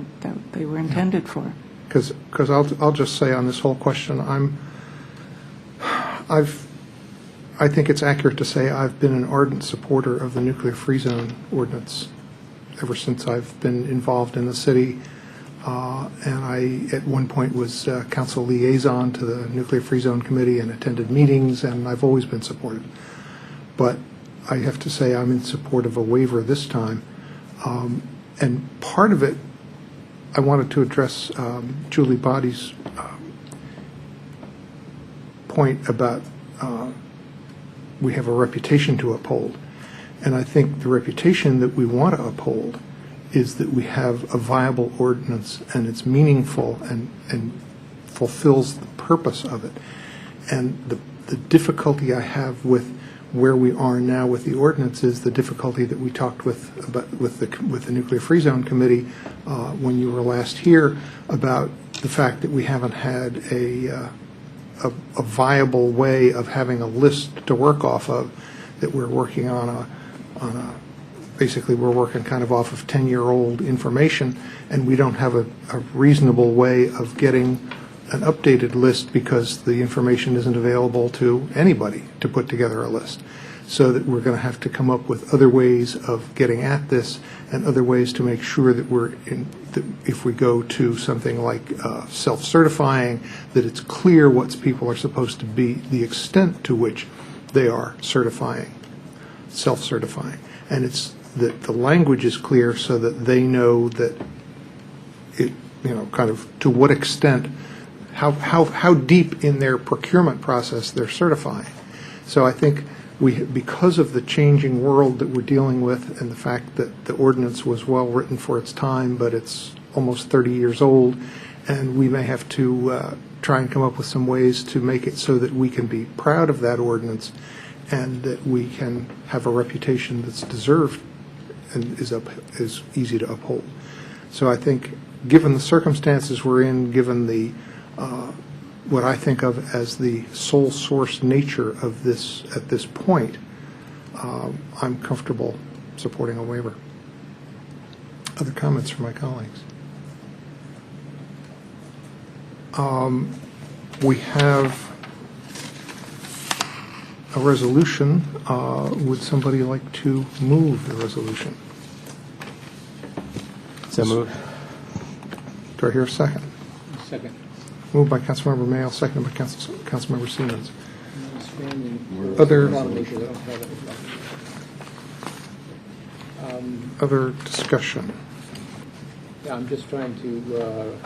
intended for. Because I'll just say on this whole question, I think it's accurate to say I've been an ardent supporter of the nuclear free zone ordinance ever since I've been involved in the city. And I, at one point, was council liaison to the Nuclear Free Zone Committee and attended meetings, and I've always been supportive. But I have to say I'm in support of a waiver this time. And part of it, I wanted to address Julie Body's point about we have a reputation to uphold. And I think the reputation that we want to uphold is that we have a viable ordinance and it's meaningful and fulfills the purpose of it. And the difficulty I have with where we are now with the ordinance is the difficulty that we talked with the Nuclear Free Zone Committee when you were last here about the fact that we haven't had a viable way of having a list to work off of, that we're working on basically we're working kind of off of 10-year-old information, and we don't have a reasonable way of getting an updated list because the information isn't available to anybody to put together a list. So that we're going to have to come up with other ways of getting at this and other ways to make sure that that if we go to something like self-certifying, that it's clear what people are supposed to be, the extent to which they are self-certifying. And it's that the language is clear so that they know that it, kind of to what extent, how deep in their procurement process they're certifying. So I think because of the changing world that we're dealing with and the fact that the ordinance was well written for its time, but it's almost 30 years old, and we may have to try and come up with some ways to make it so that we can be proud of that ordinance and that we can have a reputation that's deserved and is easy to uphold. So I think, given the circumstances we're in, given the what I think of as the sole source nature of this at this point, I'm comfortable supporting a waiver. Other comments from my colleagues? We have a resolution. Would somebody like to move the resolution? So moved. Do I hear a second? Second. Moved by Councilmember Mayo, seconded by Councilmember Siemens. Other discussion? Yeah, I'm just trying to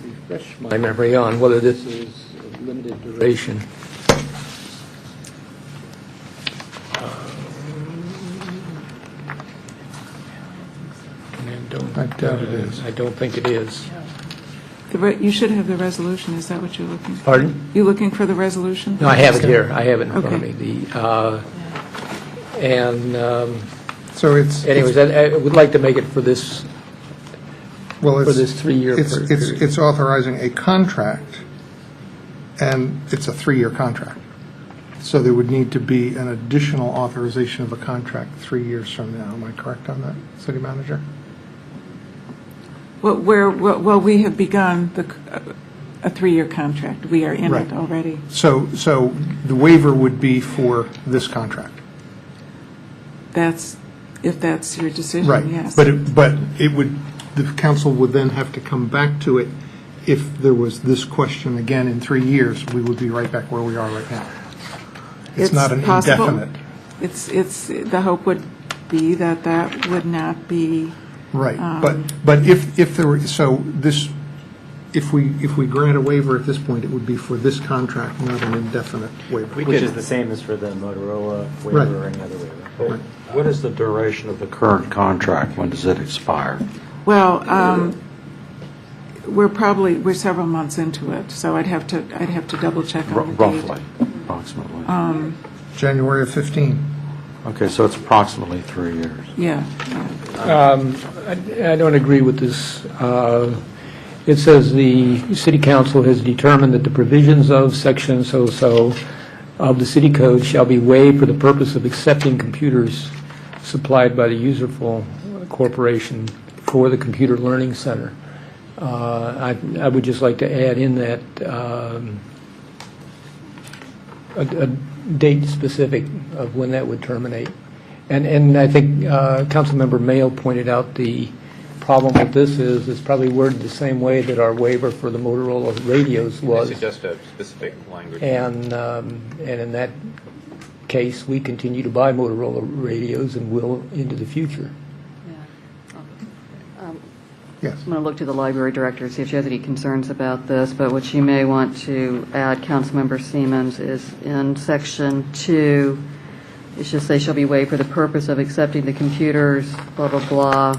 refresh my memory on whether this is of limited duration. I doubt it is. I don't think it is. You should have the resolution. Is that what you're looking for? Pardon? You looking for the resolution? No, I have it here. I have it in front of Okay. me. So it's anyways, I would like to make it for this. Well, for this 3-year period. it's authorizing a contract, and it's a 3-year contract. So there would need to be an additional authorization of a contract 3 years from now. Am I correct on that, City Manager? Well, we have begun a 3-year contract. We are in Right. it already. So the waiver would be for this contract. If that's your decision, Right. yes. But it would, the council would then have to come back to it if there was this question again in 3 years. We would be right back where we are right now. It's not an possible. indefinite. It's the hope would be that would not be Right, but if there were, so this, if we grant a waiver at this point, it would be for this contract, not an indefinite waiver. Which is the same as for the Motorola Right. waiver or any other waiver. Right. What is the duration of the current contract? When does it expire? Well, we're several months into it, so I'd have to double check on the date. Roughly, approximately. January of 15. Okay, so it's approximately 3 years. Yeah. I don't agree with this. It says the city council has determined that the provisions of section so-so of the city code shall be waived for the purpose of accepting computers supplied by the Userful Corporation for the Computer Learning Center. I would just like to add in that a date specific of when that would terminate. And I think Councilmember Mayo pointed out the problem with this is it's probably worded the same way that our waiver for the Motorola radios was. I suggest a specific language. And in that case, we continue to buy Motorola radios and will into the future. Yes. I'm going to look to the library director, see if she has any concerns about this, but what you may want to add, Councilmember Siemens, is in Section 2, it should say shall be waived for the purpose of accepting the computers, blah, blah, blah,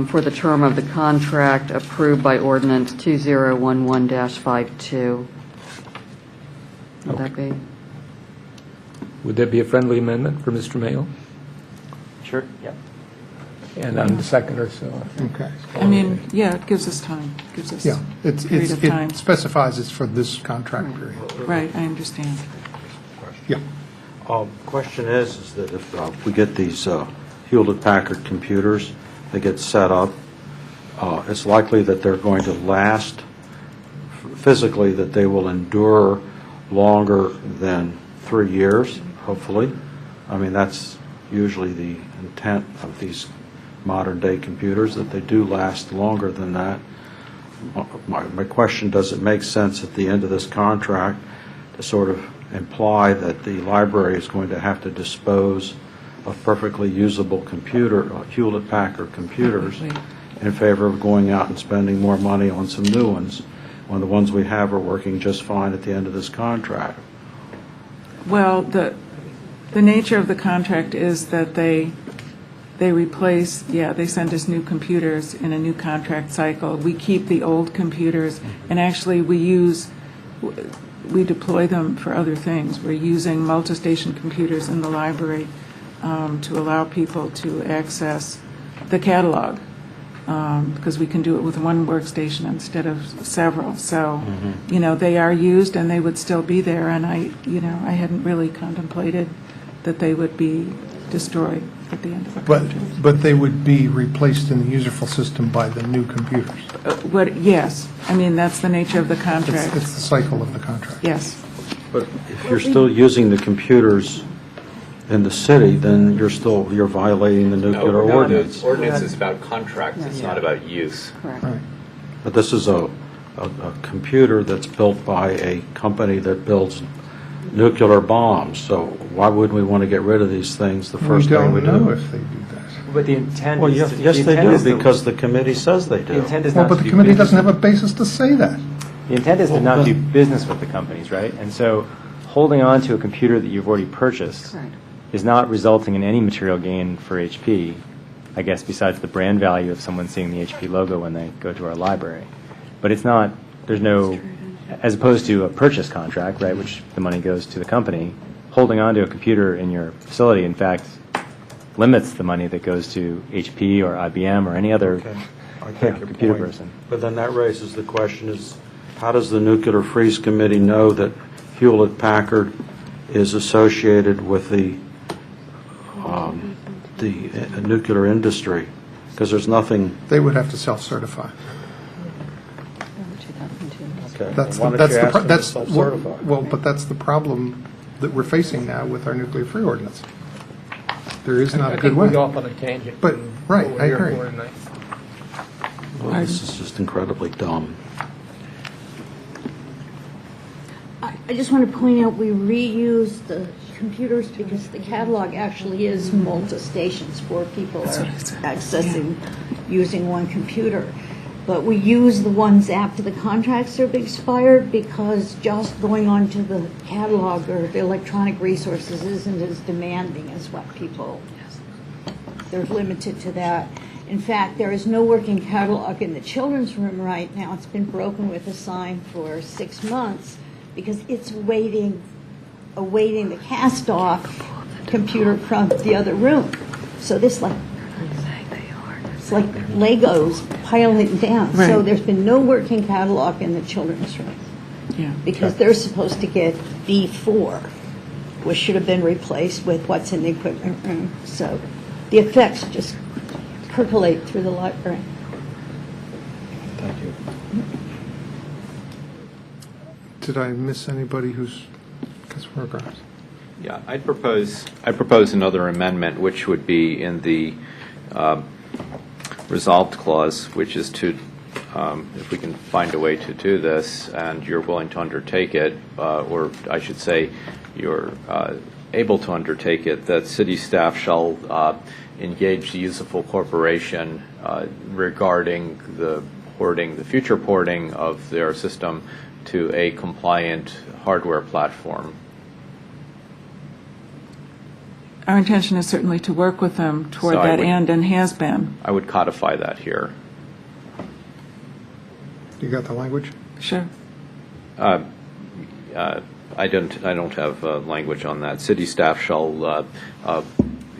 for the term of the contract approved by ordinance 2011-52. Would that be? Would that be a friendly amendment for Mr. Mayo? Sure, yeah. And I'm the seconder, so. Okay. I mean, yeah, it gives us time, gives us Yeah, a period of time. it specifies it's for this contract period. Right, I understand. Yeah. Question is that if we get these Hewlett-Packard computers, they get set up, it's likely that they're going to last physically, that they will endure longer than 3 years, hopefully. I mean, that's usually the intent of these modern-day computers, that they do last longer than that. My question, does it make sense at the end of this contract to sort of imply that the library is going to have to dispose of perfectly usable Hewlett-Packard computers in favor of going out and spending more money on some new ones when the ones we have are working just fine at the end of this contract? Well, the nature of the contract is that they replace, they send us new computers in a new contract cycle. We keep the old computers, and actually we deploy them for other things. We're using multi-station computers in the library to allow people to access the catalog, because we can do it with one workstation instead of several. So, they are used and they would still be there, and I hadn't really contemplated that they would be destroyed at the end of the contract. But they would be replaced in the Userful system by the new computers. Yes, I mean, that's the nature of the contract. It's the cycle of the contract. Yes. But if you're still using the computers in the city, then you're violating the nuclear ordinance. The ordinance is about contracts, it's not about use. Right. But this is a computer that's built by a company that builds nuclear bombs, so why wouldn't we want to get rid of these things the first thing we do? We don't know if they do that. But the intent Well, is yes, to- yes, the they intent do, is to- because the committee says they The do. intent is Well, not but to the do committee business- doesn't have a basis to say that. The intent is to not do business with the companies, right? And so holding on to a computer that you've already purchased is not resulting in any material gain for HP, I guess, besides the brand value of someone seeing the HP logo when they go to our library. But it's not, there's no, as opposed to a purchase contract, right, which the money goes to the company, holding on to a computer in your facility, in fact, limits the money that goes to HP or IBM or any other I take your computer point. person. But then that raises the question is, how does the Nuclear Freeze Committee know that Hewlett-Packard is associated with the nuclear industry? Because there's nothing. They would have to self-certify. Okay. That's Why the, don't you ask that's the, them to that's, self-certify? well, but that's the problem that we're facing now with our nuclear free ordinance. There is not a good I think way. we got off on a tangent. But, right, Over I here agree. for tonight. Well, this is just incredibly dumb. I just want to point out, we reuse the computers because the catalog actually is multi-stations for people are accessing using one computer. but we use the ones after the contracts are expired because just going onto the catalog or the electronic resources isn't as demanding as what people, they're limited to that. In fact, there is no working catalog in the children's room right now. It's been broken with a sign for 6 months because it's awaiting the cast-off computer from the other room. So this it's like Legos piling down. Right. So there's been no working catalog in the children's room. Yeah. Because they're supposed to get B4, which should have been replaced with what's in the equipment room. So the effects just percolate through the library. Thank you. Did I miss anybody who's, Councilmember Grimes? Yeah, I'd propose another amendment, which would be in the resolved clause, which is to, if we can find a way to do this, and you're willing to undertake it, or I should say, you're able to undertake it, that city staff shall engage the Useful Corporation regarding the future porting of their system to a compliant hardware platform. Our intention is certainly to work with them toward that end and has been. I would codify that here. You got the language? Sure. I don't have language on that. City staff shall,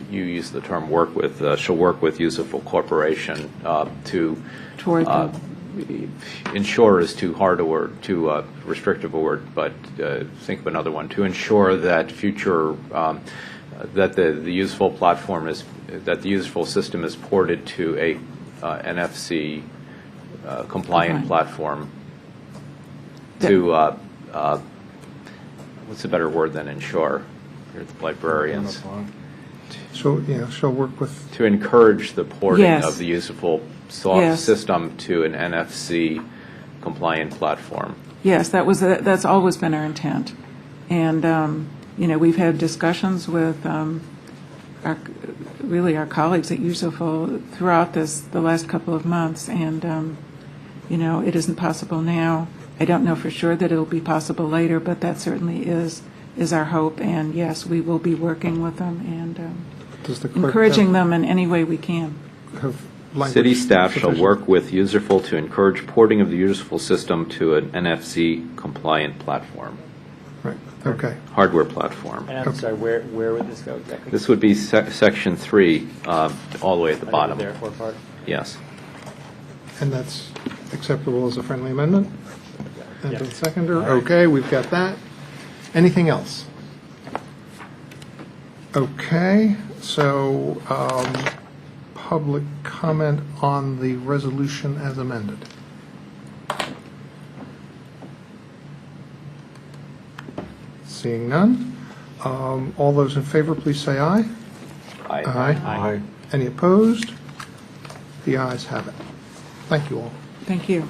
you use the term work with, shall work with Useful Corporation to ensure is too hard a word, too restrictive a word, but think of another one, to ensure that future that the useful platform is, that the useful system is ported to a NFC compliant platform to what's a better word than ensure? You're the librarians. So, yeah, she'll work with... To encourage the porting Yes. of the useful Yes. system to an NFC compliant platform. Yes, that's always been our intent. And, we've had discussions with our colleagues at Useful throughout the last couple of months, and, it isn't possible now. I don't know for sure that it'll be possible later, but that certainly is our hope, and yes, we will be working with them and Does the clerk encouraging them in any way we can. have language City staff shall sufficient? work with Useful to encourage porting of the Useful system to an NFC compliant platform, Right, okay. hardware platform. And I'm sorry, where would this go exactly? This would be section 3, all the way at the bottom. The therefore part? Yes. And that's acceptable as a friendly amendment? And Yes. the seconder? Okay, we've got that. Anything else? Okay, so public comment on the resolution as amended. Seeing none. All those in favor, please say aye. Aye. Aye. Any opposed? The ayes have it. Thank you all. Thank you.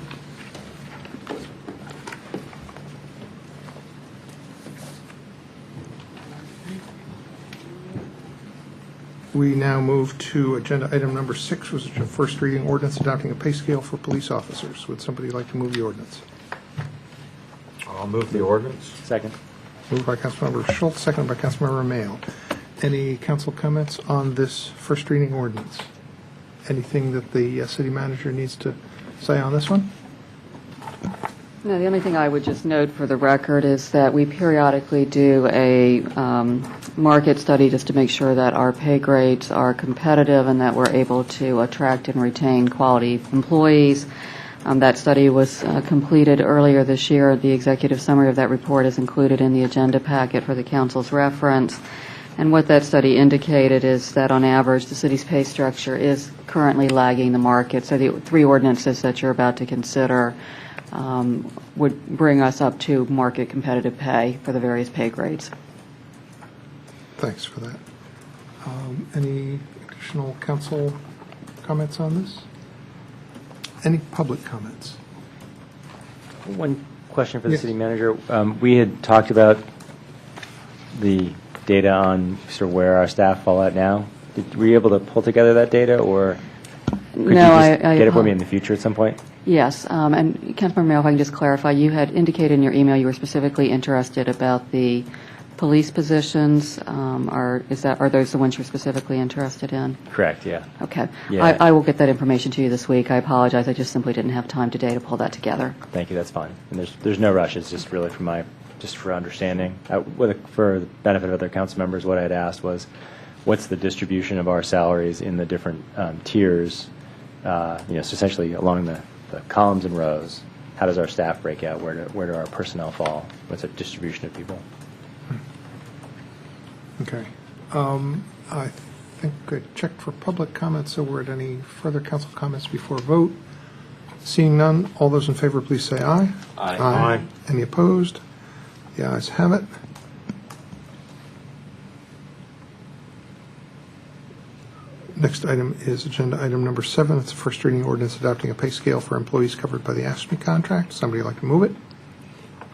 We now move to agenda item number 6, which is a first reading ordinance adopting a pay scale for police officers. Would somebody like to move the ordinance? I'll move the ordinance. Second. Moved by Councilmember Schultz, seconded by Councilmember Mayo. Any council comments on this first reading ordinance? Anything that the city manager needs to say on this one? No, the only thing I would just note for the record is that we periodically do a market study just to make sure that our pay grades are competitive and that we're able to attract and retain quality employees. That study was completed earlier this year. The executive summary of that report is included in the agenda packet for the council's reference. And what that study indicated is that on average, the city's pay structure is currently lagging the market. So the 3 ordinances that you're about to consider would bring us up to market competitive pay for the various pay grades. Thanks for that. Any additional council comments on this? Any public comments? One question for the Yes. city manager. We had talked about the data on sort of where our staff fall at now. Were you able to pull together that data, or could you No, just I get it for me in the future at some point? Yes, and Councilmember Mayo, if I can just clarify, you had indicated in your email you were specifically interested about the police positions. Are those the ones you're specifically interested in? Correct, yeah. Okay. Yeah. I will get that information to you this week. I apologize. I just simply didn't have time today to pull that together. Thank you, that's fine. And there's no rush, it's just really for understanding. For the benefit of other council members, what I had asked was, what's the distribution of our salaries in the different tiers, so essentially along the columns and rows? How does our staff break out? Where do our personnel fall? What's the distribution of people? Okay. I think I checked for public comments, so we're at any further council comments before vote. Seeing none, all those in favor, please say aye. Aye. Aye. Any opposed? The ayes have it. Next item is agenda item number 7. It's the first reading ordinance adopting a pay scale for employees covered by the AFSCME contract. Somebody like to move it?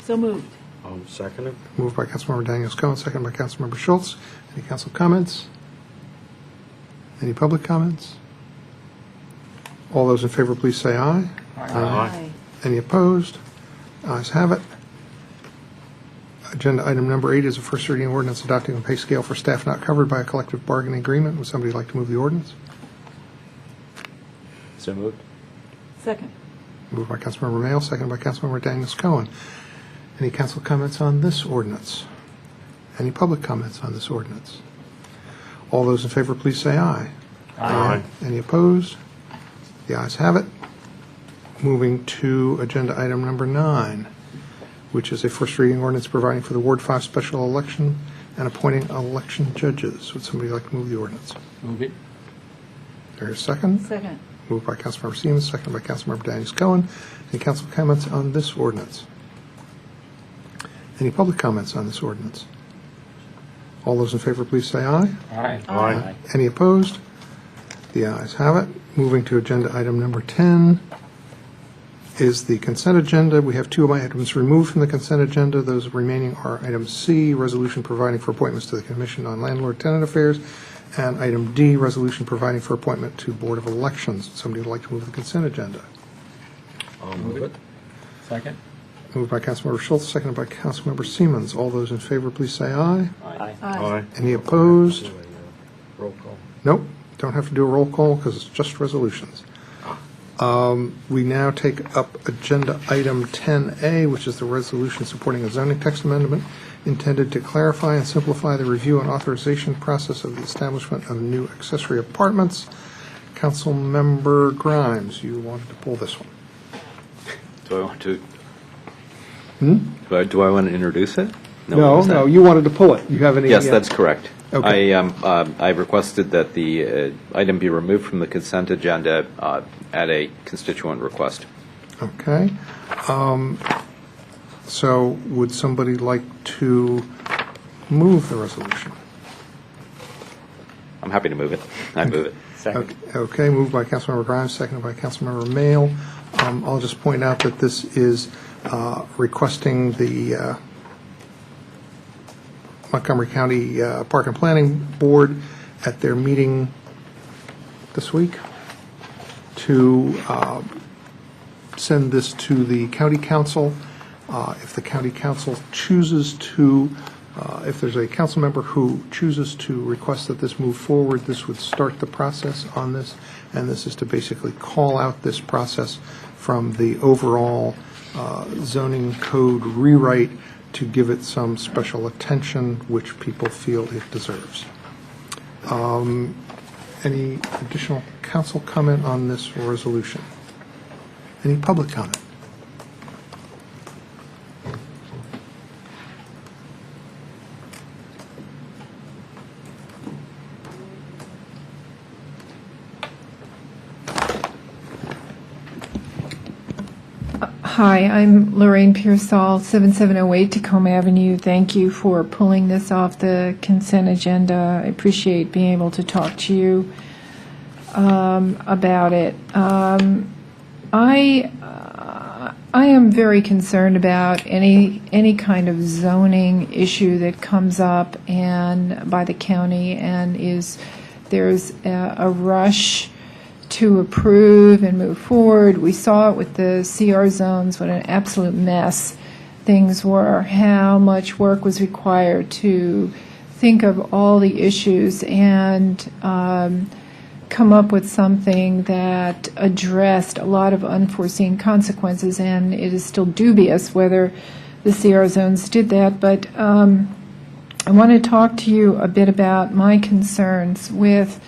So moved. Second it. Moved by Councilmember Daniels Cohen, second by Councilmember Schultz. Any council comments? Any public comments? All those in favor, please say aye. Aye. Any opposed? Ayes have it. Agenda item number 8 is a first reading ordinance adopting a pay scale for staff not covered by a collective bargaining agreement. Would somebody like to move the ordinance? So moved. Second. Moved by Councilmember Mayo, second by Councilmember Daniels Cohen. Any council comments on this ordinance? Any public comments on this ordinance? All those in favor, please say aye. Aye. Any opposed? The ayes have it. Moving to agenda item number 9, which is a first reading ordinance providing for the Ward 5 special election and appointing election judges. Would somebody like to move the ordinance? Move it. There is a second. Second. Moved by Councilmember Siemens, second by Councilmember Daniels Cohen. Any council comments on this ordinance? Any public comments on this ordinance? All those in favor, please say aye. Aye. Aye. Any opposed? The ayes have it. Moving to agenda item number 10 is the consent agenda. We have 2 items removed from the consent agenda. Those remaining are item C, resolution providing for appointments to the Commission on Landlord-Tenant Affairs, and item D, resolution providing for appointment to Board of Elections. Somebody would like to move the consent agenda? I'll move it. Second. Moved by Councilmember Schultz, seconded by Councilmember Siemens. All those in favor, please say aye. Aye. Aye. Any opposed? Roll call. Nope, don't have to do a roll call because it's just resolutions. We now take up agenda item 10A, which is the resolution supporting a zoning text amendment intended to clarify and simplify the review and authorization process of the establishment of new accessory apartments. Councilmember Grimes, you wanted to pull this one. Do I want to? Hmm? Do I want to introduce it? No, you wanted to pull it. You have any? Yes, that's correct. Okay. I requested that the item be removed from the consent agenda at a constituent request. Okay. So would somebody like to move the resolution? I'm happy to move it. I move it. Second. Okay, moved by Councilmember Grimes, seconded by Councilmember Mayo. I'll just point out that this is requesting the Montgomery County Park and Planning Board at their meeting this week to send this to the county council. If the county council chooses to, if there's a council member who chooses to request that this move forward, this would start the process on this, and this is to basically call out this process from the overall zoning code rewrite to give it some special attention, which people feel it deserves. Any additional council comment on this resolution? Any public comment? Hi, I'm Lorraine Pearsall, 7708 Tacoma Avenue. Thank you for pulling this off the consent agenda. I appreciate being able to talk to you about it. I am very concerned about any kind of zoning issue that comes up and by the county, and there's a rush to approve and move forward. We saw it with the CR zones, what an absolute mess things were, how much work was required to think of all the issues and come up with something that addressed a lot of unforeseen consequences, and it is still dubious whether the CR zones did that. But I want to talk to you a bit about my concerns with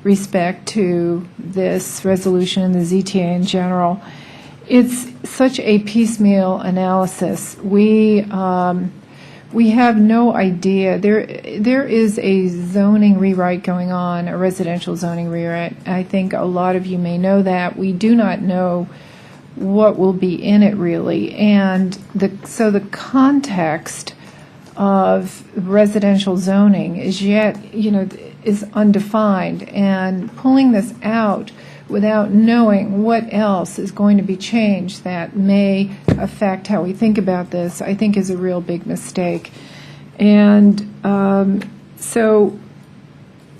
respect to this resolution and the ZTA in general. It's such a piecemeal analysis. We have no idea. There is a zoning rewrite going on, a residential zoning rewrite. I think a lot of you may know that. We do not know what will be in it really, and so the context of residential zoning is is undefined, and pulling this out without knowing what else is going to be changed that may affect how we think about this, I think is a real big mistake. And so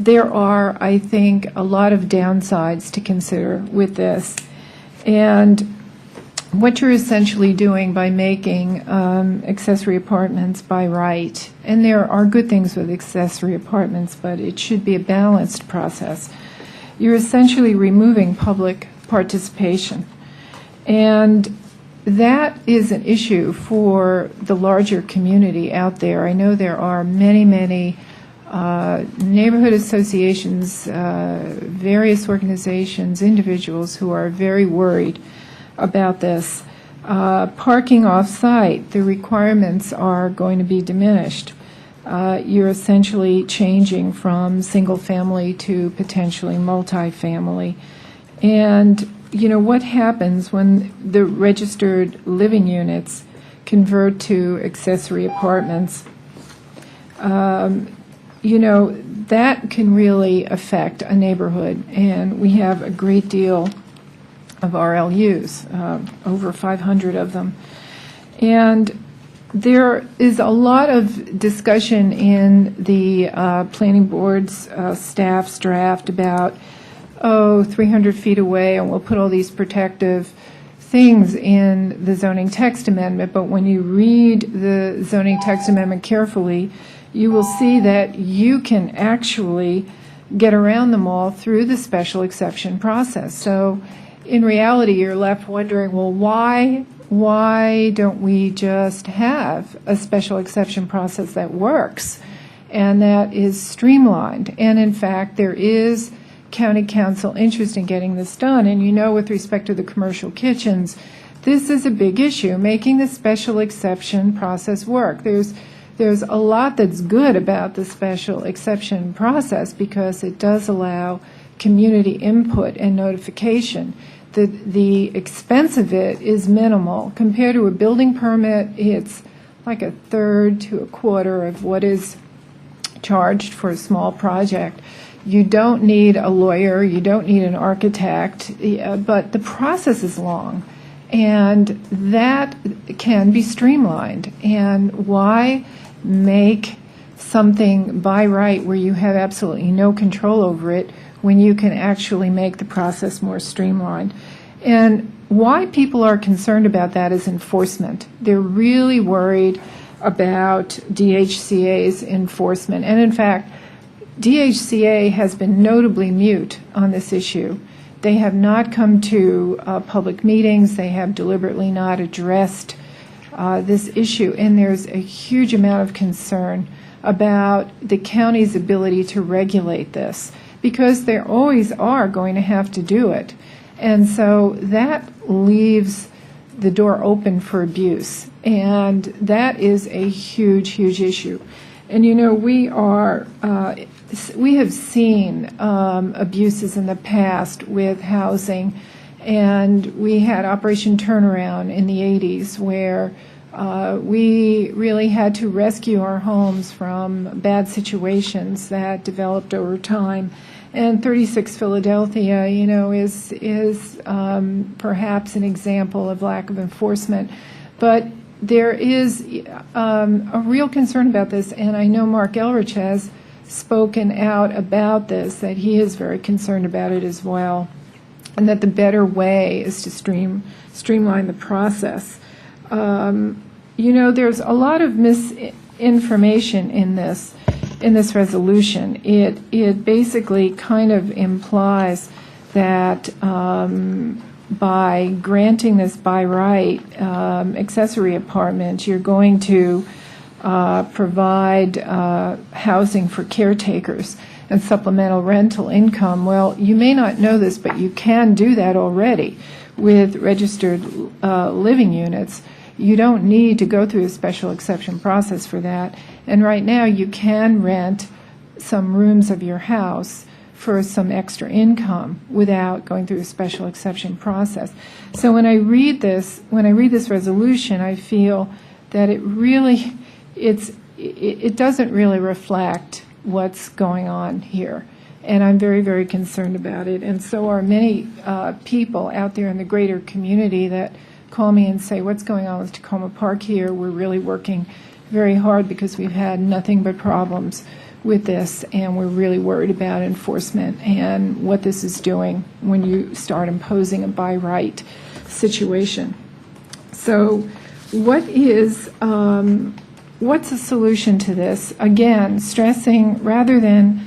there are, I think, a lot of downsides to consider with this. And what you're essentially doing by making accessory apartments by right, and there are good things with accessory apartments, but it should be a balanced process. You're essentially removing public participation. And that is an issue for the larger community out there. I know there are many, many neighborhood associations, various organizations, individuals who are very worried about this. Parking off-site, the requirements are going to be diminished. You're essentially changing from single-family to potentially multi-family. And, what happens when the registered living units convert to accessory apartments? That can really affect a neighborhood, and we have a great deal of RLUs, over 500 of them. And there is a lot of discussion in the planning board's staff's draft about, 300 feet away, and we'll put all these protective things in the zoning text amendment. But when you read the zoning text amendment carefully, you will see that you can actually get around them all through the special exception process. So in reality, you're left wondering, well, why don't we just have a special exception process that works and that is streamlined? And in fact, there is county council interest in getting this done. And with respect to the commercial kitchens, this is a big issue, making the special exception process work. There's a lot that's good about the special exception process because it does allow community input and notification. The expense of it is minimal. Compared to a building permit, it's like a third to a quarter of what is charged for a small project. You don't need a lawyer, you don't need an architect, but the process is long, and that can be streamlined. And why make something by right where you have absolutely no control over it when you can actually make the process more streamlined? And why people are concerned about that is enforcement. They're really worried about DHCA's enforcement. And in fact, DHCA has been notably mute on this issue. They have not come to public meetings. They have deliberately not addressed this issue. And there's a huge amount of concern about the county's ability to regulate this, because they always are going to have to do it. And so that leaves the door open for abuse. And that is a huge, huge issue. And we have seen abuses in the past with housing, and we had Operation Turnaround in the 80s where we really had to rescue our homes from bad situations that developed over time. And 36 Philadelphia, is perhaps an example of lack of enforcement. But there is a real concern about this, and I know Mark Elrich has spoken out about this, that he is very concerned about it as well. and that the better way is to streamline the process. There's a lot of misinformation in this resolution. It basically kind of implies that by granting this by right accessory apartment, you're going to provide housing for caretakers and supplemental rental income. Well, you may not know this, but you can do that already with registered living units. You don't need to go through a special exception process for that. And right now, you can rent some rooms of your house for some extra income without going through a special exception process. So when I read this resolution, I feel that it doesn't really reflect what's going on here. And I'm very, very concerned about it. And so are many people out there in the greater community that call me and say, what's going on with Tacoma Park here? We're really working very hard because we've had nothing but problems with this, and we're really worried about enforcement and what this is doing when you start imposing a by right situation. So what's the solution to this? Again, stressing rather than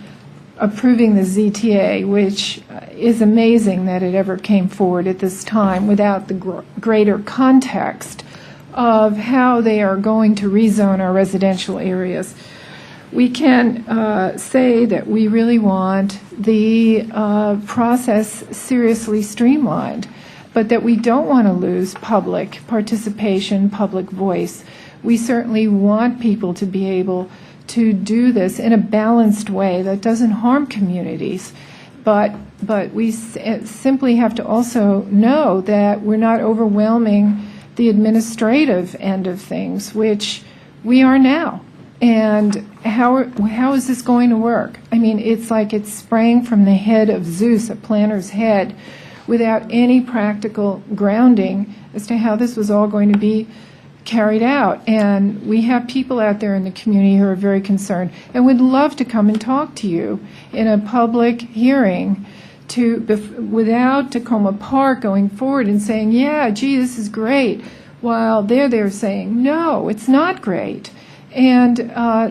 approving the ZTA, which is amazing that it ever came forward at this time without the greater context of how they are going to rezone our residential areas. We can say that we really want the process seriously streamlined, but that we don't want to lose public participation, public voice. We certainly want people to be able to do this in a balanced way that doesn't harm communities. But we simply have to also know that we're not overwhelming the administrative end of things, which we are now. And how is this going to work? I mean, it's like it's sprang from the head of Zeus, a planner's head, without any practical grounding as to how this was all going to be carried out. And we have people out there in the community who are very concerned and would love to come and talk to you in a public hearing without Tacoma Park going forward and saying, yeah, gee, this is great, while they're saying, no, it's not great. And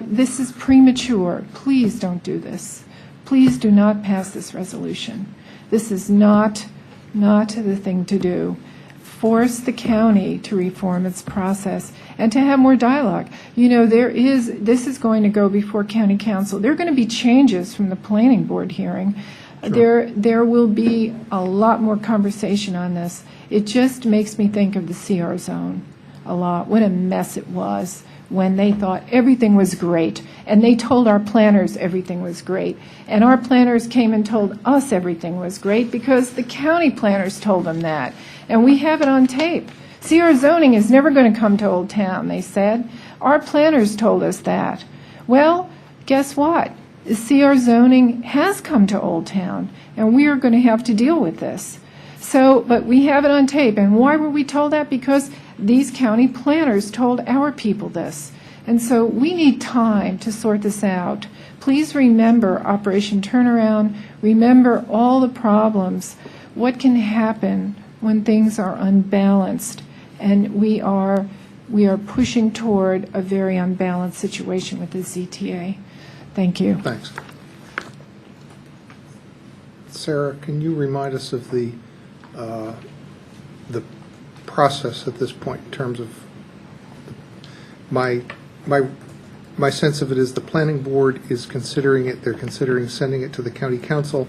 this is premature. Please don't do this. Please do not pass this resolution. This is not the thing to do. Force the county to reform its process and to have more dialogue. This is going to go before county council. There are going to be changes from the planning board hearing. Sure. There will be a lot more conversation on this. It just makes me think of the CR zone a lot. What a mess it was when they thought everything was great, and they told our planners everything was great, and our planners came and told us everything was great because the county planners told them that, and we have it on tape. CR zoning is never going to come to Old Town, they said. Our planners told us that. Well, guess what? The CR zoning has come to Old Town, and we are going to have to deal with this. But we have it on tape, and why were we told that? Because these county planners told our people this. And so we need time to sort this out. Please remember Operation Turnaround. Remember all the problems. What can happen when things are unbalanced? And we are pushing toward a very unbalanced situation with the ZTA. Thank you. Thanks. Sarah, can you remind us of the process at this point in terms of my sense of it is the planning board is considering it. They're considering sending it to the county council.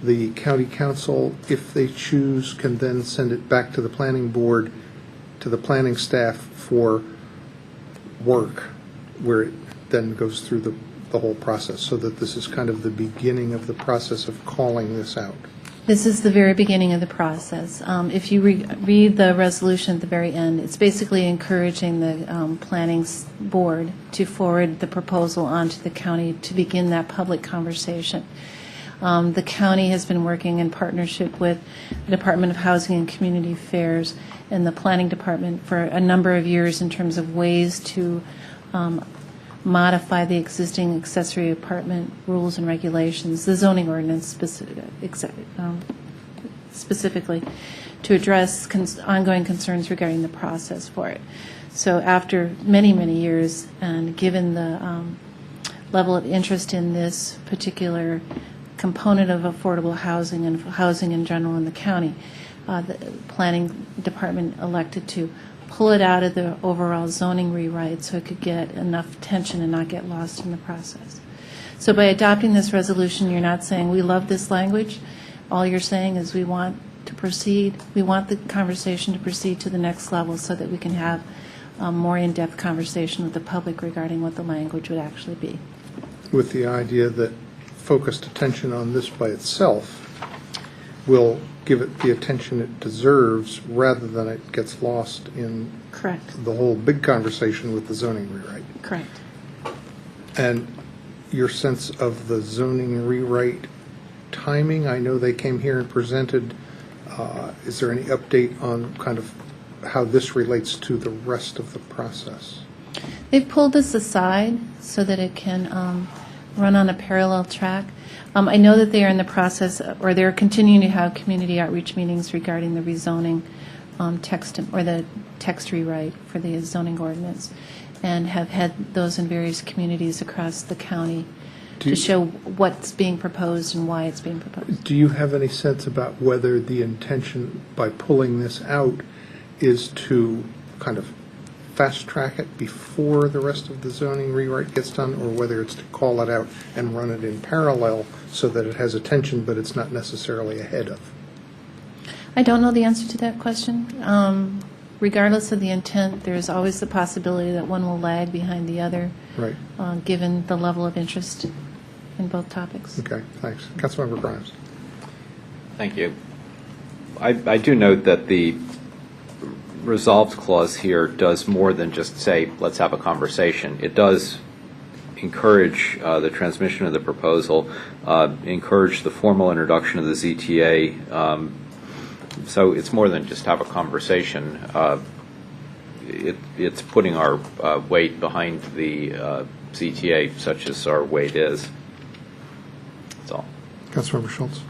The county council, if they choose, can then send it back to the planning board, to the planning staff for work, where it then goes through the whole process, so that this is kind of the beginning of the process of calling this out. This is the very beginning of the process. If you read the resolution at the very end, it's basically encouraging the planning board to forward the proposal onto the county to begin that public conversation. The county has been working in partnership with the Department of Housing and Community Affairs and the Planning Department for a number of years in terms of ways to modify the existing accessory specifically, to address ongoing concerns regarding the process for it. So after many, many years, and given the level of interest in this particular component of affordable housing and housing in general in the county, the planning department elected to pull it out of the overall zoning rewrite so it could get enough attention and not get lost in the process. So by adopting this resolution, you're not saying we love this language. All you're saying is we want to proceed, we want the conversation to proceed to the next level so that we can have a more in-depth conversation with the public regarding what the language would actually be. With the idea that focused attention on this by itself will give it the attention it deserves rather than it gets lost in Correct. the whole big conversation with the zoning rewrite. Correct. And your sense of the zoning rewrite timing, I know they came here and presented. Is there any update on kind of how this relates to the rest of the process? They've pulled this aside so that it can run on a parallel track. I know that they are in the process, or they're continuing to have community outreach meetings regarding the rezoning text, or the text rewrite for the zoning ordinance, and have had those in various communities across the county to show what's being proposed and why it's being proposed. Do you have any sense about whether the intention by pulling this out is to kind of fast track it before the rest of the zoning rewrite gets done, or whether it's to call it out and run it in parallel so that it has attention but it's not necessarily ahead of? I don't know the answer to that question. Regardless of the intent, there is always the possibility that one will lag behind the other, Right. Given the level of interest in both topics. Okay, thanks. Councilmember Grimes. Thank you. I do note that the resolved clause here does more than just say, let's have a conversation. It does encourage the transmission of the proposal, encourage the formal introduction of the ZTA. So it's more than just have a conversation. It's putting our weight behind the ZTA, such as our weight is. That's all. Councilmember Schultz.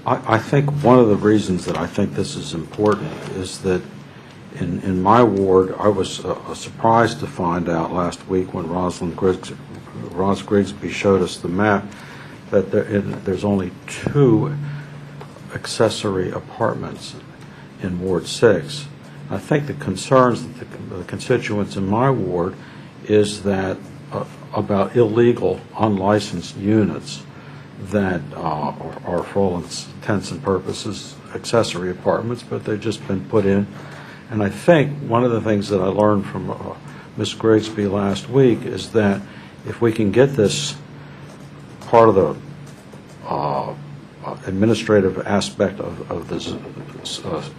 I think one of the reasons that I think this is important is that in my ward, I was surprised to find out last week when Roz Grigsby showed us the map that there's only 2 accessory apartments in Ward 6. I think the concerns that the constituents in my ward is that about illegal, unlicensed units that are, for all intents and purposes, accessory apartments, but they've just been put in. And I think one of the things that I learned from Ms. Grigsby last week is that if we can get this part of the administrative aspect of the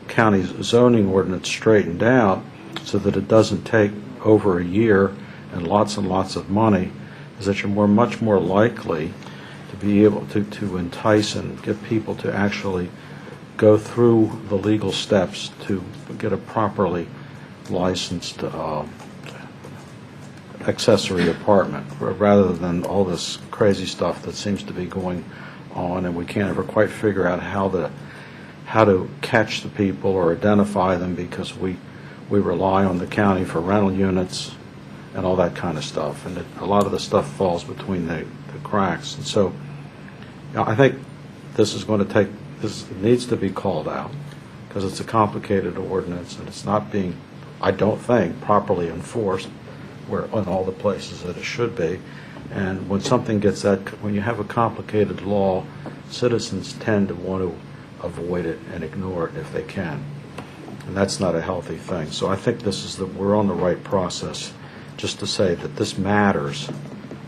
county zoning ordinance straightened out so that it doesn't take over a year and lots of money, is that you're much more likely to be able to entice and get people to actually go through the legal steps to get a properly licensed accessory apartment, rather than all this crazy stuff that seems to be going on, and we can't ever quite figure out how to catch the people or identify them, because we rely on the county for rental units and all that kind of stuff, and a lot of the stuff falls between the cracks. And so I think this needs to be called out, because it's a complicated ordinance and it's not being, I don't think, properly enforced in all the places that it should be. And when something gets when you have a complicated law, citizens tend to want to avoid it and ignore it if they can. And that's not a healthy thing. So I think we're on the right process, just to say that this matters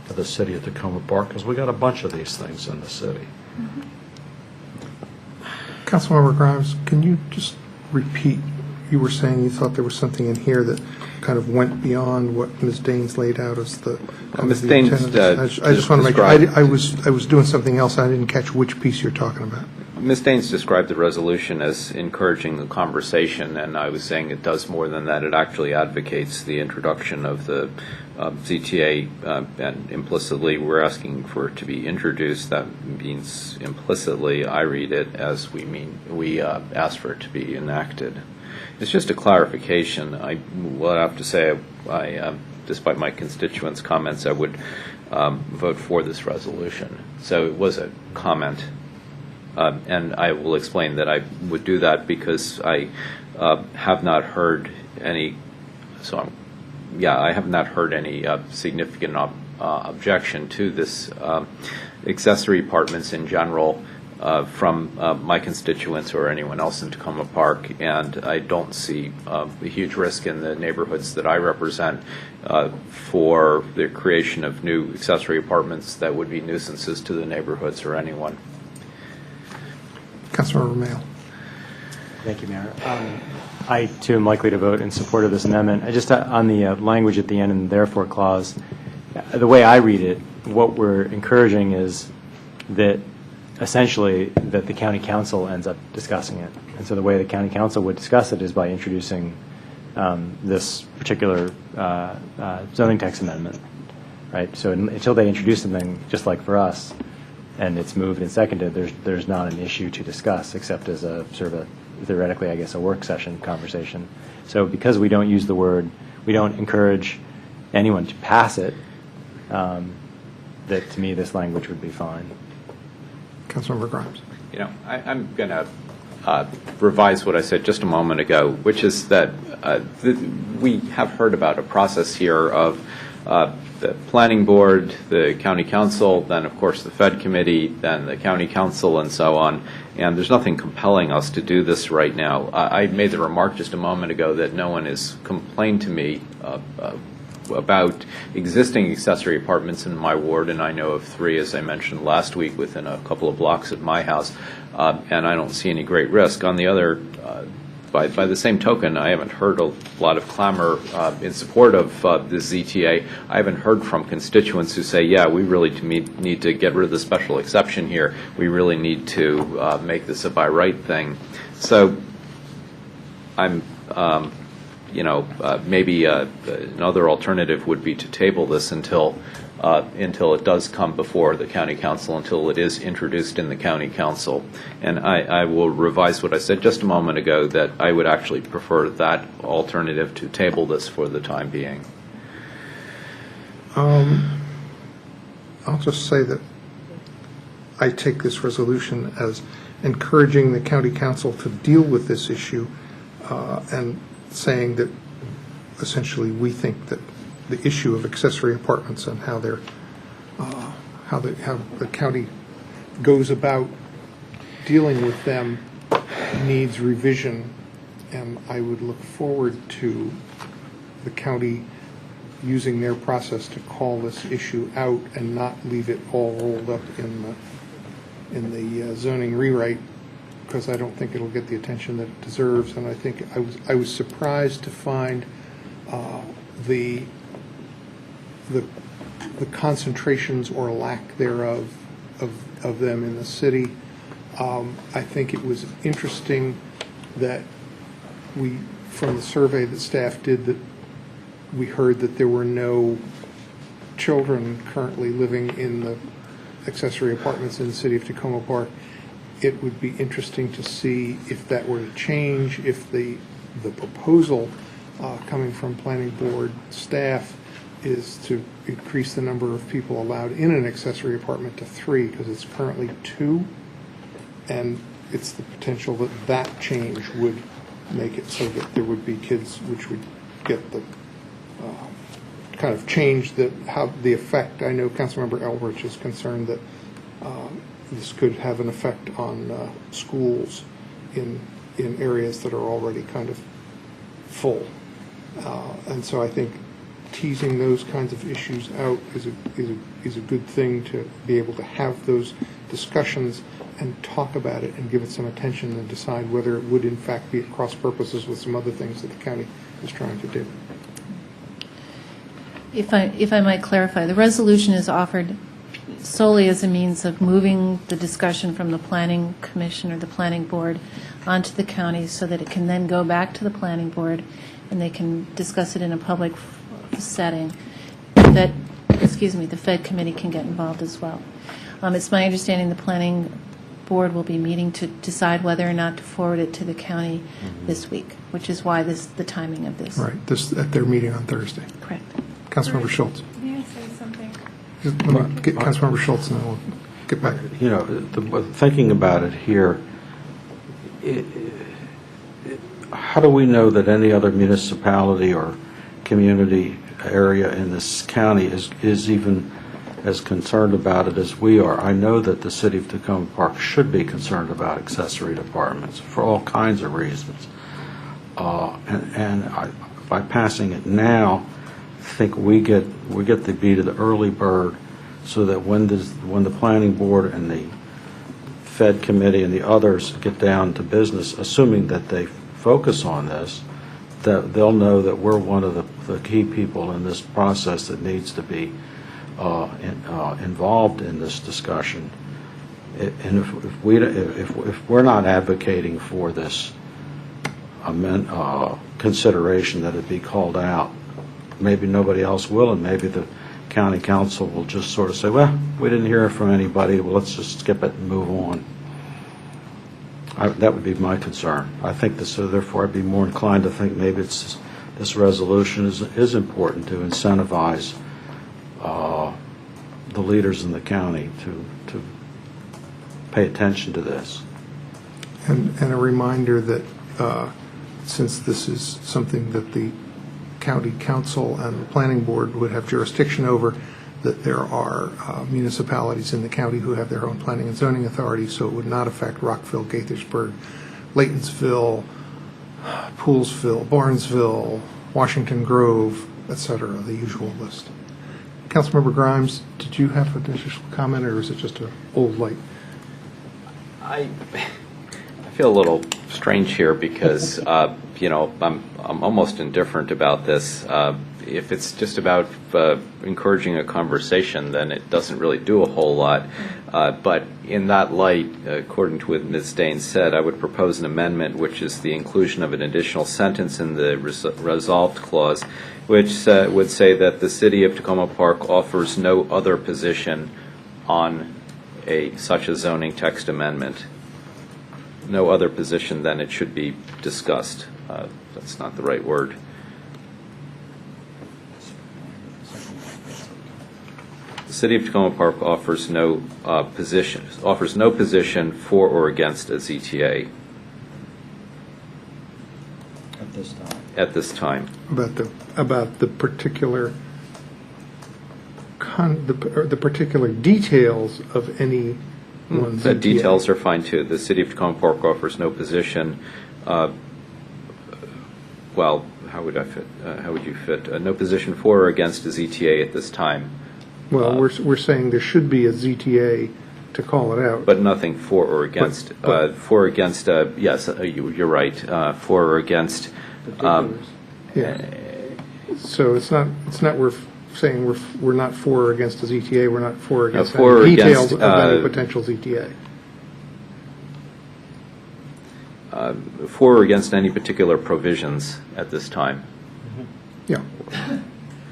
to the city of Tacoma Park, because we got a bunch of these things in the city. Councilmember Grimes, can you just repeat? You were saying you thought there was something in here that kind of went beyond what Ms. Daines laid out as the. Ms. Daines, I just want to make sure. I was doing something else. I didn't catch which piece you're talking about. Ms. Daines described the resolution as encouraging the conversation, and I was saying it does more than that. It actually advocates the introduction of the ZTA, and implicitly we're asking for it to be introduced. That means implicitly, I read it as we ask for it to be enacted. It's just a clarification. I will have to say, despite my constituents' comments, I would vote for this resolution. So it was a comment. And I will explain that I would do that because I have not heard any. I have not heard any significant objection to this accessory apartments in general from my constituents or anyone else in Tacoma Park, and I don't see a huge risk in the neighborhoods that I represent for the creation of new accessory apartments that would be nuisances to the neighborhoods or anyone. Councilmember Mayo. Thank you, Mayor. I, too, am likely to vote in support of this amendment. Just on the language at the end and therefore clause, the way I read it, what we're encouraging is that essentially that the county council ends up discussing it. And so the way the county council would discuss it is by introducing this particular zoning text amendment, right? So until they introduce something, just like for us, and it's moved and seconded, there's not an issue to discuss except as a sort of theoretically, I guess, a work session conversation. So because we don't use the word, we don't encourage anyone to pass it, that to me this language would be fine. Councilmember Grimes. You know, I'm going to revise what I said just a moment ago, which is that we have heard about a process here of the planning board, the county council, then of course the Fed committee, then the county council, and so on. And there's nothing compelling us to do this right now. I made the remark just a moment ago that no one has complained to me about existing accessory apartments in my ward, and I know of 3, as I mentioned last week, within a couple of blocks of my house, and I don't see any great risk. On the other, by the same token, I haven't heard a lot of clamor in support of the ZTA. I haven't heard from constituents who say, yeah, we really need to get rid of the special exception here. We really need to make this a by right thing. So I'm maybe another alternative would be to table this until it does come before the county council, until it is introduced in the county council. And I will revise what I said just a moment ago, that I would actually prefer that alternative to table this for the time being. I'll just say that I take this resolution as encouraging the county council to deal with this issue and saying that essentially we think that the issue of accessory apartments and how the county goes about dealing with them needs revision, and I would look forward to the county using their process to call this issue out and not leave it all rolled up in the zoning rewrite, because I don't think it'll get the attention that it deserves. And I think I was surprised to find the concentrations or lack thereof of them in the city. I think it was interesting that from the survey that staff did, that we heard that there were no children currently living in the accessory apartments in the city of Tacoma Park. It would be interesting to see if that were to change, if the proposal coming from planning board staff is to increase the number of people allowed in an accessory apartment to 3, because it's currently 2, and it's the potential that change would make it so that there would be kids which would get the kind of change that how the effect. I know Councilmember Elbridge is concerned that this could have an effect on schools in areas that are already kind of full, and so I think teasing those kinds of issues out is a good thing, to be able to have those discussions and talk about it and give it some attention and decide whether it would in fact be at cross purposes with some other things that the county is trying to do. If I might clarify, the resolution is offered solely as a means of moving the discussion from the planning commission or the planning board onto the county so that it can then go back to the planning board and they can discuss it in a public setting. That, the Fed committee can get involved as well. It's my understanding the planning board will be meeting to decide whether or not to forward it to the county this week, which is why the timing of this. Right, at their meeting on Thursday. Correct. Councilmember Schultz. May I say something? Let me get Councilmember Schultz and then we'll get back. You know, thinking about it here, how do we know that any other municipality or community area in this county is even as concerned about it as we are? I know that the city of Tacoma Park should be concerned about accessory apartments for all kinds of reasons. By passing it now, I think we get the beat of the early bird, so that when the planning board and the Fed committee and the others get down to business, assuming that they focus on this, that they'll know that we're one of the key people in this process that needs to be involved in this discussion. And if we're not advocating for this consideration that it be called out, maybe nobody else will, and maybe the county council will just sort of say, well, we didn't hear from anybody, well, let's just skip it and move on. That would be my concern. I think this, so therefore I'd be more inclined to think maybe this resolution is important to incentivize the leaders in the county to pay attention to this. And a reminder that since this is something that the county council and the planning board would have jurisdiction over, that there are municipalities in the county who have their own planning and zoning authority, so it would not affect Rockville, Gaithersburg, Laytonsville, Poolsville, Barnesville, Washington Grove, et cetera, the usual list. Councilmember Grimes, did you have an additional comment, or is it just an old light? I feel a little strange here because, I'm almost indifferent about this. If it's just about encouraging a conversation, then it doesn't really do a whole lot. But in that light, according to what Ms. Dane said, I would propose an amendment, which is the inclusion of an additional sentence in the resolved clause, which would say that the city of Tacoma Park offers no other position on such a zoning text amendment. No other position than it should be discussed. That's not the right word. The City of Tacoma Park offers no position for or against a ZTA at this time. About the particular the particular details of any one The ZTA. details are fine too. The City of Tacoma Park offers no position. Well, how would you fit? No position for or against a ZTA at this time. Well, we're saying there should be a ZTA to call it out. But nothing for or against. For or against, yes, you're right. For or against. Yeah. So it's not we're saying we're not for or against a ZTA. We're not for or against any details of any potential ZTA. For or against any particular provisions at this time. Yeah,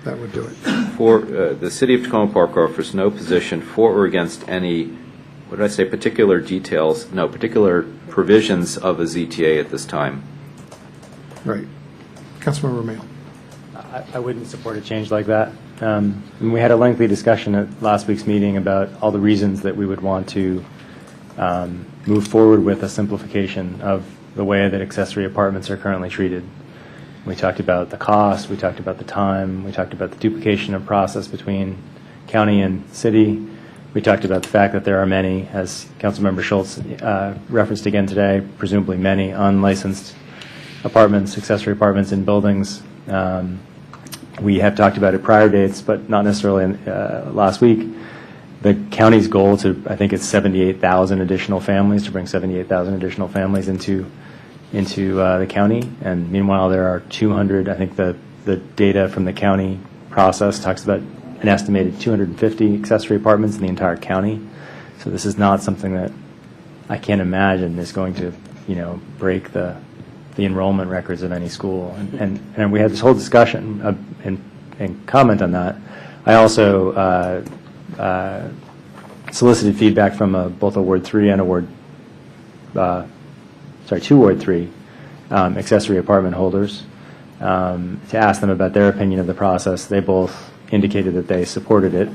that would do it. For the City of Tacoma Park offers no position for or against any, what did I say, particular details, no, particular provisions of a ZTA at this time. Right. Councilmember Mayle. I wouldn't support a change like that. And we had a lengthy discussion at last week's meeting about all the reasons that we would want to move forward with a simplification of the way that accessory apartments are currently treated. We talked about the cost, we talked about the time, we talked about the duplication of process between county and city. We talked about the fact that there are many, as Councilmember Schultz referenced again today, presumably many unlicensed apartments, accessory apartments in buildings. We have talked about it prior dates, but not necessarily last week. The county's goal to, I think it's 78,000 additional families, to bring 78,000 additional families into the county. And meanwhile, there are 200, I think the data from the county process talks about an estimated 250 accessory apartments in the entire county. So this is not something that I can't imagine is going to, break the enrollment records of any school. And we had this whole discussion and comment on that. I also solicited feedback from both a Ward 3 and two Ward 3 accessory apartment holders to ask them about their opinion of the process. They both indicated that they supported it,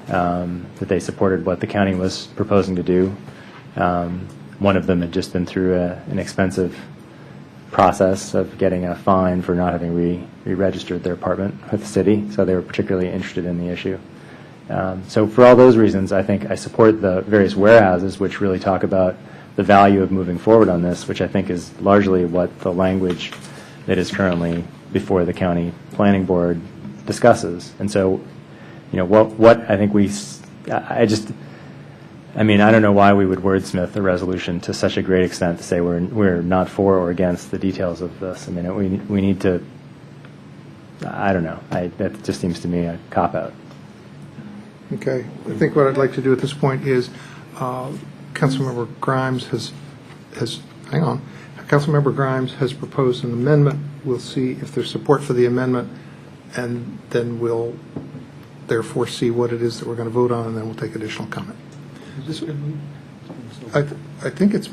that they supported what the county was proposing to do. One of them had just been through an expensive process of getting a fine for not having re-registered their apartment with the city, so they were particularly interested in the issue. So for all those reasons, I think I support the various whereases which really talk about the value of moving forward on this, which I think is largely what the language that is currently before the county planning board discusses. And so, what I think I don't know why we would wordsmith a resolution to such a great extent to say we're not for or against the details of this. I mean, we need to, I don't know, that just seems to me a cop-out. Okay. I think what I'd like to do at this point is, Councilmember Grimes Councilmember Grimes has proposed an amendment. We'll see if there's support for the amendment, and then we'll therefore see what it is that we're going to vote on, and then we'll take additional comment. I think it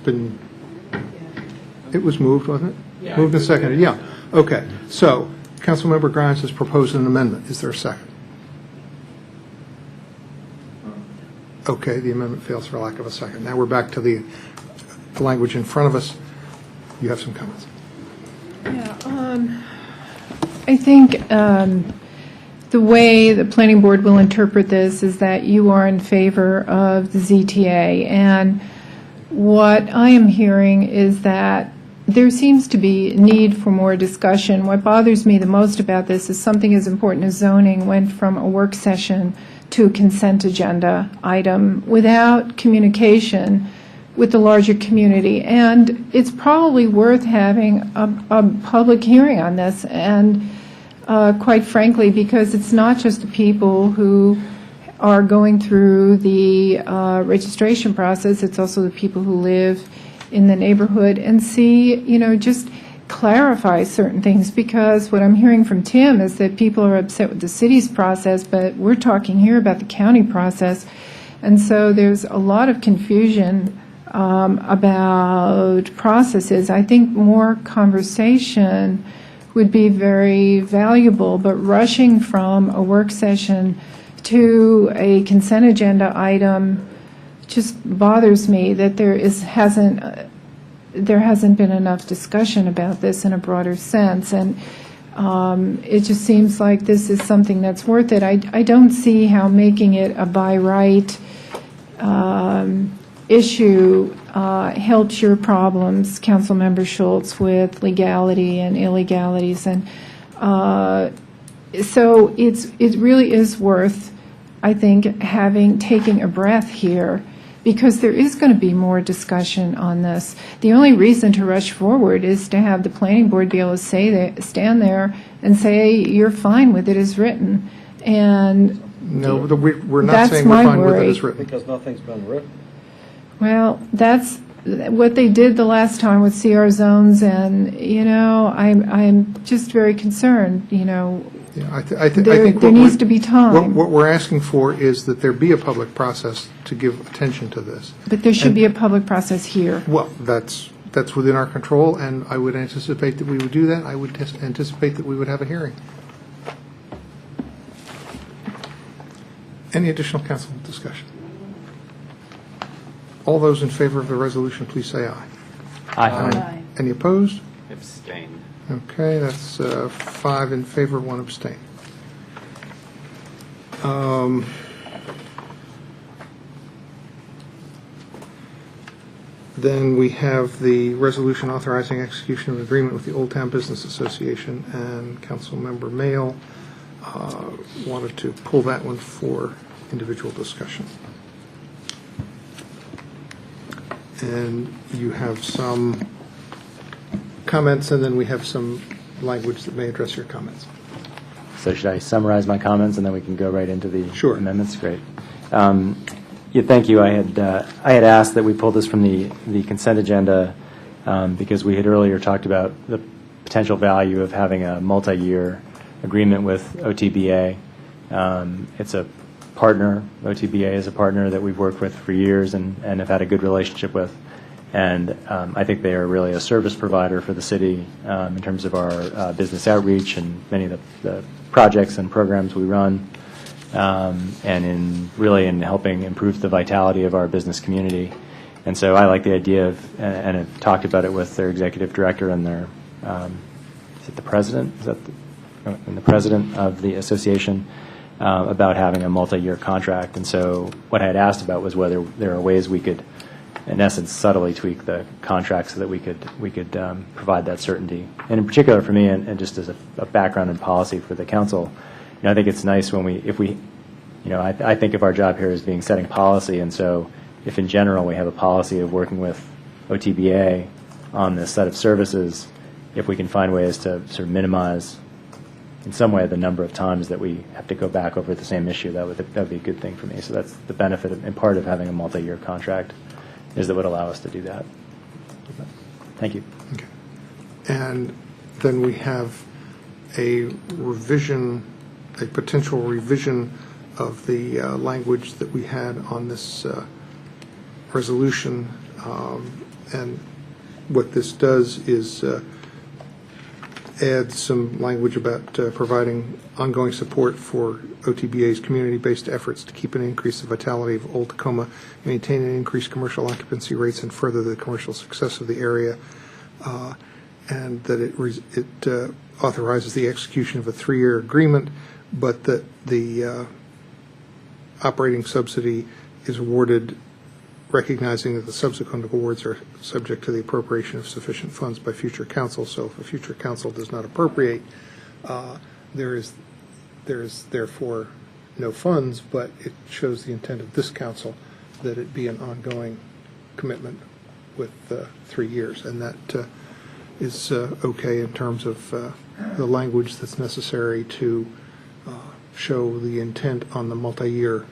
was moved, wasn't it? Yeah. Moved and seconded, yeah. Okay. So, Councilmember Grimes has proposed an amendment. Is there a second? Okay, the amendment fails for lack of a second. Now we're back to the language in front of us. You have some comments. Yeah, I think the way the planning board will interpret this is that you are in favor of the ZTA. And what I am hearing is that there seems to be a need for more discussion. What bothers me the most about this is something as important as zoning went from a work session to a consent agenda item without communication with the larger community. And it's probably worth having a public hearing on this, and quite frankly, because it's not just the people who are going through the registration process, it's also the people who live in the neighborhood and see, just clarify certain things, because what I'm hearing from Tim is that people are upset with the city's process, but we're talking here about the county process. And so there's a lot of confusion about processes. I think more conversation would be very valuable, but rushing from a work session to a consent agenda item just bothers me that there hasn't been enough discussion about this in a broader sense, and it just seems like this is something that's worth it. I don't see how making it a by right issue helps your problems, Councilmember Schultz, with legality and illegalities, and so it really is worth, I think, taking a breath here, because there is going to be more discussion on this. The only reason to rush forward is to have the planning board be able to stand there and say, you're fine with it as written. And no, we're not that's saying we're my fine with it worry. as written. Because nothing's been written. Well, that's what they did the last time with CR zones, and, I'm just very concerned, Yeah, I think there needs to be time. What we're asking for is that there be a public process to give attention to this. But there should be a public process here. Well, that's within our control, and I would anticipate that we would do that. I would anticipate that we would have a hearing. Any additional council discussion? All those in favor of the resolution, please say aye. Aye. Any opposed? Abstain. Okay, that's 5 in favor, 1 abstain. Then we have the resolution authorizing execution of an agreement with the Old Town Business Association, and Councilmember Mayle wanted to pull that one for individual discussion. And you have some comments, and then we have some language that may address your comments. So should I summarize my comments, and then we can go right into the amendments? Great. Yeah, thank you. I had asked that we pull this from the consent agenda because we had earlier talked about the potential value of having a multi-year agreement with OTBA. It's a partner. OTBA is a partner that we've worked with for years and have had a good relationship with. And I think they are really a service provider for the city in terms of our business outreach and many of the projects and programs we run, and in helping improve the vitality of our business community. And so I like the idea of, and have talked about it with their executive director and their, is it the president? Is that the president of the association, about having a multi-year contract. And so what I had asked about was whether there are ways we could, in essence, subtly tweak the contract so that we could provide that certainty. And in particular for me, and just as a background in policy for the council, I think it's nice when I think of our job here as being setting policy, and so if in general we have a policy of working with OTBA on this set of services, if we can find ways to sort of minimize in some way the number of times that we have to go back over the same issue, that would be a good thing for me. So that's the benefit and part of having a multi-year contract, is that would allow us to do that. Thank you. Okay. And then we have a revision, a potential revision of the language that we had on this resolution. And what this does is add some language about providing ongoing support for OTBA's community-based efforts to keep and increase the vitality of Old Tacoma, maintain and increase commercial occupancy rates, and further the commercial success of the area, and that it authorizes the execution of a 3-year agreement, but that the operating subsidy is awarded recognizing that the subsequent awards are subject to the appropriation of sufficient funds by future council. So if a future council does not appropriate, there is therefore no funds, but it shows the intent of this council that it be an ongoing commitment with 3 years. And that is okay in terms of the language that's necessary to show the intent on the multi-year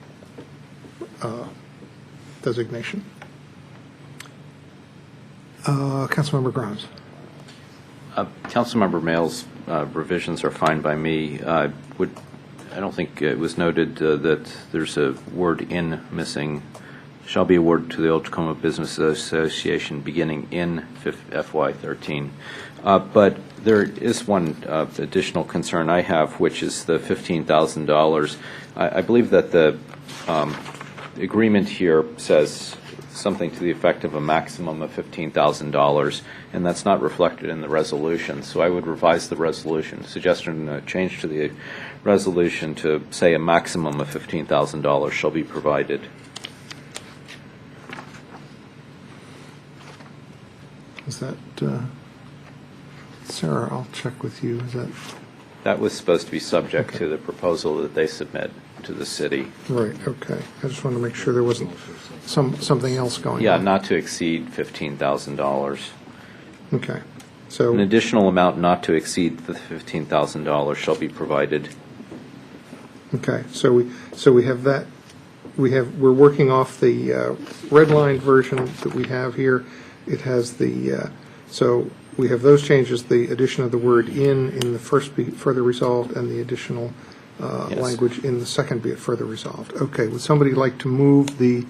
designation. Councilmember Grimes. Councilmember Mail's revisions are fine by me. I don't think it was noted that there's a word "in" missing. Shall be awarded to the Old Tacoma Business Association beginning in FY13. But there is one additional concern I have, which is the $15,000. I believe that the agreement here says something to the effect of a maximum of $15,000, and that's not reflected in the resolution. So I would revise the resolution, suggestion change to the resolution to say a maximum of $15,000 shall be provided. Is that, Sarah, I'll check with you. Is that? That was supposed to be subject to the proposal that they submit to the city. Right, okay. I just wanted to make sure there wasn't something else going on. Yeah, not to exceed $15,000. Okay. So an additional amount not to exceed the $15,000 shall be provided. Okay. So we have that. We're working off the red line version that we have here. It has the so we have those changes, the addition of the word in the first be further resolved, and the additional language in the second be it further resolved. Okay, would somebody like to move the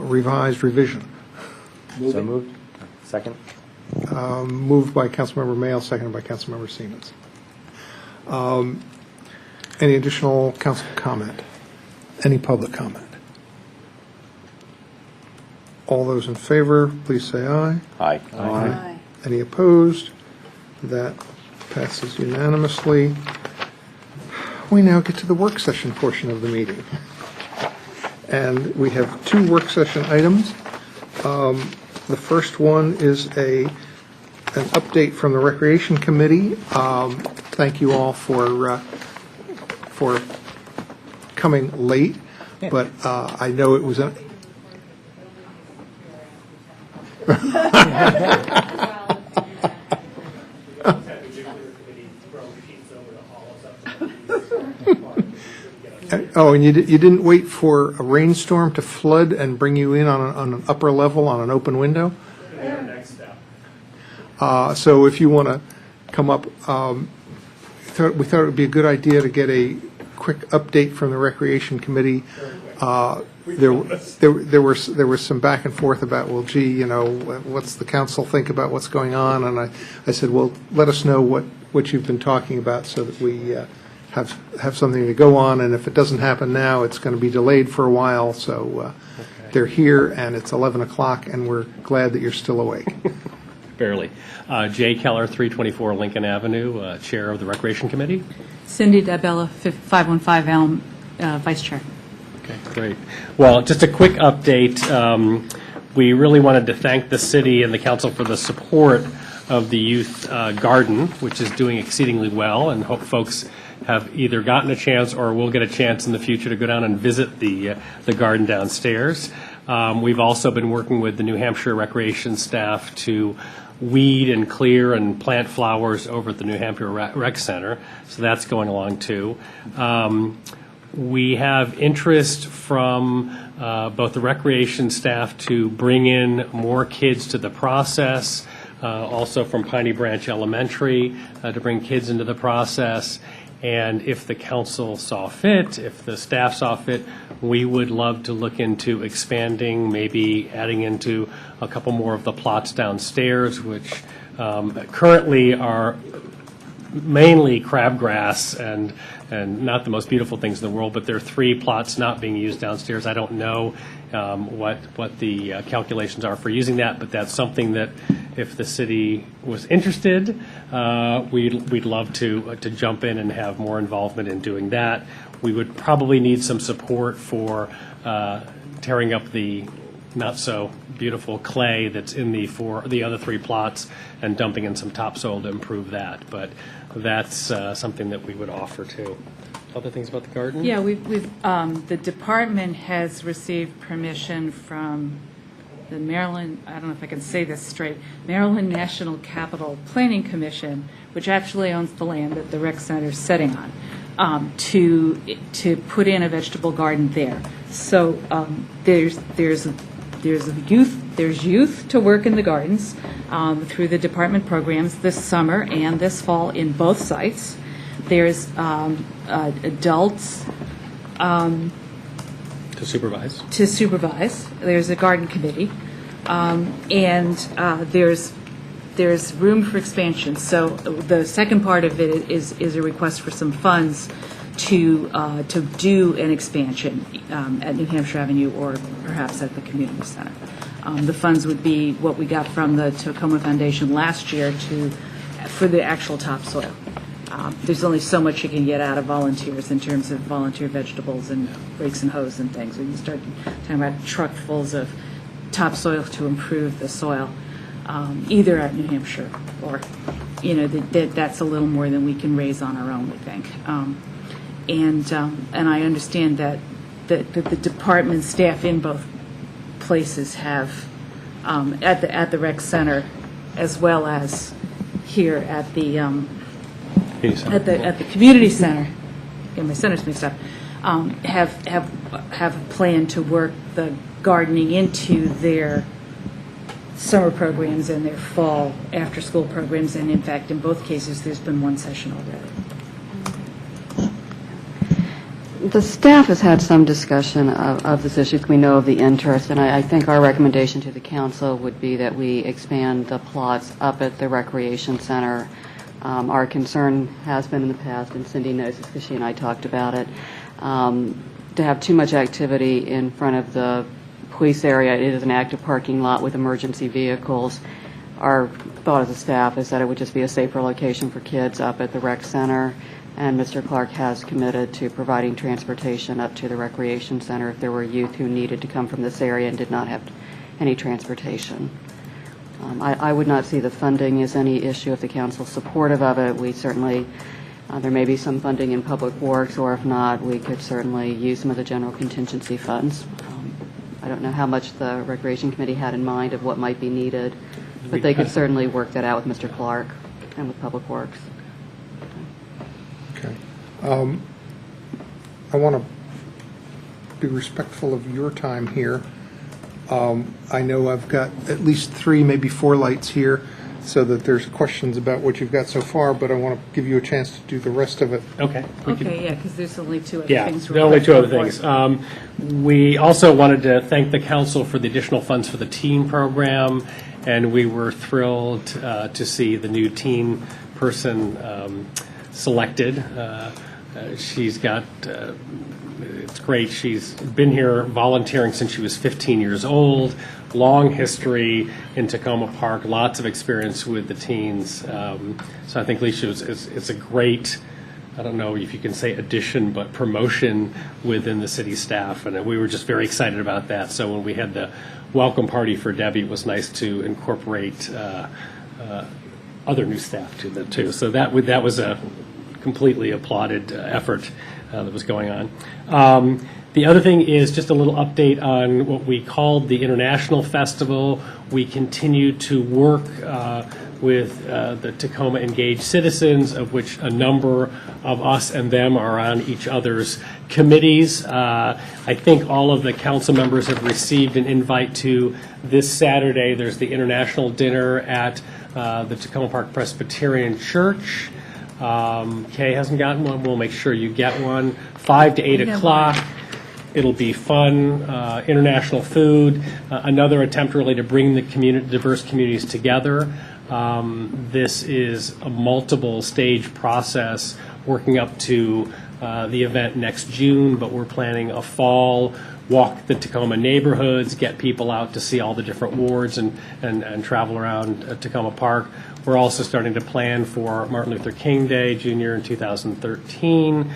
revised revision? So moved. Second. Moved by Councilmember Mail, seconded by Councilmember Siemens. Any additional council comment? Any public comment? All those in favor, please say aye. Aye. Aye. Any opposed? That passes unanimously. We now get to the work session portion of the meeting. And we have 2 work session items. The first one is an update from the Recreation Committee. Thank you all for coming late, but I know it was a Oh, and you didn't wait for a rainstorm to flood and bring you in on an upper level on an open window? So if you want to come up, we thought it would be a good idea to get a quick update from the Recreation Committee. There was some back and forth about, well, gee, you know, what's the council think about what's going on? And I said, well, let us know what you've been talking about so that we have something to go on. And if it doesn't happen now, it's going to be delayed for a while. So they're here, and it's 11 o'clock, and we're glad that you're still awake. Barely. Jay Keller, 324 Lincoln Avenue, Chair of the Recreation Committee. Cindy Dabella, 515 Elm, Vice Chair. Okay, great. Well, just a quick update. We really wanted to thank the city and the council for the support of the youth garden, which is doing exceedingly well, and hope folks have either gotten a chance or will get a chance in the future to go down and visit the garden downstairs. We've also been working with the New Hampshire Recreation staff to weed and clear and plant flowers over at the New Hampshire Rec Center, so that's going along too. We have interest from both the recreation staff to bring in more kids to the process, also from Piney Branch Elementary to bring kids into the process. And if the council saw fit, if the staff saw fit, we would love to look into expanding, maybe adding into a couple more of the plots downstairs, which currently are mainly crabgrass and not the most beautiful things in the world, but there are 3 plots not being used downstairs. I don't know what the calculations are for using that, but that's something that if the city was interested, we'd love to jump in and have more involvement in doing that. We would probably need some support for tearing up the not so beautiful clay that's in the other 3 plots and dumping in some topsoil to improve that. But that's something that we would offer too. Other things about the garden? Yeah, the department has received permission from the Maryland, I don't know if I can say this straight, Maryland National Capital Planning Commission, which actually owns the land that the rec center is sitting on, to put in a vegetable garden there. So there's youth to work in the gardens through the department programs this summer and this fall in both sites. There's adults to supervise. There's a garden committee, and there's room for expansion. So the second part of it is a request for some funds to do an expansion at New Hampshire Avenue or perhaps at the community center. The funds would be what we got from the Tacoma Foundation last year for the actual topsoil. There's only so much you can get out of volunteers in terms of volunteer vegetables and rakes and hoes and things. When you start talking about truckfuls of topsoil to improve the soil, either at New Hampshire or, that's a little more than we can raise on our own, we think. And I understand that the department staff in both places have at the rec center as well as here at the community center. Get my centers mixed up. Have a plan to work the gardening into their summer programs and their fall after-school programs, and in fact, in both cases, there's been one session already. The staff has had some discussion of this issue. We know of the interest, and I think our recommendation to the council would be that we expand the plots up at the recreation center. Our concern has been in the past, and Cindy knows this because she and I talked about it, to have too much activity in front of the police area. It is an active parking lot with emergency vehicles. Our thought as a staff is that it would just be a safer location for kids up at the rec center. And Mr. Clark has committed to providing transportation up to the recreation center if there were youth who needed to come from this area and did not have any transportation. I would not see the funding as any issue if the council's supportive of it. We certainly, there may be some funding in public works, or if not, we could certainly use some of the general contingency funds. I don't know how much the Recreation Committee had in mind of what might be needed, but they could certainly work that out with Mr. Clark and with Public Works. Okay. I want to be respectful of your time here. I know I've got at least 3, maybe 4 lights here, so that there's questions about what you've got so far, but I want to give you a chance to do the rest of it. Okay. Okay, yeah, because there's only 2 other Yeah, things. there are only 2 other things. We also wanted to thank the council for the additional funds for the teen program, and we were thrilled to see the new teen person selected. She's got, it's great, she's been here volunteering since she was 15 years old, long history in Tacoma Park, lots of experience with the teens. So I think Alicia it's a great, I don't know if you can say addition, but promotion within the city staff. And we were just very excited about that. So when we had the welcome party for Debbie, it was nice to incorporate other new staff to that too. So that was a completely applauded effort that was going on. The other thing is just a little update on what we called the International Festival. We continue to work with the Tacoma Engaged Citizens, of which a number of us and them are on each other's committees. I think all of the council members have received an invite to this Saturday. There's the international dinner at the Tacoma Park Presbyterian Church. Kay hasn't gotten one. We'll make sure you get one. 5 to 8 o'clock. It'll be fun, international food, another attempt really to bring the diverse communities together. This is a multiple stage process working up to the event next June, but we're planning a fall walk the Tacoma neighborhoods, get people out to see all the different wards and travel around Tacoma Park. We're also starting to plan for Martin Luther King Day, Jr. in 2013.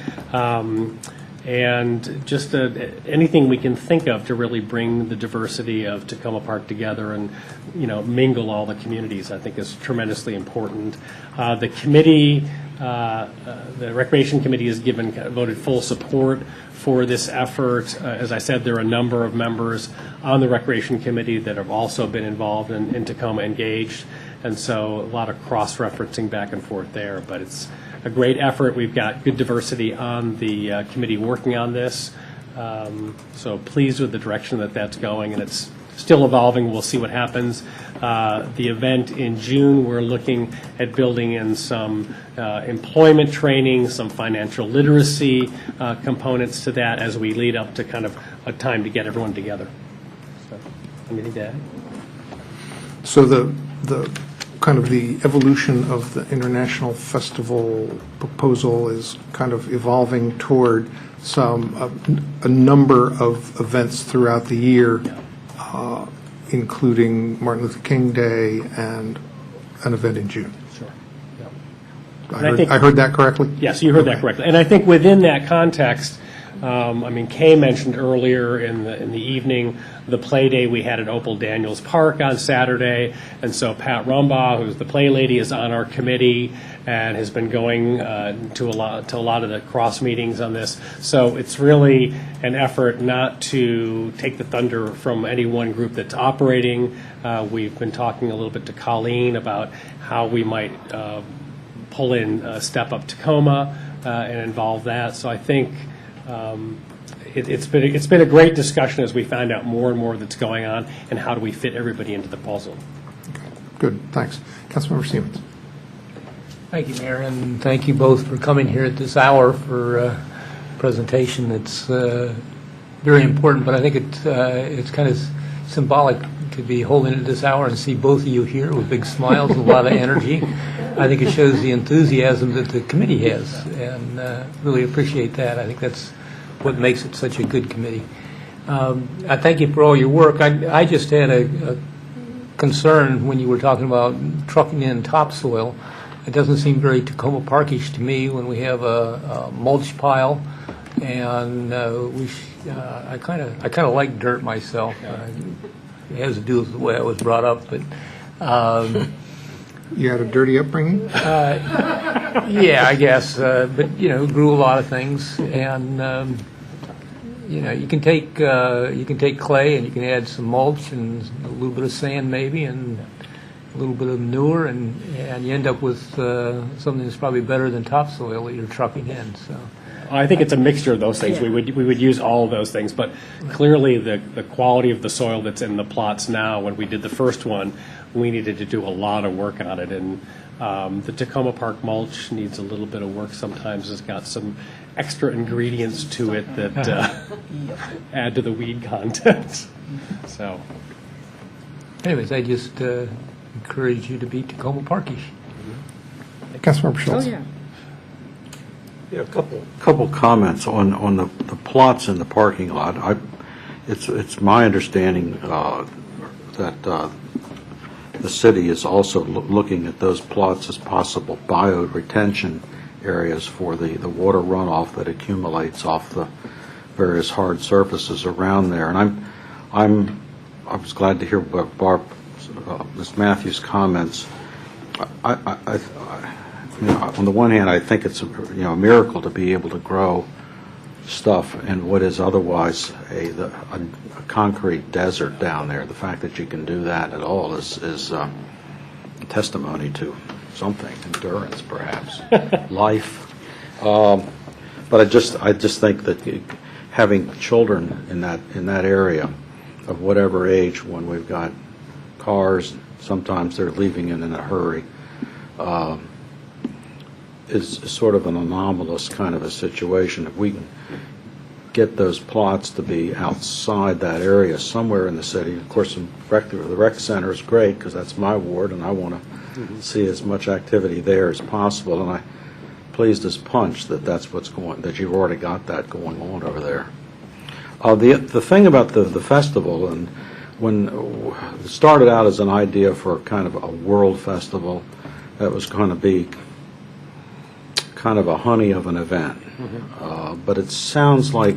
And just anything we can think of to really bring the diversity of Tacoma Park together and, mingle all the communities, I think is tremendously important. The committee, the Recreation Committee has voted full support for this effort. As I said, there are a number of members on the Recreation Committee that have also been involved in Tacoma Engaged, and so a lot of cross-referencing back and forth there, but it's a great effort. We've got good diversity on the committee working on this. So pleased with the direction that's going, and it's still evolving. We'll see what happens. The event in June, we're looking at building in some employment training, some financial literacy components to that as we lead up to kind of a time to get everyone together. So, anything to add? So the kind of the evolution of the International Festival proposal is kind of evolving toward a number of events throughout the year, including Martin Luther King Day and an event in June. Sure. I heard that correctly? Yes, you heard that correctly. And I think within that context, Kay mentioned earlier in the evening the play day we had at Opal Daniels Park on Saturday, and so Pat Rumbaugh, who's the play lady, is on our committee and has been going to a lot of the cross meetings on this. So it's really an effort not to take the thunder from any one group that's operating. We've been talking a little bit to Colleen about how we might pull in Step Up Tacoma and involve that. So I think it's been a great discussion as we find out more and more that's going on and how do we fit everybody into the puzzle. Good, thanks. Councilmember Siemens. Thank you, Mayor, and thank you both for coming here at this hour for a presentation that's very important, but I think it's kind of symbolic to be holding it this hour and see both of you here with big smiles and a lot of energy. I think it shows the enthusiasm that the committee has, and really appreciate that. I think that's what makes it such a good committee. I thank you for all your work. I just had a concern when you were talking about trucking in topsoil. It doesn't seem very Tacoma Parkish to me when we have a mulch pile, and I kind of like dirt myself. It has to do with the way I was brought up, but. You had a dirty upbringing? Yeah, I guess. But grew a lot of things, and you can take clay and you can add some mulch and a little bit of sand maybe and a little bit of manure, and you end up with something that's probably better than topsoil that you're trucking in. So I think it's a mixture of those things. We would use all of those things, but clearly the quality of the soil that's in the plots now, when we did the first one, we needed to do a lot of work on it. And the Tacoma Park mulch needs a little bit of work sometimes. It's got some extra ingredients to it that add to the weed content. So, anyways, I just encourage you to be Tacoma Parkish. Councilmember Schultz. Oh, yeah. Yeah, a couple comments on the plots in the parking lot. It's my understanding that the city is also looking at those plots as possible bioretention areas for the water runoff that accumulates off the various hard surfaces around there. And I was glad to hear Ms. Matthews' comments. On the one hand, I think it's a miracle to be able to grow stuff in what is otherwise a concrete desert down there. The fact that you can do that at all is a testimony to something, endurance perhaps, life. But I just think that having children in that area of whatever age, when we've got cars, sometimes they're leaving in a hurry. Is sort of an anomalous kind of a situation. If we can get those plots to be outside that area somewhere in the city, of course, the rec center is great because that's my ward, and I want to see as much activity there as possible. And I'm pleased as punch that that you've already got that going on over there. The thing about the festival, and when it started out as an idea for kind of a world festival that was going to be kind of a honey of an event. But it sounds like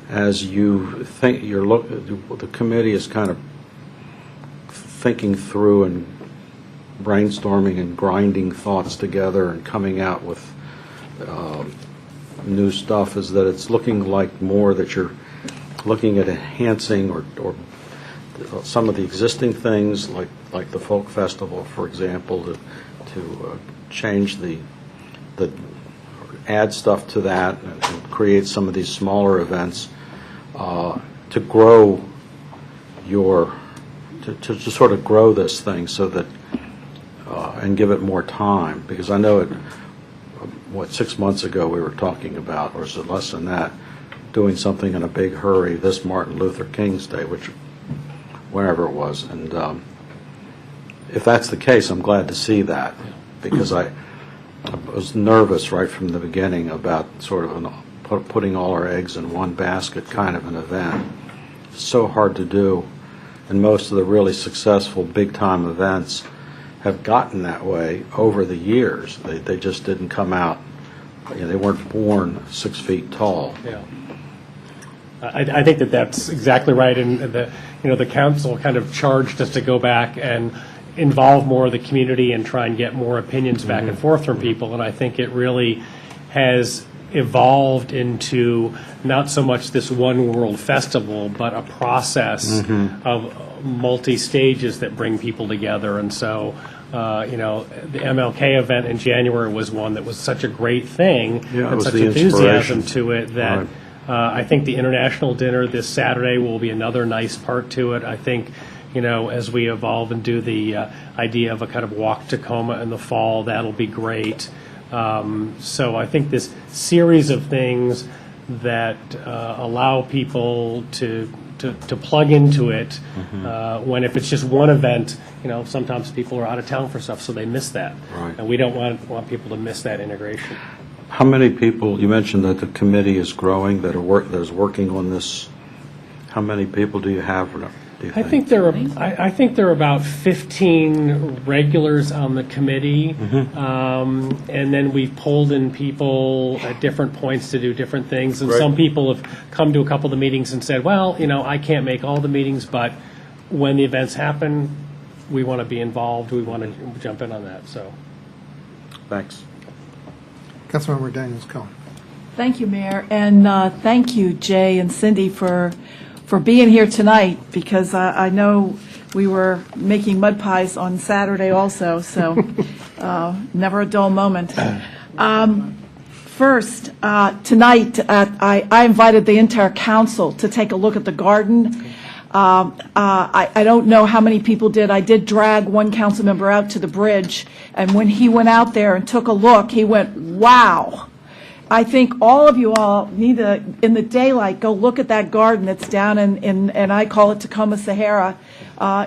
as you think, the committee is kind of thinking through and brainstorming and grinding thoughts together and coming out with new stuff, is that it's looking like more that you're looking at enhancing or some of the existing things like the folk festival, for example, to change add stuff to that and create some of these smaller events to grow to sort of grow this thing so that and give it more time, because I know 6 months ago we were talking about, or is it less than that, doing something in a big hurry this Martin Luther King's Day, whenever it was. And if that's the case, I'm glad to see that, because I was nervous right from the beginning about sort of putting all our eggs in one basket kind of an event. It's so hard to do, and most of the really successful big-time events have gotten that way over the years. They just didn't come out, they weren't born 6 feet tall. Yeah. I think that's exactly right, and the council kind of charged us to go back and involve more of the community and try and get more opinions back and forth from people, and I think it really has evolved into not so much this one world festival, but a process of multi-stages that bring people together. And so the MLK event in January was one that was such a great thing, and such enthusiasm to it that I think the international dinner this Saturday will be another nice part to it. I think as we evolve and do the idea of a kind of walk Tacoma in the fall, that'll be great. So I think this series of things that allow people to plug into it, when if it's just one event, sometimes people are out of town for stuff, so they miss that. Right. And we don't want people to miss that integration. How many people, you mentioned that the committee is growing, that is working on this. How many people do you have? I think there are about 15 regulars on the committee, and then we've pulled in people at different points to do different things. And some people have come to a couple of the meetings and said, well, I can't make all the meetings, but when the events happen, we want to be involved. We want to jump in on that. So, thanks. Councilmember Daniels-Cohen. Thank you, Mayor, and thank you, Jay and Cindy, for being here tonight, because I know we were making mud pies on Saturday also, so never a dull moment. First, tonight, I invited the entire council to take a look at the garden. I don't know how many people did. I did drag one council member out to the bridge, and when he went out there and took a look, he went, wow. I think all of you all need to, in the daylight, go look at that garden that's down in and I call it Tacoma Sahara,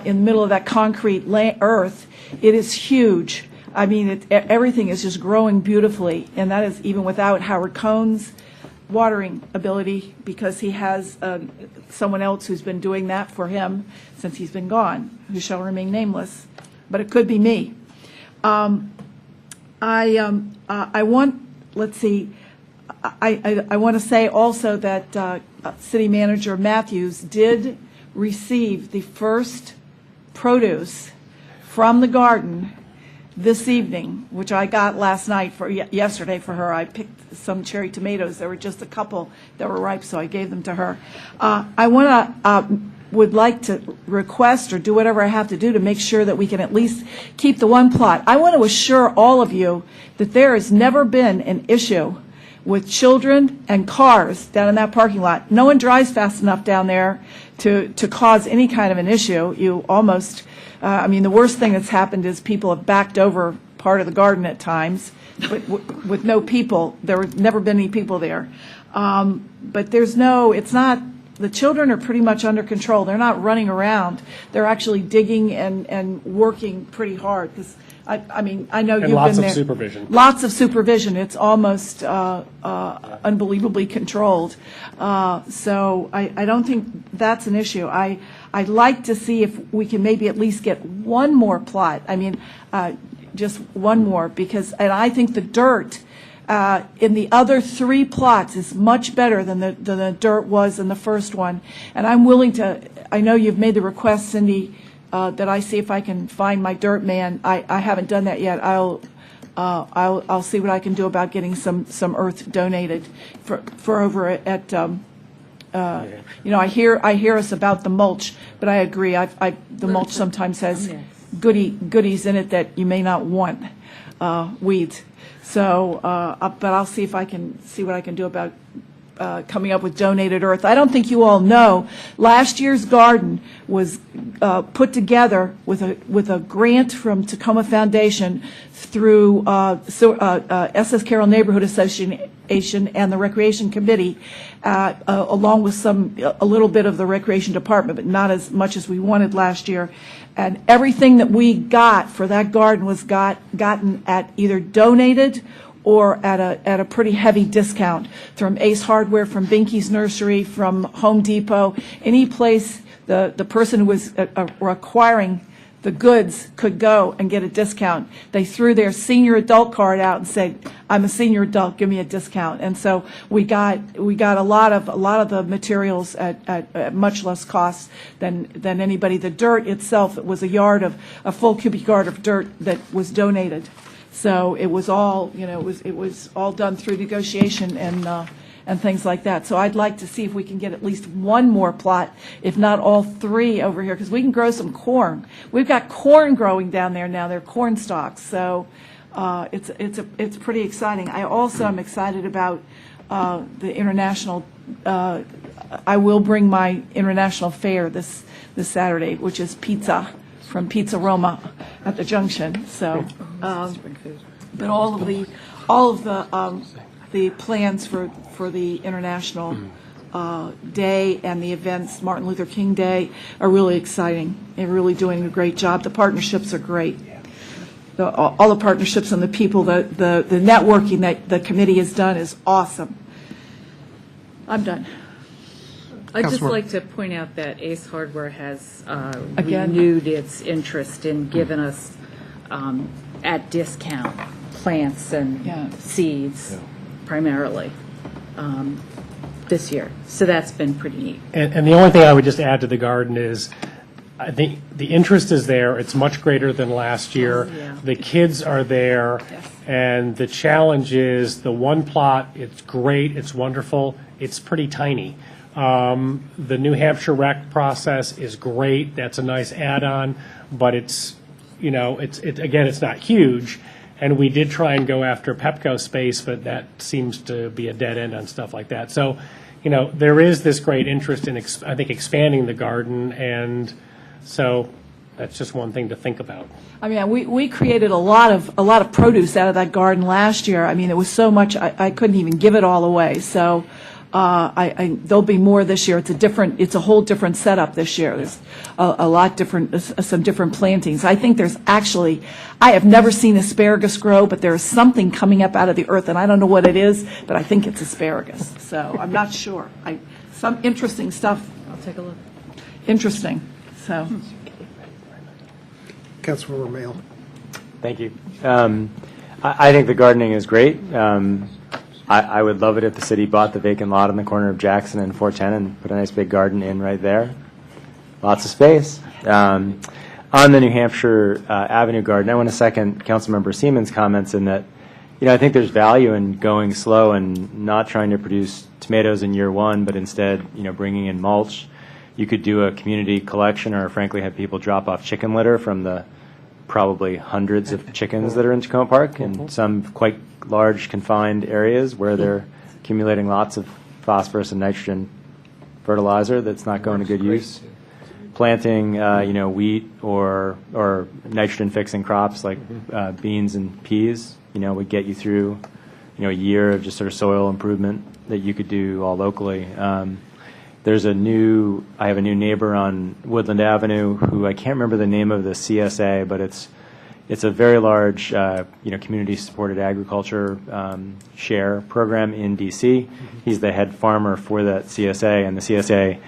in the middle of that concrete earth. It is huge. I mean, everything is just growing beautifully, and that is even without Howard Cohn's watering ability, because he has someone else who's been doing that for him since he's been gone, who shall remain nameless, but it could be me. I want, let's see, I want to say also that City Manager Matthews did receive the first produce from the garden this evening, which I got last night yesterday for her. I picked some cherry tomatoes. There were just a couple that were ripe, so I gave them to her. Would like to request or do whatever I have to do to make sure that we can at least keep the one plot. I want to assure all of you that there has never been an issue with children and cars down in that parking lot. No one drives fast enough down there to cause any kind of an issue. You almost, I mean, the worst thing that's happened is people have backed over part of the garden at times, but with no people. There have never been any people there. But there's no, it's not, the children are pretty much under control. They're not running around. They're actually digging and working pretty hard. Because I mean, I know you've been there. And lots of supervision. Lots of supervision. It's almost unbelievably controlled. So I don't think that's an issue. I'd like to see if we can maybe at least get one more plot. I mean, just one more, because, and I think the dirt in the other three plots is much better than the dirt was in the first one. And I'm willing to, I know you've made the request, Cindy, that I see if I can find my dirt man. I haven't done that yet. I'll see what I can do about getting some earth donated for over at, you know, I hear us about the mulch, but I agree. The mulch sometimes has goodies in it that you may not want, weeds. So, but I'll see if I can see what I can do about coming up with donated earth. I don't think you all know, last year's garden was put together with a grant from Tacoma Foundation through SS Carroll Neighborhood Association and the Recreation Committee, along with a little bit of the Recreation Department, but not as much as we wanted last year. And everything that we got for that garden was gotten at either donated or at a pretty heavy discount from Ace Hardware, from Binky's Nursery, from Home Depot. Any place the person who was acquiring the goods could go and get a discount. They threw their senior adult card out and said, "I'm a senior adult, give me a discount." And so we got a lot of the materials at much less cost than anybody. The dirt itself, it was a full cubic yard of dirt that was donated. So it was all, you know, it was all done through negotiation and things like that. So I'd like to see if we can get at least one more plot, if not all three over here, because we can grow some corn. We've got corn growing down there now. They're corn stalks. So it's pretty exciting. I also am excited about the international. I will bring my international fair this Saturday, which is pizza from Pizza Roma at the Junction. So, but all of the plans for the international day and the events, Martin Luther King Day, are really exciting. They're really doing a great job. The partnerships are great. All the partnerships and the people, the networking that the committee has done is awesome. I'm done. I'd just like to point out that Ace Hardware has renewed its interest in giving us at discount plants and seeds primarily this year. So that's been pretty neat. And the only thing I would just add to the garden is I think the interest is there. It's much greater than last year. The kids are there. And the challenge is the one plot, it's great, it's wonderful, it's pretty tiny. The New Hampshire rec process is great. That's a nice add-on, but it's, you know, it's again, it's not huge. And we did try and go after Pepco space, but that seems to be a dead end on stuff like that. So, there is this great interest in, I think, expanding the garden, and so that's just one thing to think about. I mean, we created a lot of produce out of that garden last year. I mean, it was so much, I couldn't even give it all away. So there'll be more this year. It's a whole different setup this year. There's a lot different, some different plantings. I think there's actually, I have never seen asparagus grow, but there's something coming up out of the earth, and I don't know what it is, but I think it's asparagus. So I'm not sure. Some interesting stuff. I'll take a look. Interesting. So. Councilmember Mail. Thank you. I think the gardening is great. I would love it if the city bought the vacant lot on the corner of Jackson and 410 and put a nice big garden in right there. Lots of space. On the New Hampshire Avenue garden, I want to second Councilmember Seaman's comments in that, I think there's value in going slow and not trying to produce tomatoes in year one, but instead, bringing in mulch. You could do a community collection or frankly have people drop off chicken litter from the probably hundreds of chickens that are in Tacoma Park and some quite large confined areas where they're accumulating lots of phosphorus and nitrogen fertilizer that's not going to good use. Planting, wheat or nitrogen fixing crops like beans and peas, would get you through, a year of just sort of soil improvement that you could do all locally. I have a new neighbor on Woodland Avenue who I can't remember the name of the CSA, but it's a very large, community-supported agriculture share program in D.C. He's the head farmer for that CSA, and the CSA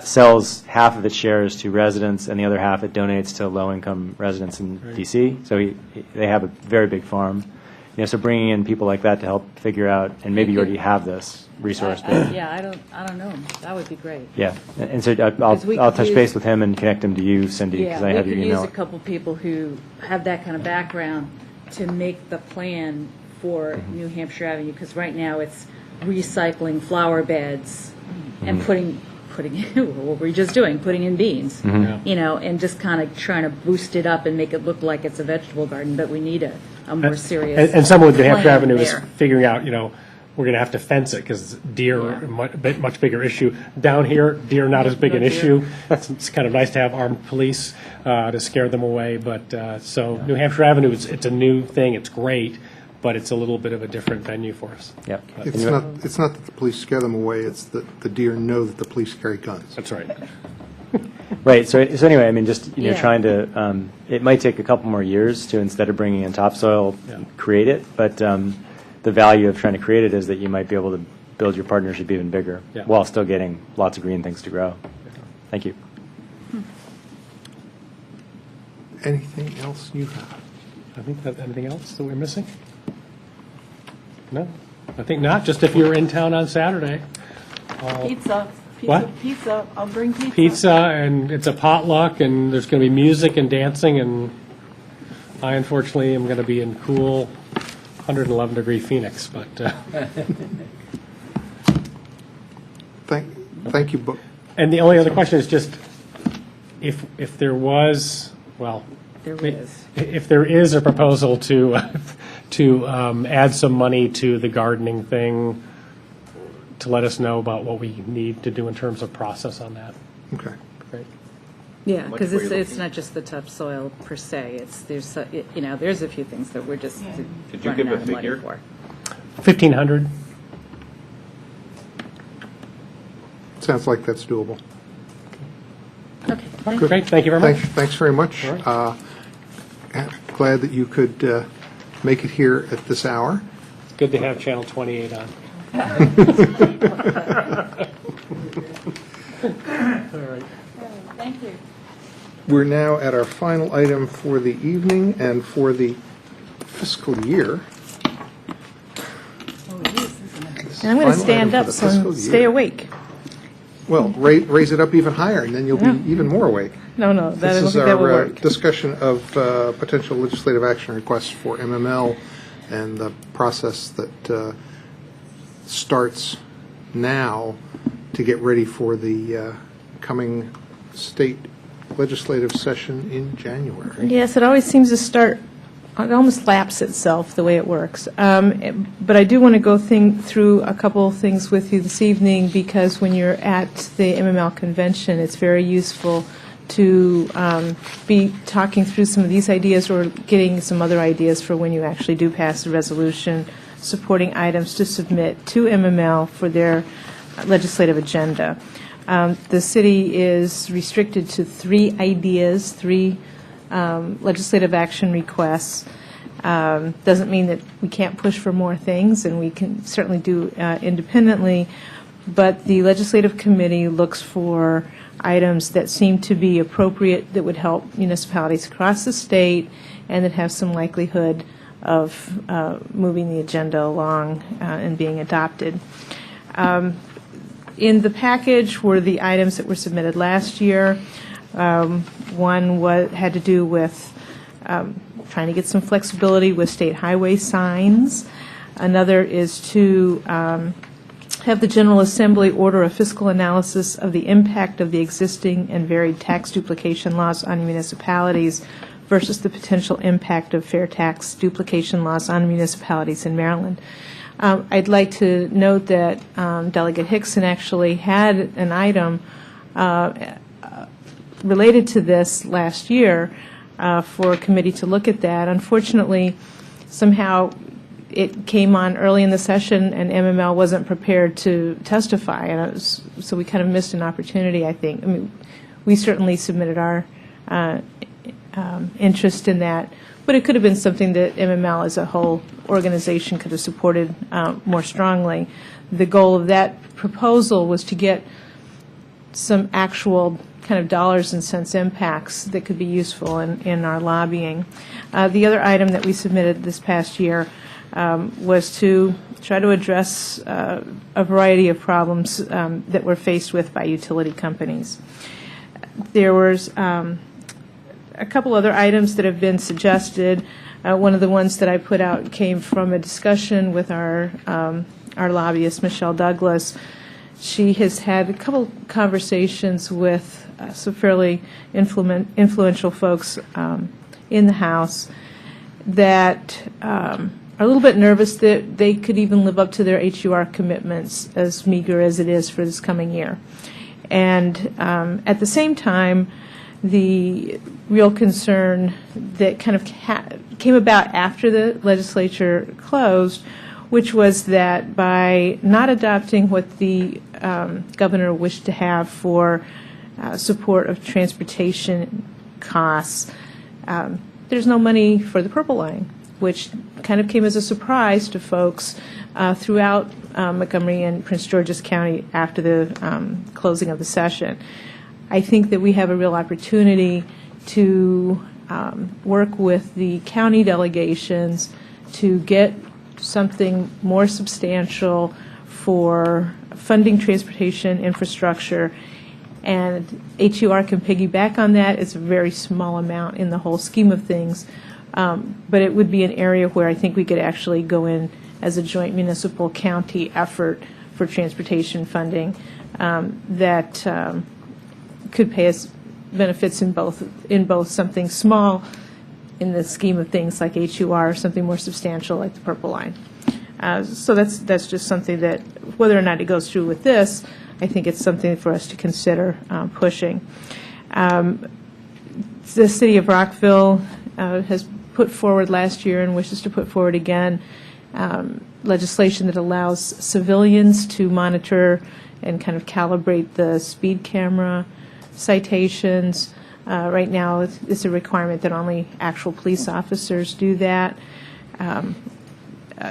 sells half of its shares to residents, and the other half it donates to low-income residents in D.C. So they have a very big farm. So bringing in people like that to help figure out, and maybe you already have this resource. Yeah, I don't know. That would be great. Yeah, and so I'll touch base with him and connect him to you, Cindy, because I have your we email. could use a couple people who have that kind of background to make the plan for New Hampshire Avenue, because right now it's recycling flower beds and putting what we're just doing, putting in beans, and just kind of trying to boost it up and make it look like it's a vegetable garden, but we need a more serious And some of New Hampshire plan Avenue is there. figuring out, we're going to have to fence it because deer are a much bigger issue. Down here, deer are not as big an issue. It's kind of nice to have armed police to scare them away. But so New Hampshire Avenue, it's a new thing. It's great, but it's a little bit of a different venue for us. Yep. It's not that the police scare them away, it's that the deer know that the police carry guns. That's right. Right. So anyway, I mean, just Yeah. trying to. It might take a couple more years to, instead of bringing in topsoil, create it. But the value of trying to create it is that you might be able to build your partnership even bigger while still getting lots of green things to grow. Thank you. Anything else you have? I think that anything else that we're missing? No, I think not. Just if you're in town on Saturday. Pizza. What? Pizza. I'll bring pizza. Pizza, and it's a potluck, and there's going to be music and dancing, and I unfortunately am going to be in cool 111-degree Phoenix, but thank you. And the only other question is just if there was, well, if there is a proposal to add some money to the gardening thing, to let us know about what we need to do in terms of process on that. Okay. Great. Yeah, because it's not just the topsoil per se. There's a few things that we're just Did you running give a out of money figure? for. 1,500. Sounds like that's doable. Okay. Good. Great. Thank you very much. Thanks very much. All Glad that you could make it here at this hour. It's good to have Channel 28 on. All right. Thank you. We're now at our final item for the evening and for the fiscal year. And I'm going to stand up so stay awake. Well, raise it up even higher, and then you'll be even more awake. No, I don't think that will This is our work. discussion of potential legislative action requests for MML and the process that starts now to get ready for the coming state legislative session in January. Yes, it always seems to start almost laps itself the way it works. But I do want to go through a couple of things with you this evening, because when you're at the MML convention, it's very useful to be talking through some of these ideas or getting some other ideas for when you actually do pass a resolution supporting items to submit to MML for their legislative agenda. The city is restricted to 3 ideas, 3 legislative action requests. Doesn't mean that we can't push for more things, and we can certainly do independently, but the legislative committee looks for items that seem to be appropriate, that would help municipalities across the state, and that have some likelihood of moving the agenda along and being adopted. In the package were the items that were submitted last year. One had to do with trying to get some flexibility with state highway signs. Another is to have the General Assembly order a fiscal analysis of the impact of the existing and varied tax duplication laws on municipalities versus the potential impact of fair tax duplication laws on municipalities in Maryland. I'd like to note that Delegate Hickson actually had an item related to this last year for a committee to look at that. Unfortunately, somehow it came on early in the session and MML wasn't prepared to testify, and so we kind of missed an opportunity, I think. I mean, we certainly submitted our interest in that, but it could have been something that MML as a whole organization could have supported more strongly. The goal of that proposal was to get some actual kind of dollars and cents impacts that could be useful in our lobbying. The other item that we submitted this past year was to try to address a variety of problems that we're faced with by utility companies. There was a couple other items that have been suggested. One of the ones that I put out came from a discussion with our lobbyist, Michelle Douglas. She has had a couple conversations with some fairly influential folks in the House that are a little bit nervous that they could even live up to their HUR commitments, as meager as it is for this coming year. And at the same time, the real concern that kind of came about after the legislature closed, which was that by not adopting what the governor wished to have for support of transportation costs, there's no money for the Purple Line, which kind of came as a surprise to folks throughout Montgomery and Prince George's County after the closing of the session. I think that we have a real opportunity to work with the county delegations to get something more substantial for funding transportation infrastructure, and HUR can piggyback on that. It's a very small amount in the whole scheme of things, but it would be an area where I think we could actually go in as a joint municipal county effort for transportation funding that could pay us benefits in both something small in the scheme of things like HUR, something more substantial like the Purple Line. So that's just something that, whether or not it goes through with this, I think it's something for us to consider pushing. The City of Rockville has put forward last year and wishes to put forward again legislation that allows civilians to monitor and kind of calibrate the speed camera citations. Right now, it's a requirement that only actual police officers do that.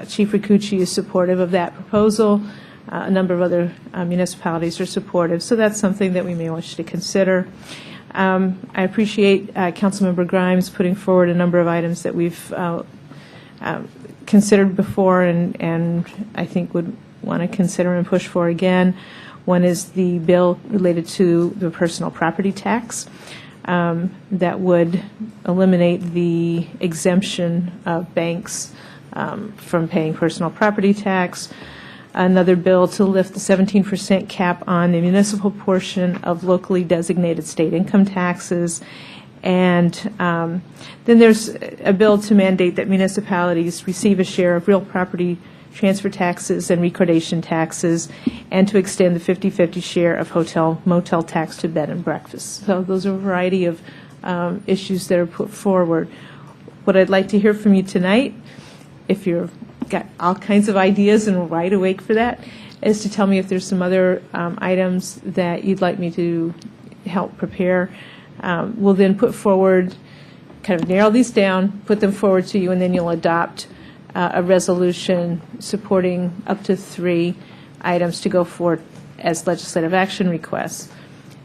Chief Ricucci is supportive of that proposal. A number of other municipalities are supportive, so that's something that we may wish to consider. I appreciate Councilmember Grimes putting forward a number of items that we've considered before and I think would want to consider and push for again. One is the bill related to the personal property tax that would eliminate the exemption of banks from paying personal property tax. Another bill to lift the 17% cap on the municipal portion of locally designated state income taxes, And then there's a bill to mandate that municipalities receive a share of real property transfer taxes and recordation taxes, and to extend the 50/50 share of hotel motel tax to bed and breakfast. So those are a variety of issues that are put forward. What I'd like to hear from you tonight, if you've got all kinds of ideas and wide awake for that, is to tell me if there's some other items that you'd like me to help prepare. We'll then put forward, kind of narrow these down, put them forward to you, and then you'll adopt a resolution supporting up to 3 items to go forward as legislative action requests.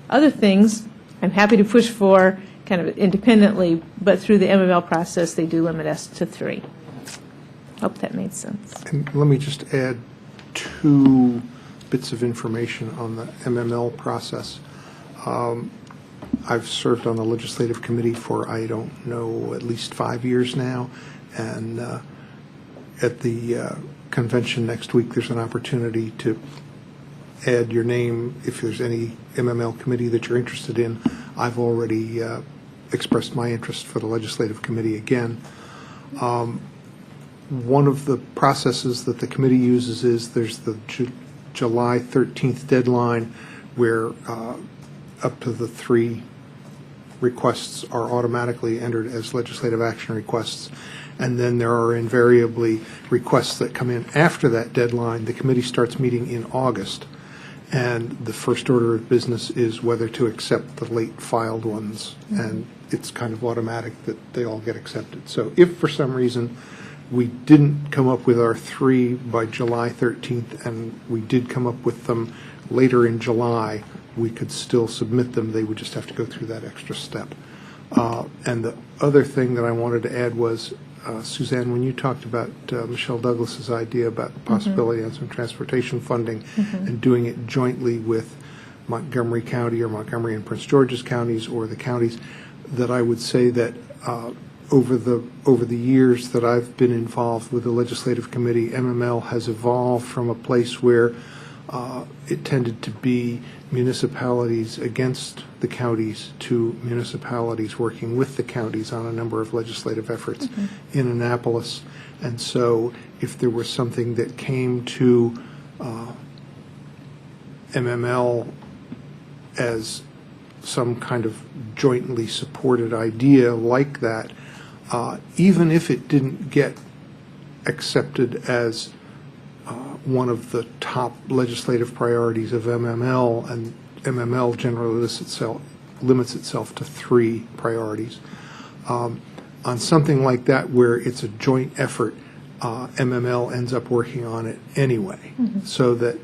Other things I'm happy to push for kind of independently, but through the MML process, they do limit us to 3. Hope that made sense. And let me just add 2 bits of information on the MML process. I've served on the legislative committee for, I don't know, at least 5 years now, and at the convention next week, there's an opportunity to add your name if there's any MML committee that you're interested in. I've already expressed my interest for the legislative committee again. One of the processes that the committee uses is there's the July 13th deadline where up to the 3 requests are automatically entered as legislative action requests. And then there are invariably requests that come in after that deadline. The committee starts meeting in August, and the first order of business is whether to accept the late filed ones. And it's kind of automatic that they all get accepted. So if for some reason we didn't come up with our 3 by July 13th, and we did come up with them later in July, we could still submit them. They would just have to go through that extra step. And the other thing that I wanted to add was, Suzanne, when you talked about Michelle Douglas's idea about the possibility on some transportation funding and doing it jointly with Montgomery County or Montgomery and Prince George's counties or the counties, that I would say that over the years that I've been involved with the legislative committee, MML has evolved from a place where it tended to be municipalities against the counties to municipalities working with the counties on a number of legislative efforts in Annapolis. And so if there was something that came to MML as some kind of jointly supported idea like that, even if it didn't get accepted as one of the top legislative priorities of MML, and MML generally limits itself to 3 priorities. On something like that where it's a joint effort, MML ends up working on it anyway, so that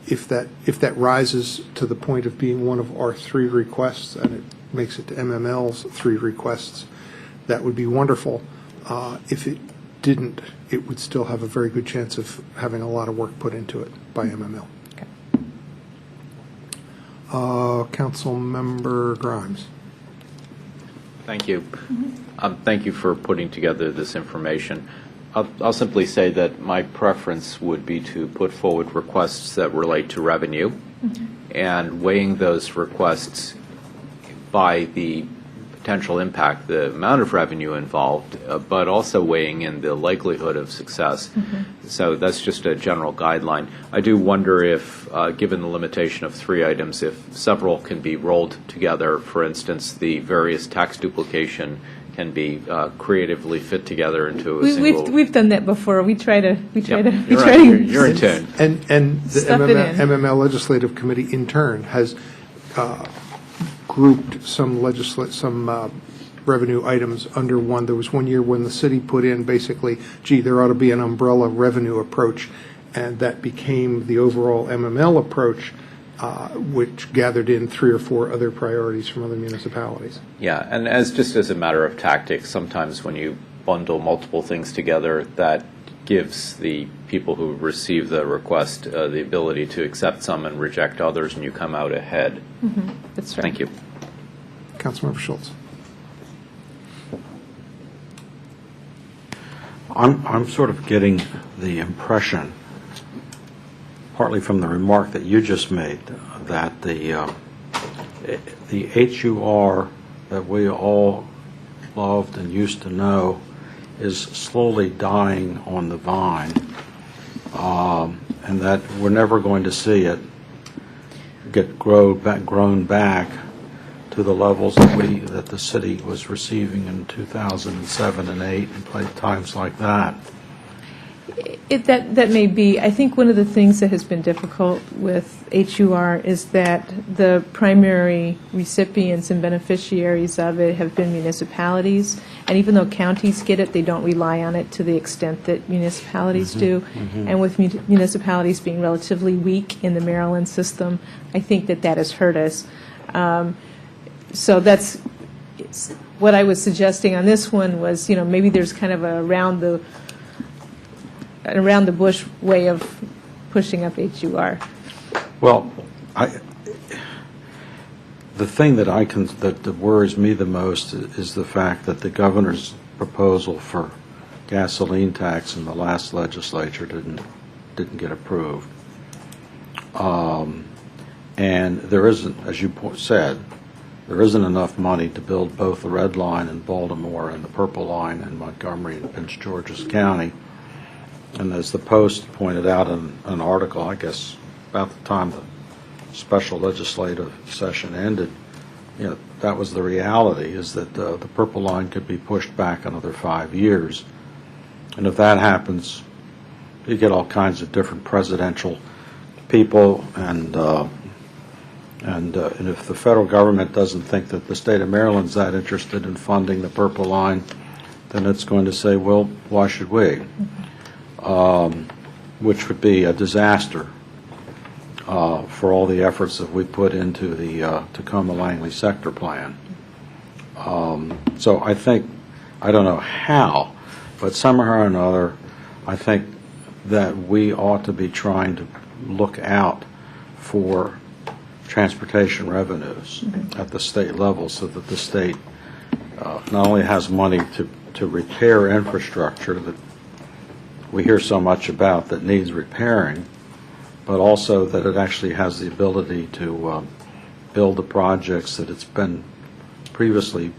if that rises to the point of being one of our 3 requests and it makes it to MML's 3 requests, that would be wonderful. If it didn't, it would still have a very good chance of having a lot of work put into it by MML. Council Member Grimes. Thank you. Thank you for putting together this information. I'll simply say that my preference would be to put forward requests that relate to revenue and weighing those requests by the potential impact, the amount of revenue involved, but also weighing in the likelihood of success. So that's just a general guideline. I do wonder if, given the limitation of 3 items, if several can be rolled together. For instance, the various tax duplication can be creatively fit together into a single. We've done that before. We try to. You're in tune. And the MML Legislative Committee in turn has grouped some revenue items under one. There was one year when the city put in basically, gee, there ought to be an umbrella revenue approach, and that became the overall MML approach, which gathered in 3 or 4 other priorities from other municipalities. Yeah, and just as a matter of tactics, sometimes when you bundle multiple things together, that gives the people who receive the request the ability to accept some and reject others, and you come out ahead. That's right. Thank you. Councilmember Schultz. I'm sort of getting the impression, partly from the remark that you just made, that the HUR that we all loved and used to know is slowly dying on the vine, and that we're never going to see it get grown back to the levels that the city was receiving in 2007 and 8 and times like that. That may be. I think one of the things that has been difficult with HUR is that the primary recipients and beneficiaries of it have been municipalities, and even though counties get it, they don't rely on it to the extent that municipalities do. And with municipalities being relatively weak in the Maryland system, I think that has hurt us. So that's what I was suggesting on this one was, maybe there's kind of a around the bush way of pushing up HUR. Well, the thing that worries me the most is the fact that the governor's proposal for gasoline tax in the last legislature didn't get approved, and there isn't, as you said, there isn't enough money to build both the Red Line in Baltimore and the Purple Line in Montgomery and Prince George's County. And as the Post pointed out in an article, I guess, about the time the special legislative session ended, that was the reality, is that the Purple Line could be pushed back another 5 years. And if that happens, you get all kinds of different presidential people, and if the federal government doesn't think that the state of Maryland's that interested in funding the Purple Line, then it's going to say, well, why should we? Which would be a disaster for all the efforts that we put into the Tacoma-Langley sector plan. So I think, I don't know how, but somehow or another, I think that we ought to be trying to look out for transportation revenues at the state level, so that the state not only has money to repair infrastructure that we hear so much about that needs repairing, but also that it actually has the ability to build the projects that it's been previously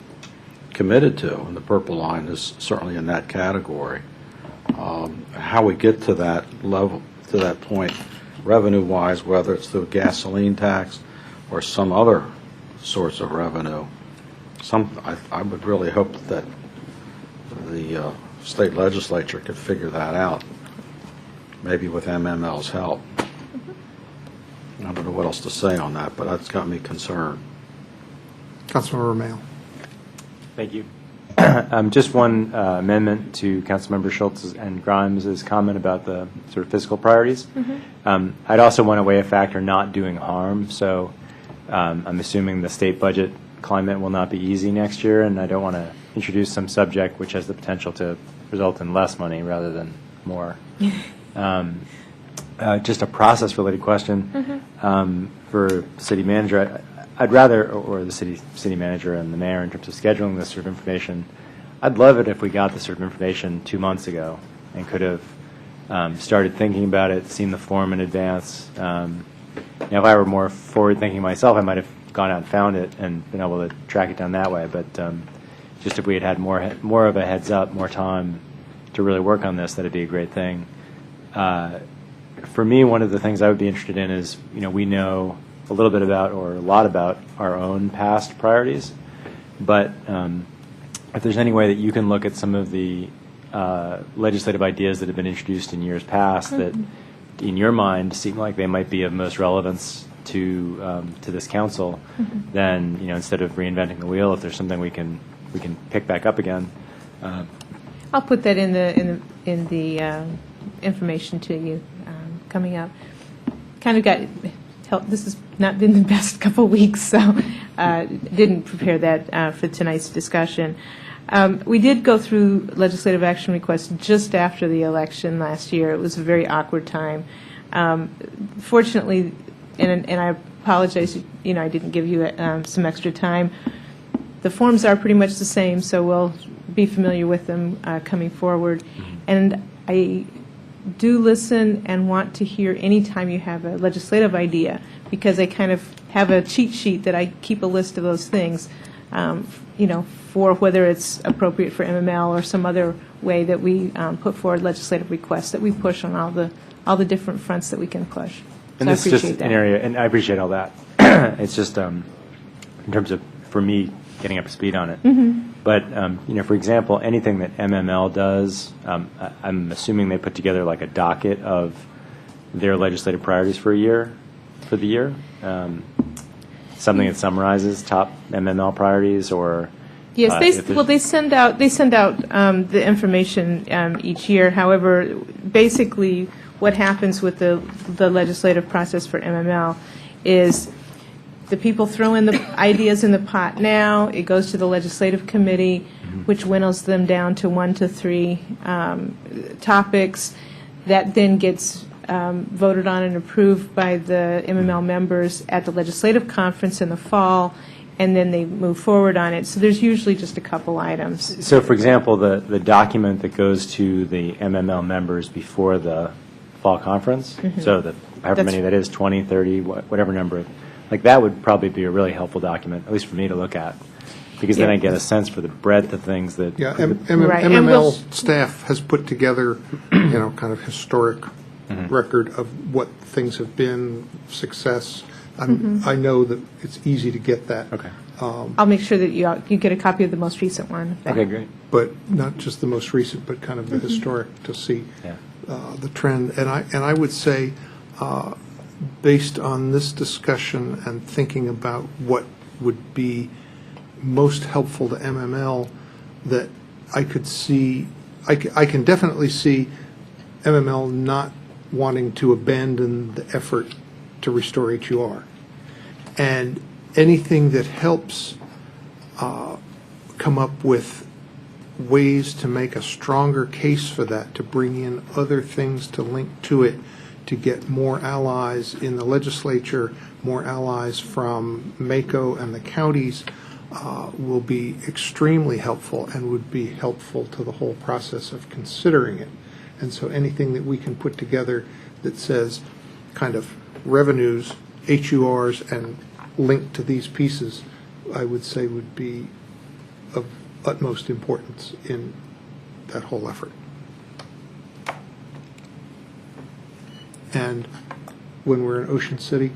committed to, and the Purple Line is certainly in that category. How we get to that level, to that point, revenue-wise, whether it's through gasoline tax or some other source of revenue, I would really hope that the state legislature could figure that out, maybe with MML's help. I don't know what else to say on that, but that's got me concerned. Councilmember Mayo. Thank you. Just one amendment to Councilmember Schultz and Grimes' comment about the sort of fiscal priorities. I'd also want to weigh a factor not doing harm. So I'm assuming the state budget climate will not be easy next year, and I don't want to introduce some subject which has the potential to result in less money rather than more. Just a process-related question for city manager. I'd rather, or the city manager and the mayor, in terms of scheduling this sort of information, I'd love it if we got this sort of information 2 months ago and could have started thinking about it, seen the form in advance. Now, if I were more forward-thinking myself, I might have gone out and found it and been able to track it down that way. But just if we had more of a heads up, more time to really work on this, that'd be a great thing. For me, one of the things I would be interested in is, we know a little bit about, or a lot about, our own past priorities. But if there's any way that you can look at some of the legislative ideas that have been introduced in years past that, in your mind, seem like they might be of most relevance to this council, then instead of reinventing the wheel, if there's something we can pick back up again. I'll put that in the information to you coming up. Kind of got help. This has not been the best couple weeks, so didn't prepare that for tonight's discussion. We did go through legislative action requests just after the election last year. It was a very awkward time. Fortunately, and I apologize, I didn't give you some extra time. The forms are pretty much the same, so we'll be familiar with them coming forward. And I do listen and want to hear any time you have a legislative idea, because I kind of have a cheat sheet that I keep a list of those things. for whether it's appropriate for MML or some other way that we put forward legislative requests that we push on all the different fronts that we can push. And So I this is just appreciate that. an area, and I appreciate all that. It's just in terms of, for me, getting up to speed on it. Mhm. But, for example, anything that MML does, I'm assuming they put together like a docket of their legislative priorities for the year. Something that summarizes top MML priorities, or Yes, if there's- they send out the information each year. However, basically, what happens with the legislative process for MML is the people throw in the ideas in the pot now. It goes to the legislative committee, which winnows them down to 1 to 3 topics. That then gets voted on and approved by the MML members at the legislative conference in the fall, and then they move forward on it. So there's usually just a couple items. So, for example, the document that goes to the MML members before the fall conference, Mhm. so however many that is, 20, 30, whatever number, like that would probably be a really helpful document, at least for me to look at, because then Yeah. I get a sense for the breadth of things that. Yeah, Right, and MML we'll- staff has put together, kind of historic record of what things have been, success. Mhm. I know that it's easy to get that. Okay. I'll make sure that you get a copy of the most recent one. Okay, great. But not just the most recent, but kind of the Mhm. historic to see Yeah. the trend. And I would say, based on this discussion and thinking about what would be most helpful to MML, that I could see, I can definitely see MML not wanting to abandon the effort to restore HUR. And anything that helps come up with ways to make a stronger case for that, to bring in other things to link to it, to get more allies in the legislature, more allies from MACO and the counties, will be extremely helpful and would be helpful to the whole process of considering it. And so anything that we can put together that says kind of revenues, HURs, and link to these pieces, I would say would be of utmost importance in that whole effort. And when we're in Ocean City,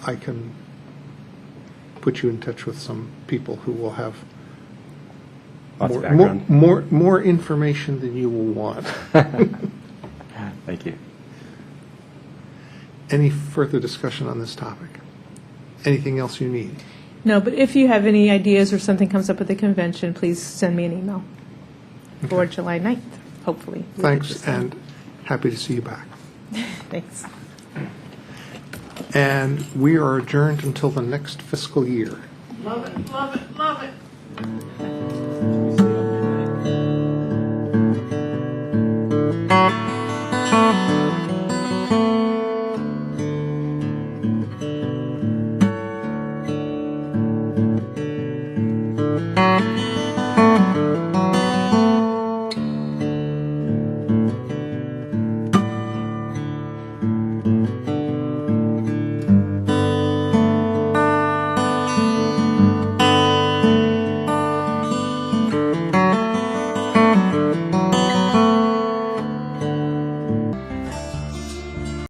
I can put you in touch with some people who will have Lots of background. more information than you will want. Thank you. Any further discussion on this topic? Anything else you need? No, but if you have any ideas or something comes up at the convention, please send me an email for July 9th, hopefully. Thanks, and happy to see you back. Thanks. And we are adjourned until the next fiscal year. Love it, love it, love it.